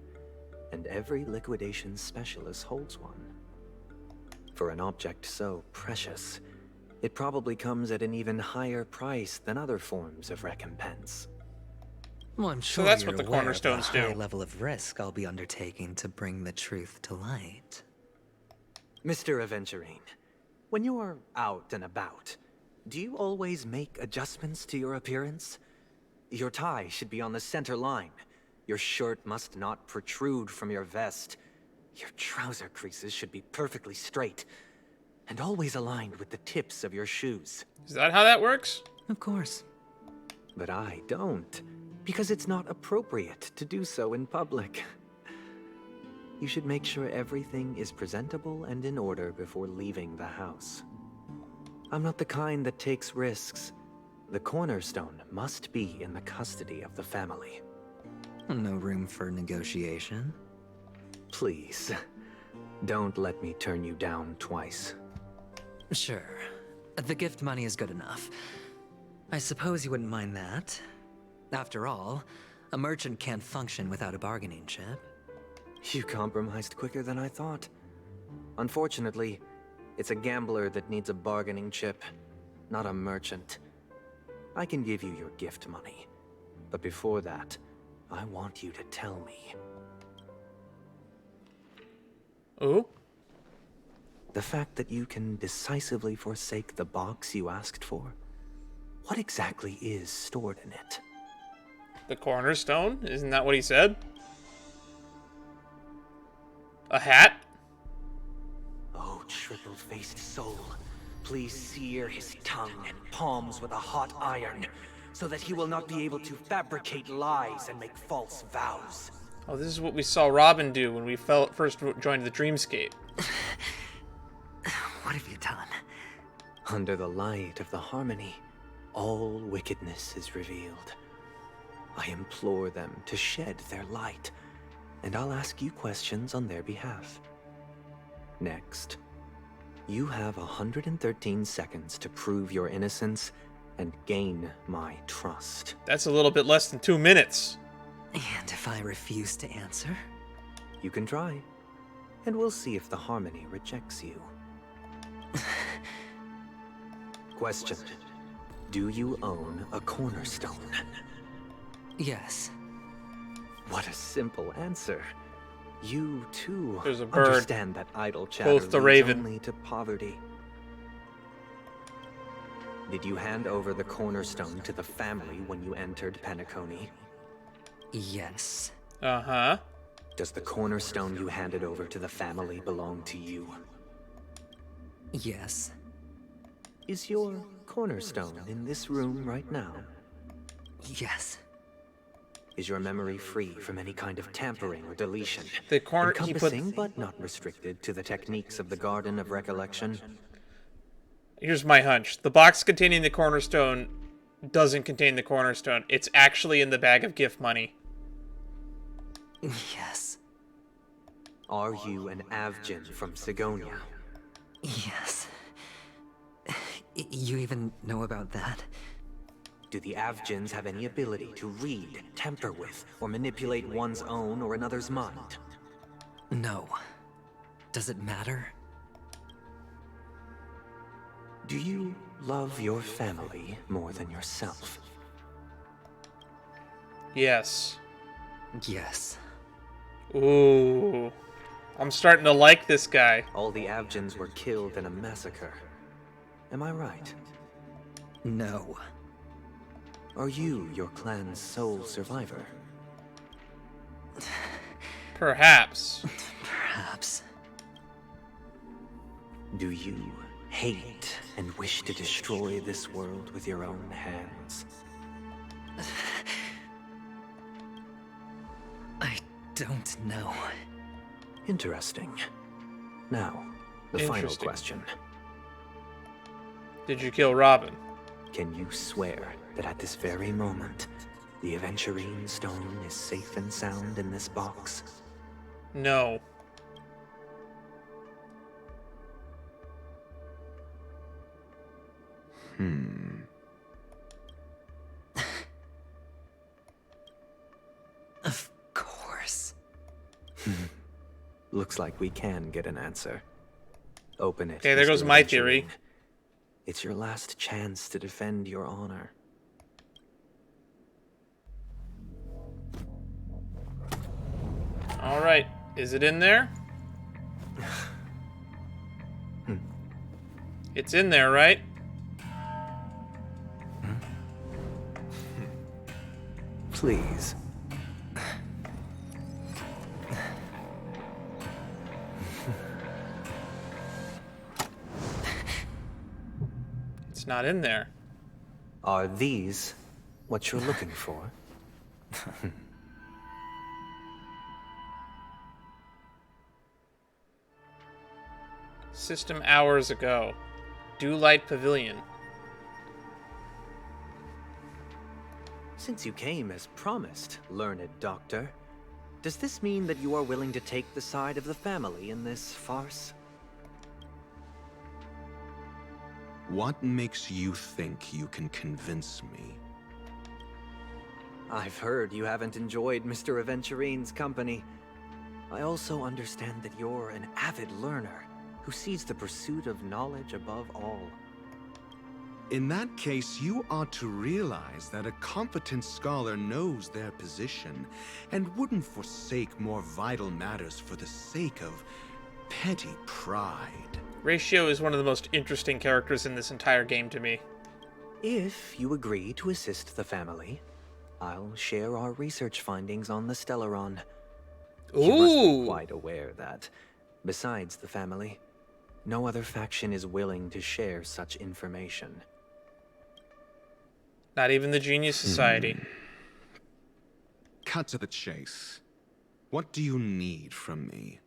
[SPEAKER 18] and every liquidation specialist holds one. For an object so precious, it probably comes at an even higher price than other forms of recompense.
[SPEAKER 2] Well, I'm sure
[SPEAKER 1] so that's
[SPEAKER 2] you're
[SPEAKER 1] what the
[SPEAKER 2] aware
[SPEAKER 1] cornerstones
[SPEAKER 2] of the high
[SPEAKER 1] do.
[SPEAKER 2] level of risk I'll be undertaking to bring the truth to light.
[SPEAKER 18] Mr. Aventurine, when you're out and about, do you always make adjustments to your appearance? Your tie should be on the center line. Your shirt must not protrude from your vest. Your trouser creases should be perfectly straight, and always aligned with the tips of your shoes.
[SPEAKER 1] Is that how that works?
[SPEAKER 2] Of course.
[SPEAKER 18] But I don't, because it's not appropriate to do so in public. You should make sure everything is presentable and in order before leaving the house. I'm not the kind that takes risks. The cornerstone must be in the custody of the family.
[SPEAKER 2] No room for negotiation?
[SPEAKER 18] Please, don't let me turn you down twice.
[SPEAKER 2] Sure. The gift money is good enough. I suppose you wouldn't mind that. After all, a merchant can't function without a bargaining chip.
[SPEAKER 18] You compromised quicker than I thought. Unfortunately, it's a gambler that needs a bargaining chip, not a merchant. I can give you your gift money, but before that, I want you to tell me.
[SPEAKER 1] Oh?
[SPEAKER 18] The fact that you can decisively forsake the box you asked for? What exactly is stored in it?
[SPEAKER 1] The cornerstone? Isn't that what he said? A hat?
[SPEAKER 18] Oh, triple-faced soul. please sear his tongue and palms with a hot iron, so that he will not be able to fabricate lies and make false vows.
[SPEAKER 1] Oh, this is what we saw Robin do when we first joined the Dreamscape.
[SPEAKER 18] What have you done? Under the light of the harmony, all wickedness is revealed. I implore them to shed their light, and I'll ask you questions on their behalf. Next, you have 113 seconds to prove your innocence and gain my trust.
[SPEAKER 1] That's a little bit less than 2 minutes.
[SPEAKER 2] And if I refuse to answer?
[SPEAKER 18] You can try, and we'll see if the harmony rejects you. Question. Do you own a cornerstone?
[SPEAKER 2] Yes.
[SPEAKER 18] What a simple answer. You, too,
[SPEAKER 1] There's a bird.
[SPEAKER 18] understand that idle chatter
[SPEAKER 1] Both the
[SPEAKER 18] leads
[SPEAKER 1] raven.
[SPEAKER 18] only to poverty. Did you hand over the cornerstone to the family when you entered Penacony?
[SPEAKER 2] Yes.
[SPEAKER 1] Uh-huh.
[SPEAKER 18] Does the cornerstone you handed over to the family belong to you?
[SPEAKER 2] Yes.
[SPEAKER 18] Is your cornerstone in this room right now?
[SPEAKER 2] Yes.
[SPEAKER 18] Is your memory free from any kind of tampering or deletion?
[SPEAKER 1] The corner
[SPEAKER 18] encompassing but not restricted to the techniques of the Garden of Recollection?
[SPEAKER 1] Here's my hunch. The box containing the cornerstone doesn't contain the cornerstone. It's actually in the bag of gift money.
[SPEAKER 2] Yes.
[SPEAKER 18] Are you an Avgin from Sigonia?
[SPEAKER 2] Yes. You even know about that?
[SPEAKER 18] Do the Avgins have any ability to read, tamper with, or manipulate one's own or another's mind?
[SPEAKER 2] No. Does it matter?
[SPEAKER 18] Do you love your family more than yourself?
[SPEAKER 1] Yes.
[SPEAKER 2] Yes.
[SPEAKER 1] Ooh. I'm starting to like this guy.
[SPEAKER 18] All the Avgins were killed in a massacre. Am I right?
[SPEAKER 2] No.
[SPEAKER 18] Are you your clan's sole survivor?
[SPEAKER 1] Perhaps.
[SPEAKER 2] Perhaps.
[SPEAKER 18] Do you hate and wish to destroy this world with your own hands?
[SPEAKER 2] I don't know.
[SPEAKER 18] Interesting. Now, the final question.
[SPEAKER 1] Did you kill Robin?
[SPEAKER 18] Can you swear that at this very moment, the Aventurine stone is safe and sound in this box?
[SPEAKER 1] No.
[SPEAKER 2] Of course.
[SPEAKER 18] Looks like we can get an answer. Open it.
[SPEAKER 1] Okay, there goes
[SPEAKER 18] Mr.
[SPEAKER 1] my
[SPEAKER 18] Aventurine.
[SPEAKER 1] theory.
[SPEAKER 18] It's your last chance to defend your honor.
[SPEAKER 1] All right. Is it in there? It's in there, right?
[SPEAKER 18] Please.
[SPEAKER 1] It's not in there.
[SPEAKER 18] Are these what you're looking for?
[SPEAKER 1] System hours ago. Dewlight Pavilion.
[SPEAKER 18] Since you came as promised, learned doctor, does this mean that you are willing to take the side of the family in this farce?
[SPEAKER 15] What makes you think you can convince me?
[SPEAKER 18] I've heard you haven't enjoyed Mr. Aventurine's company. I also understand that you're an avid learner who sees the pursuit of knowledge above all.
[SPEAKER 15] In that case, you ought to realize that a competent scholar knows their position and wouldn't forsake more vital matters for the sake of petty pride.
[SPEAKER 1] Ratio is one of the most interesting characters in this entire game to me.
[SPEAKER 18] If you agree to assist the family, I'll share our research findings on the Stellaron. You must be quite aware that, besides the family, no other faction is willing to share such information.
[SPEAKER 1] Not even the Genius Society.
[SPEAKER 15] Cut to the chase. What do you need from me?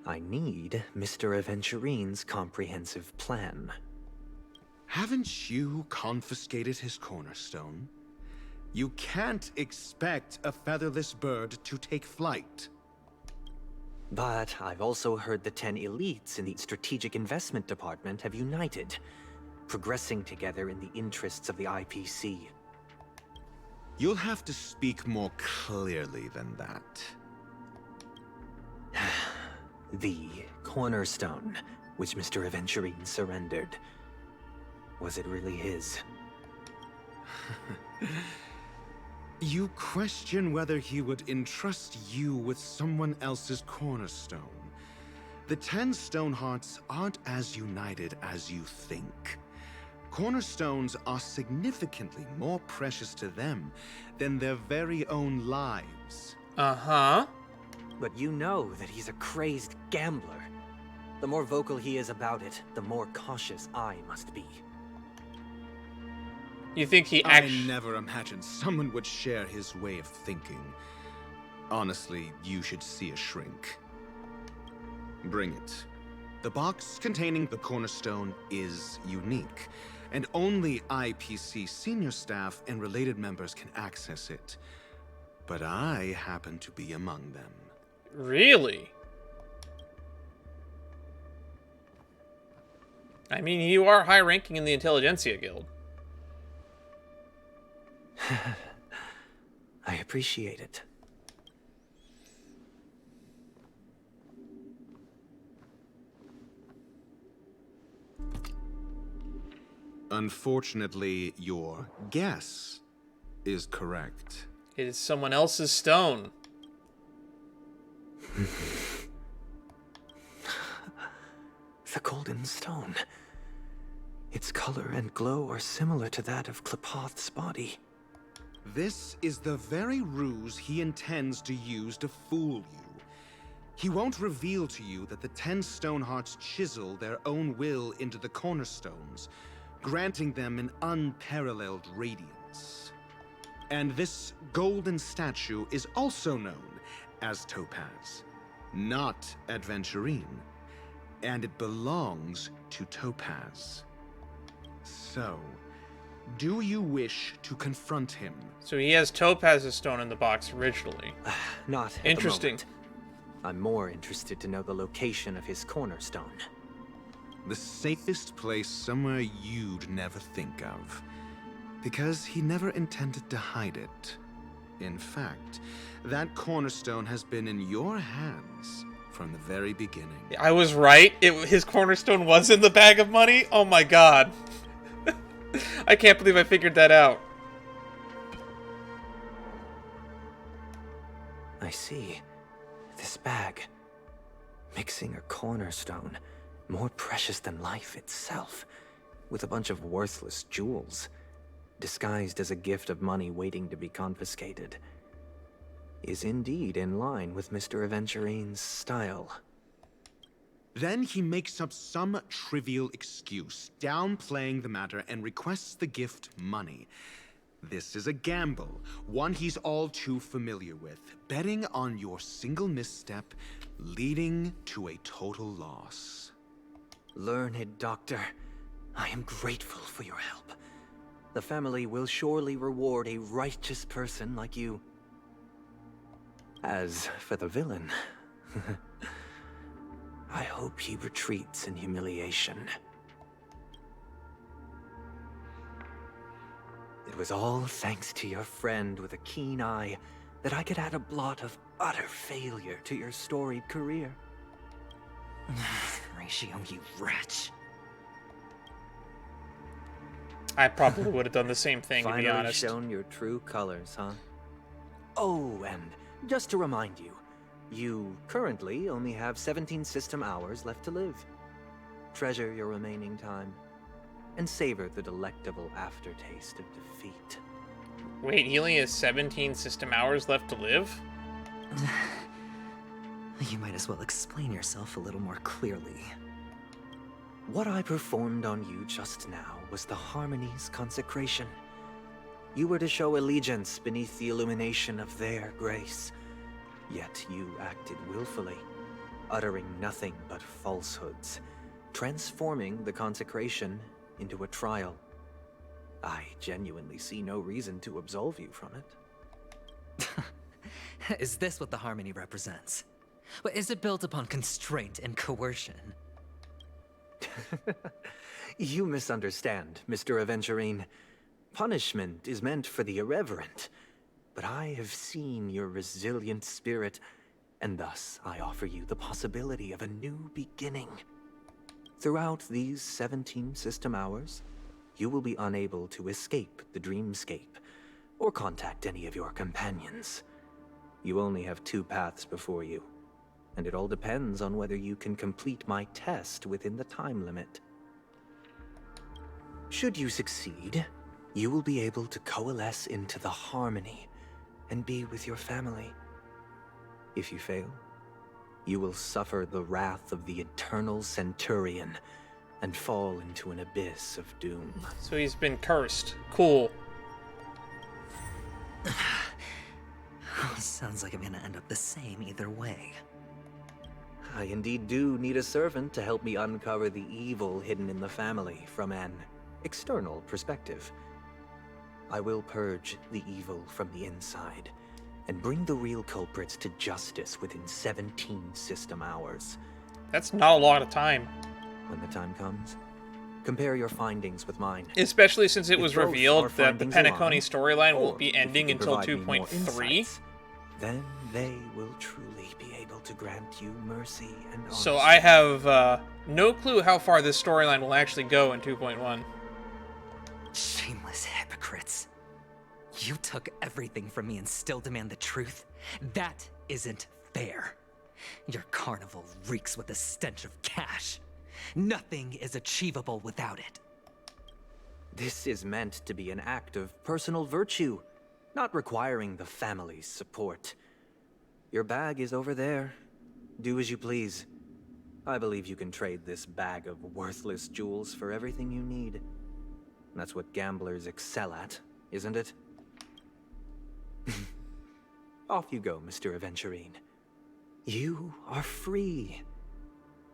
[SPEAKER 18] I need Mr. Aventurine's comprehensive plan.
[SPEAKER 15] Haven't you confiscated his cornerstone? You can't expect a featherless bird to take flight.
[SPEAKER 18] But I've also heard the 10 elites in the Strategic Investment Department have united, progressing together in the interests of the IPC.
[SPEAKER 15] You'll have to speak more clearly than that.
[SPEAKER 18] The cornerstone, which Mr. Aventurine surrendered. Was it really his?
[SPEAKER 15] You question whether he would entrust you with someone else's cornerstone. The 10 Stonehearts aren't as united as you think. Cornerstones are significantly more precious to them than their very own lives.
[SPEAKER 1] Uh-huh.
[SPEAKER 18] But you know that he's a crazed gambler. The more vocal he is about it, the more cautious I must be.
[SPEAKER 1] You think he
[SPEAKER 15] I
[SPEAKER 1] actually...
[SPEAKER 15] never imagined someone would share his way of thinking. Honestly, you should see a shrink. Bring it. The box containing the cornerstone is unique, and only IPC senior staff and related members can access it. But I happen to be among them.
[SPEAKER 1] Really? I mean, you are high-ranking in the Intelligentsia Guild.
[SPEAKER 18] I appreciate it.
[SPEAKER 15] Unfortunately, your guess is correct.
[SPEAKER 1] It is someone else's stone.
[SPEAKER 18] The golden stone. Its color and glow are similar to that of Klepoth's body.
[SPEAKER 15] This is the very ruse he intends to use to fool you. He won't reveal to you that the 10 Stonehearts chisel their own will into the cornerstones, granting them an unparalleled radiance. And this golden statue is also known as Topaz, not Aventurine, and it belongs to Topaz. So, do you wish to confront him?
[SPEAKER 1] So he has Topaz's stone in the box originally.
[SPEAKER 18] Not at
[SPEAKER 1] interesting.
[SPEAKER 18] The moment. I'm more interested to know the location of his cornerstone.
[SPEAKER 15] The safest place somewhere you'd never think of. Because he never intended to hide it. In fact, that cornerstone has been in your hands from the very beginning.
[SPEAKER 1] I was right. His cornerstone was in the bag of money? Oh my god. I can't believe I figured that out.
[SPEAKER 18] I see. This bag. Mixing a cornerstone, more precious than life itself, with a bunch of worthless jewels, disguised as a gift of money waiting to be confiscated, is indeed in line with Mr. Aventurine's style.
[SPEAKER 15] Then he makes up some trivial excuse, downplaying the matter, and requests the gift money. This is a gamble, one he's all too familiar with, betting on your single misstep, leading to a total loss.
[SPEAKER 18] Learned doctor, I am grateful for your help. The family will surely reward a righteous person like you. As for the villain, I hope he retreats in humiliation. It was all thanks to your friend with a keen eye that I could add a blot of utter failure to your storied career.
[SPEAKER 2] Ratio, you wretch.
[SPEAKER 1] I probably would have done the same thing, to be
[SPEAKER 18] Finally
[SPEAKER 1] honest.
[SPEAKER 18] shown your true colors, huh? Oh, and just to remind you, you currently only have 17 system hours left to live. Treasure your remaining time, and savor the delectable aftertaste of defeat.
[SPEAKER 1] Wait, he only has 17 system hours left to live?
[SPEAKER 2] You might as well explain yourself a little more clearly.
[SPEAKER 18] What I performed on you just now was the Harmony's consecration. You were to show allegiance beneath the illumination of their grace. Yet you acted willfully, uttering nothing but falsehoods, transforming the consecration into a trial. I genuinely see no reason to absolve you from it.
[SPEAKER 2] Is this what the Harmony represents? But is it built upon constraint and coercion?
[SPEAKER 18] You misunderstand, Mr. Aventurine. Punishment is meant for the irreverent, but I have seen your resilient spirit, and thus I offer you the possibility of a new beginning. Throughout these 17 system hours, you will be unable to escape the dreamscape, or contact any of your companions. You only have 2 paths before you, and it all depends on whether you can complete my test within the time limit. Should you succeed, you will be able to coalesce into the Harmony and be with your family. If you fail, you will suffer the wrath of the eternal Centurion and fall into an abyss of doom.
[SPEAKER 1] So he's been cursed. Cool.
[SPEAKER 2] Sounds like I'm gonna end up the same either way.
[SPEAKER 18] I indeed do need a servant to help me uncover the evil hidden in the family from an external perspective. I will purge the evil from the inside and bring the real culprits to justice within 17 system hours.
[SPEAKER 1] That's not a lot of time.
[SPEAKER 18] When the time comes, compare your findings with mine.
[SPEAKER 1] Especially since it was
[SPEAKER 18] If both
[SPEAKER 1] revealed
[SPEAKER 18] our
[SPEAKER 1] that the
[SPEAKER 18] findings
[SPEAKER 1] Penacony
[SPEAKER 18] align,
[SPEAKER 1] storyline
[SPEAKER 18] or
[SPEAKER 1] won't be
[SPEAKER 18] if you
[SPEAKER 1] ending
[SPEAKER 18] can
[SPEAKER 1] until
[SPEAKER 18] provide me more
[SPEAKER 1] 2.3.
[SPEAKER 18] insights, then they will truly be able to grant you mercy and honesty.
[SPEAKER 1] So I have no clue how far this storyline will actually go in 2.1.
[SPEAKER 2] Shameless hypocrites. You took everything from me and still demand the truth? That isn't fair. Your carnival reeks with the stench of cash. Nothing is achievable without it.
[SPEAKER 18] This is meant to be an act of personal virtue, not requiring the family's support. Your bag is over there. Do as you please. I believe you can trade this bag of worthless jewels for everything you need. That's what gamblers excel at, isn't it? Off you go, Mr. Aventurine. You are free.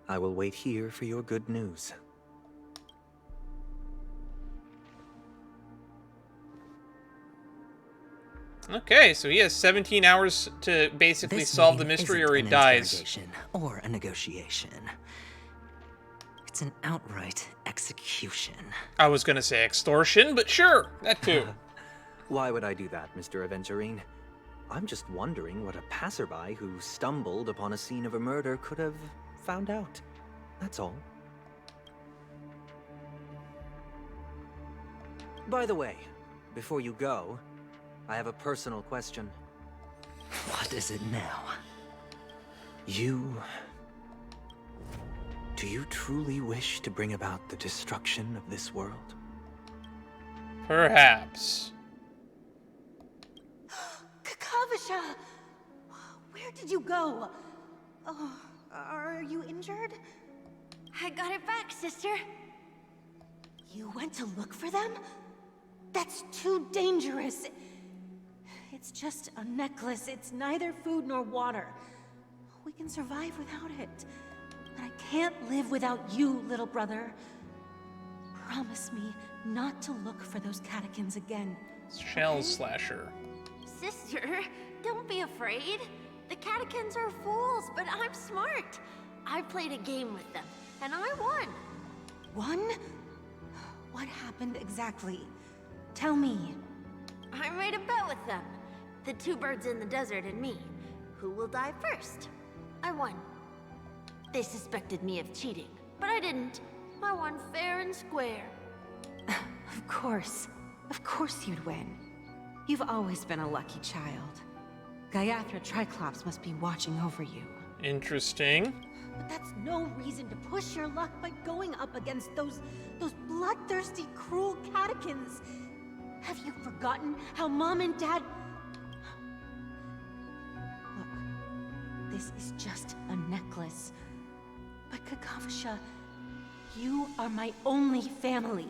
[SPEAKER 18] I will wait here for your good news.
[SPEAKER 1] Okay, so he has 17 hours to basically
[SPEAKER 2] This
[SPEAKER 1] solve the
[SPEAKER 2] meeting
[SPEAKER 1] mystery
[SPEAKER 2] isn't
[SPEAKER 1] or he
[SPEAKER 2] an
[SPEAKER 1] dies.
[SPEAKER 2] interrogation or a negotiation. It's an outright execution.
[SPEAKER 1] I was gonna say extortion, but sure, that too.
[SPEAKER 18] Why would I do that, Mr. Aventurine? I'm just wondering what a passerby who stumbled upon a scene of a murder could have found out. That's all. By the way, before you go, I have a personal question.
[SPEAKER 2] What is it now?
[SPEAKER 18] Do you truly wish to bring about the destruction of this world?
[SPEAKER 1] Perhaps.
[SPEAKER 19] Kakavasha! Where did you go? Oh, are you injured?
[SPEAKER 16] I got it back, sister.
[SPEAKER 19] You went to look for them? That's too dangerous. It's just a necklace. It's neither food nor water. We can survive without it. But I can't live without you, little brother. Promise me not to look for those catechins again.
[SPEAKER 1] Shell slasher.
[SPEAKER 16] Sister, don't be afraid. The catechins are fools, but I'm smart. I played a game with them, and I won.
[SPEAKER 19] Won? What happened exactly? Tell me.
[SPEAKER 16] I made a bet with them. The 2 birds in the desert and me. Who will die first? I won. They suspected me of cheating, but I didn't. I won fair and square.
[SPEAKER 19] Of course. Of course you'd win. You've always been a lucky child. Gaiathra Triclops must be watching over you.
[SPEAKER 1] Interesting.
[SPEAKER 19] But that's no reason to push your luck by going up against those bloodthirsty, cruel catechins. Have you forgotten how Mom and Dad... Look, this is just a necklace. But Kakavasha, you are my only family.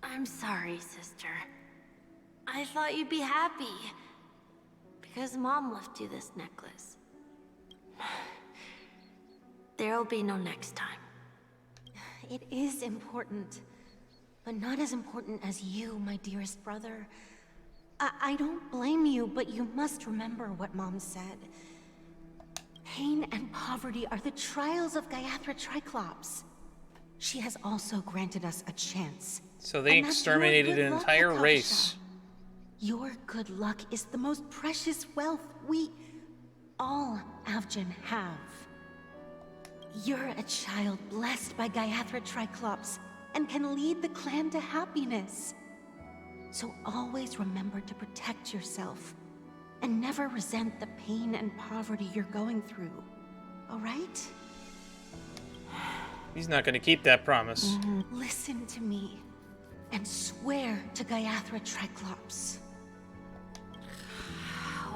[SPEAKER 20] I'm sorry, sister. I thought you'd be happy. Because Mom left you this necklace. There'll be no next time.
[SPEAKER 19] It is important. But not as important as you, my dearest brother. I don't blame you, but you must remember what Mom said. Pain and poverty are the trials of Gayathra Triclops. She has also granted us a chance.
[SPEAKER 1] So they exterminated an entire race.
[SPEAKER 19] Your good luck is the most precious wealth we, all Avgin, have. You're a child blessed by Gayathra Triclops and can lead the clan to happiness. So always remember to protect yourself and never resent the pain and poverty you're going through. All right?
[SPEAKER 1] He's not going to keep that promise.
[SPEAKER 19] Listen to me and swear to Gayathra Triclops.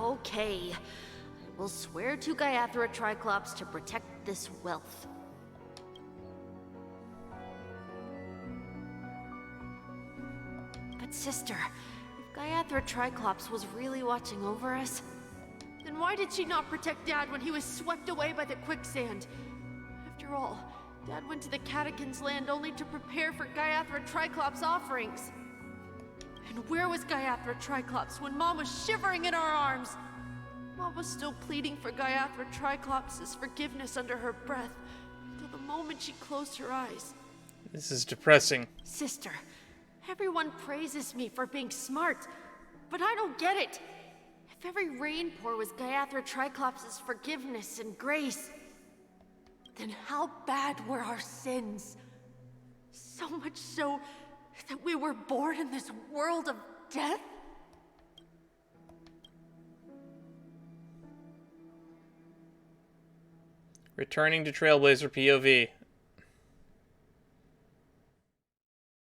[SPEAKER 20] Okay. I will swear to Gayathra Triclops to protect this wealth. But sister, if Gayathra Triclops was really watching over us,
[SPEAKER 10] Then why did she not protect Dad when he was swept away by the quicksand? After all, Dad went to the Catechins' land only to prepare for Gayathra Triclops' offerings. And where was Gayathra Triclops when Mom was shivering in our arms? Mom was still pleading for Gayathra Triclops' forgiveness under her breath, until the moment she closed her eyes.
[SPEAKER 1] This is depressing.
[SPEAKER 10] Sister, everyone praises me for being smart, but I don't get it. If every rainpour was Gayathra Triclops' forgiveness and grace, then how bad were our sins? So much so that we were born in this world of death?
[SPEAKER 1] Returning to Trailblazer POV.